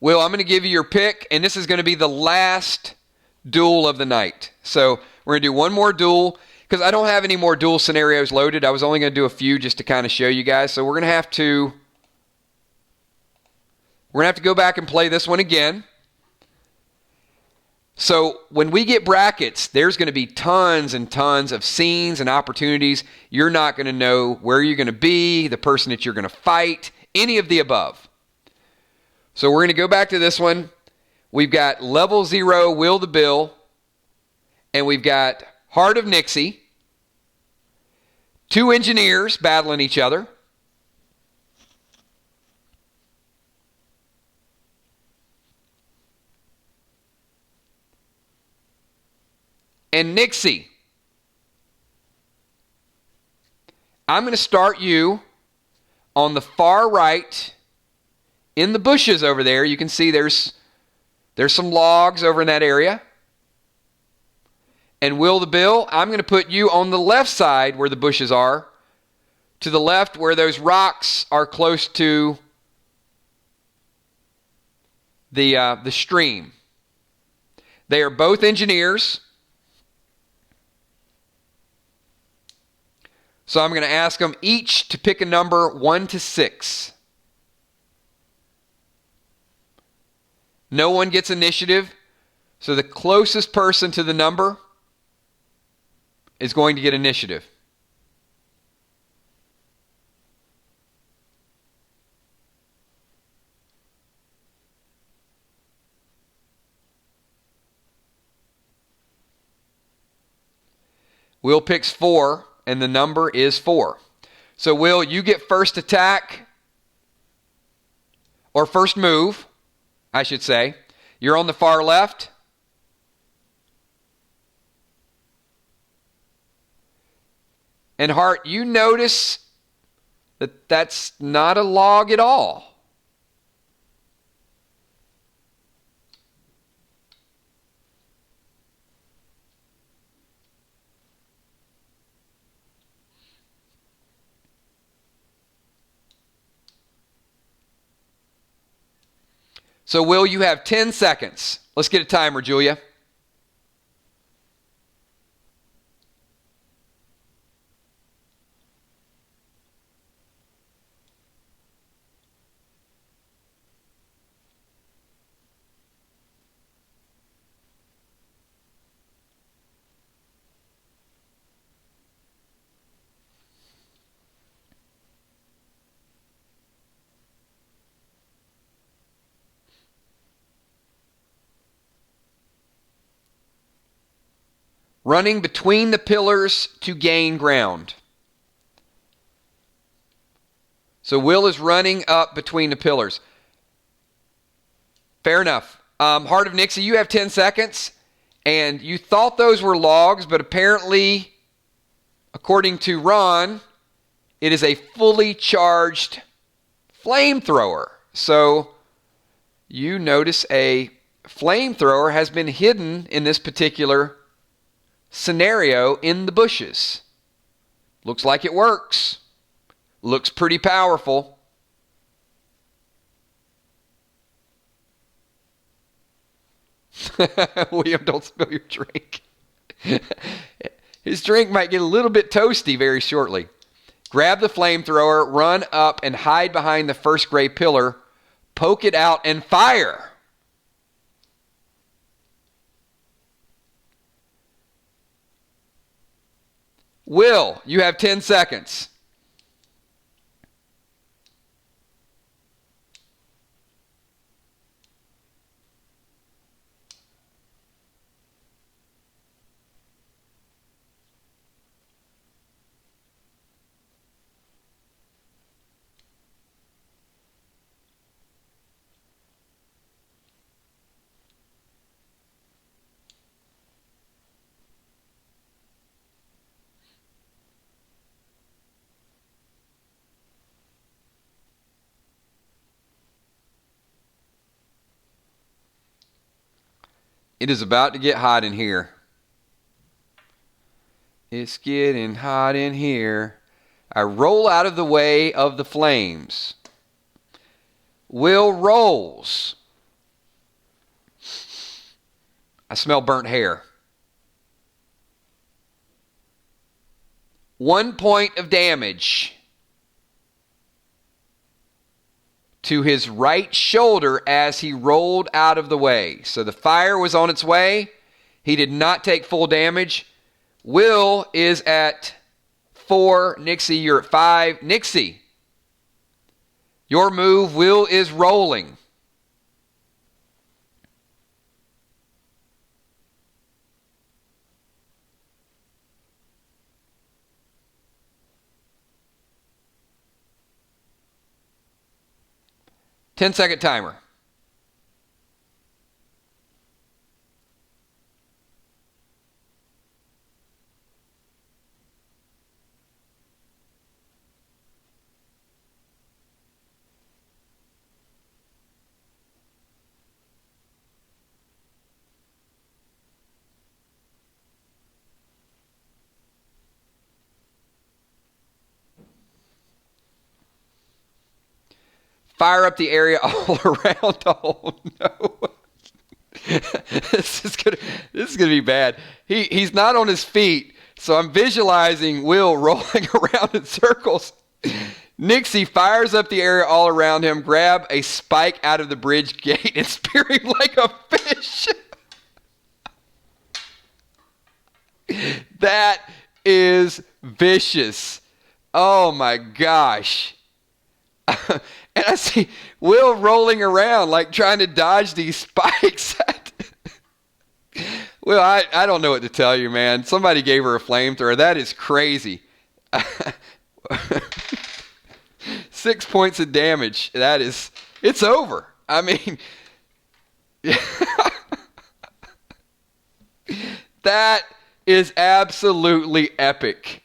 Will, I'm going to give you your pick, and this is going to be the last duel of the night. So we're going to do one more duel, because I don't have any more duel scenarios loaded. I was only going to do a few just to kind of show you guys. So we're going to have to go back and play this one again. So when we get brackets, there's going to be tons and tons of scenes and opportunities. You're not going to know where you're going to be, the person that you're going to fight, any of the above. So we're going to go back to this one. We've got Level 0, Will the Bill, and we've got Heart of Nixie. Two engineers battling each other. And Nixie, I'm going to start you on the far right. In the bushes over there, you can see there's some logs over in that area. And Will the Bill, I'm going to put you on the left side where the bushes are, to the left where those rocks are close to the stream. They are both engineers. So I'm going to ask them each to pick a number 1 to 6. No one gets initiative, so the closest person to the number is going to get initiative. Will picks 4, and the number is 4. So Will, you get first attack, or first move, I should say. You're on the far left. And Hart, you notice that that's not a log at all. So, Will, you have 10 seconds. Let's get a timer, Julia. Running between the pillars to gain ground. So Will is running up between the pillars. Fair enough. Heart of Nixie, you have 10 seconds. And you thought those were logs, but apparently, according to Ron, it is a fully charged flamethrower. So you notice a flamethrower has been hidden in this particular scenario in the bushes. Looks like it works. Looks pretty powerful. William, don't spill your drink. His drink might get a little bit toasty very shortly. Grab the flamethrower, run up and hide behind the first gray pillar, poke it out and fire. Will, you have 10 seconds. It is about to get hot in here. It's getting hot in here. I roll out of the way of the flames. Will rolls. I smell burnt hair. 1 point of damage to his right shoulder as he rolled out of the way. So the fire was on its way. He did not take full damage. Will is at 4. Nixie, you're at 5. Nixie, your move. Will is rolling. Ten-second timer. Fire up the area all around. Oh no. This is gonna be bad. He's not on his feet, so I'm visualizing Will rolling around in circles. Nixie fires up the area all around him, grab a spike out of the bridge gate and spear him like a fish. That is vicious. Oh my gosh. And I see Will rolling around like trying to dodge these spikes. Will, I don't know what to tell you, man. Somebody gave her a flamethrower. That is crazy. 6 points of damage. It's over. I mean, that is absolutely epic.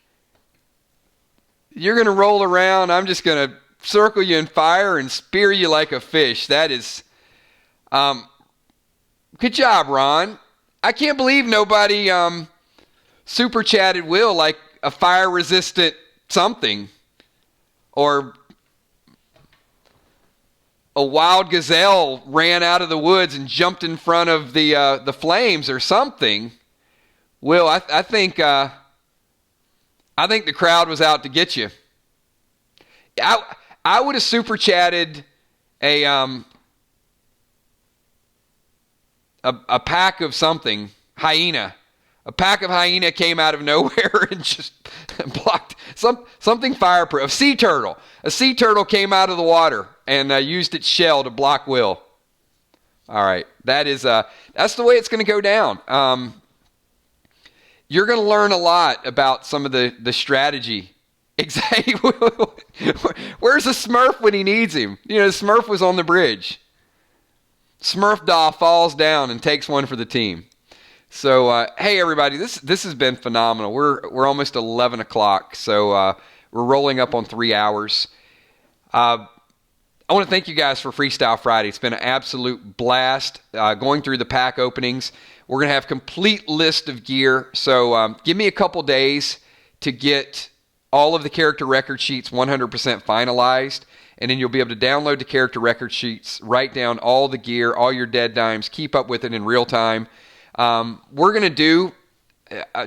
You're going to roll around. I'm just going to circle you in fire and spear you like a fish. That is, good job, Ron. I can't believe nobody super chatted Will like a fire resistant something, or a wild gazelle ran out of the woods and jumped in front of the flames or something. Will, I think the crowd was out to get you. I would have super chatted a pack of something, hyena. A pack of hyena came out of nowhere and just blocked something fireproof. A sea turtle. A sea turtle came out of the water and used its shell to block Will. All right, that's the way it's going to go down. You're going to learn a lot about some of the strategy. Exactly. Where's the Smurf when he needs him? You know, the Smurf was on the bridge. Smurf doll falls down and takes one for the team. So, hey everybody, this has been phenomenal. We're almost 11 o'clock, so we're rolling up on 3 hours. I want to thank you guys for Freestyle Friday. It's been an absolute blast going through the pack openings. We're going to have a complete list of gear, so give me a couple days to get all of the character record sheets 100% finalized, and then you'll be able to download the character record sheets, write down all the gear, all your dead dimes, keep up with it in real time. We're going to do,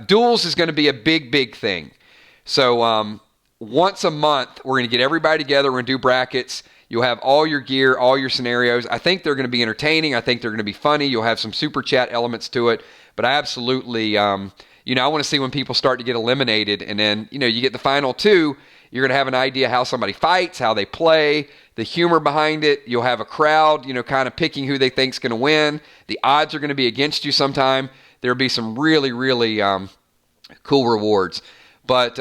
duels is going to be a big thing. So once a month, we're going to get everybody together, we're going to do brackets. You'll have all your gear, all your scenarios. I think they're going to be entertaining. I think they're going to be funny. You'll have some super chat elements to it, but I absolutely... I want to see when people start to get eliminated, and then, you get the final two, you're going to have an idea how somebody fights, how they play, the humor behind it. You'll have a crowd, kind of picking who they think's going to win. The odds are going to be against you sometime. There'll be some really cool rewards. But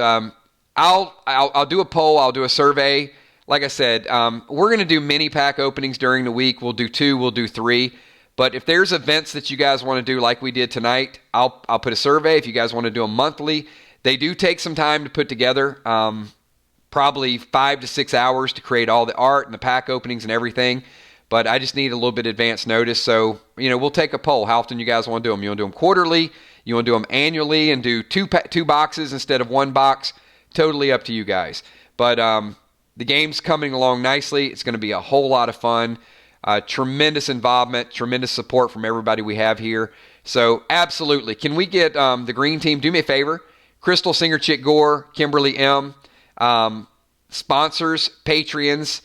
I'll do a poll. I'll do a survey. Like I said, we're going to do mini pack openings during the week. We'll do 2. We'll do 3. But if there's events that you guys want to do like we did tonight, I'll put a survey. If you guys want to do them monthly, they do take some time to put together, probably 5 to 6 hours to create all the art and the pack openings and everything. but I just need a little bit of advance notice. So, we'll take a poll. How often you guys want to do them? You want to do them quarterly? You want to do them annually and do two boxes instead of one box? Totally up to you guys. But the game's coming along nicely. It's going to be a whole lot of fun. Tremendous involvement, tremendous support from everybody we have here. So absolutely. Can we get the green team, do me a favor? Crystal, Singer, Chick Gore, Kimberly M., sponsors, Patreons,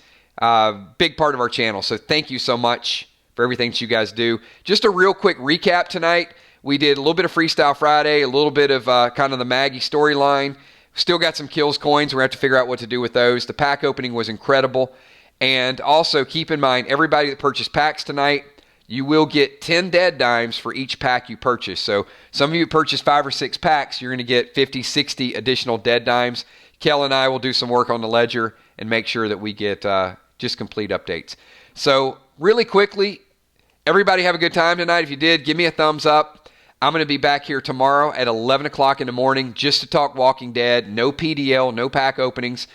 big part of our channel. So thank you so much for everything that you guys do. Just a real quick recap tonight. We did a little bit of Freestyle Friday, a little bit of kind of the Maggie storyline. Still got some kills coins. We're going to have to figure out what to do with those. The pack opening was incredible. And also keep in mind, everybody that purchased packs tonight, you will get 10 dead dimes for each pack you purchase. So some of you purchase 5 or 6 packs, you're going to get 50, 60 additional dead dimes. Kel and I will do some work on the ledger and make sure that we get just complete updates. So really quickly, everybody have a good time tonight. If you did, give me a thumbs up. I'm going to be back here tomorrow at 11 o'clock in the morning just to talk Walking Dead. No PDL, no pack openings.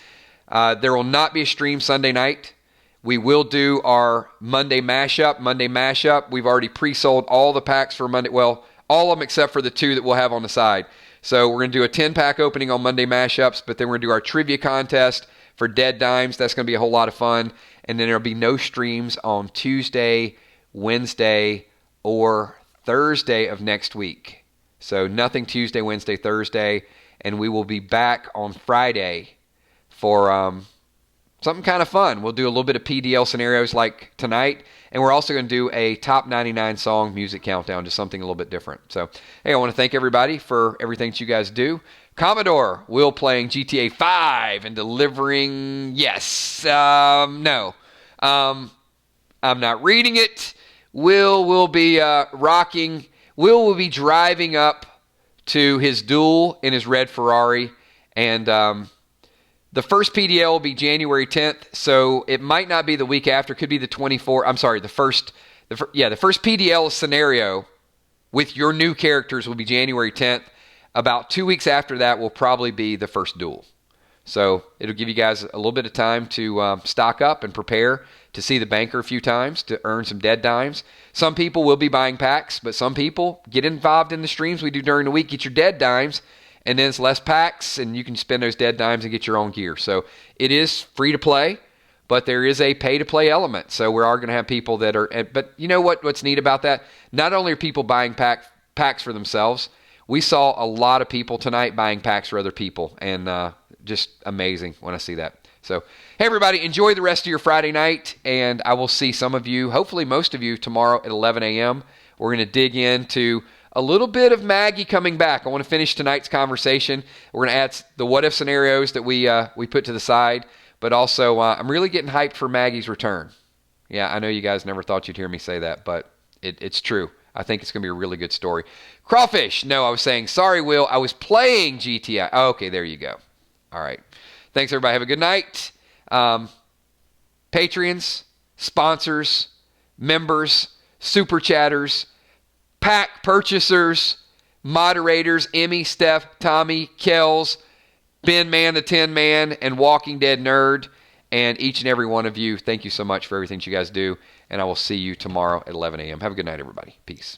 There will not be a stream Sunday night. We will do our Monday mashup. We've already pre-sold all the packs for Monday. Well, all of them except for the 2 that we'll have on the side. So we're going to do a 10-pack opening on Monday mashups, but then we're going to do our trivia contest for dead dimes. That's going to be a whole lot of fun. And then there'll be no streams on Tuesday, Wednesday, or Thursday of next week. So nothing Tuesday, Wednesday, Thursday. And we will be back on Friday for something kind of fun. We'll do a little bit of PDL scenarios like tonight. And we're also going to do a top 99 song music countdown, just something a little bit different. So, hey, I want to thank everybody for everything that you guys do. Commodore, Will playing GTA 5 and delivering, yes, no. I'm not reading it. Will will be rocking. Will be driving up to his duel in his red Ferrari. And the first PDL will be January 10th, so it might not be the week after. It could be the 24th. I'm sorry, the first PDL scenario with your new characters will be January 10th. About 2 weeks after that will probably be the first duel. So it'll give you guys a little bit of time to stock up and prepare to see the banker a few times to earn some dead dimes. Some people will be buying packs, but some people get involved in the streams we do during the week, get your dead dimes, and then it's less packs, and you can spend those dead dimes and get your own gear. So it is free to play, but there is a pay-to-play element. So we are going to have people that are... But you know what's neat about that? Not only are people buying packs for themselves, we saw a lot of people tonight buying packs for other people, and just amazing when I see that. So, hey, everybody, enjoy the rest of your Friday night, and I will see some of you, hopefully most of you, tomorrow at 11 a.m. We're going to dig into a little bit of Maggie coming back. I want to finish tonight's conversation. We're going to add the what-if scenarios that we put to the side, but also I'm really getting hyped for Maggie's return. Yeah, I know you guys never thought you'd hear me say that, but it's true. I think it's going to be a really good story. Crawfish. No, I was saying, sorry, Will. I was playing GTI. Oh, okay, there you go. All right. Thanks, everybody. Have a good night. Patreons, sponsors, members, super chatters, pack purchasers, moderators, Emmy, Steph, Tommy, Kells, Ben Man, the Tin Man, and Walking Dead Nerd, and each and every one of you. Thank you so much for everything you guys do, and I will see you tomorrow at 11 a.m. Have a good night, everybody. Peace.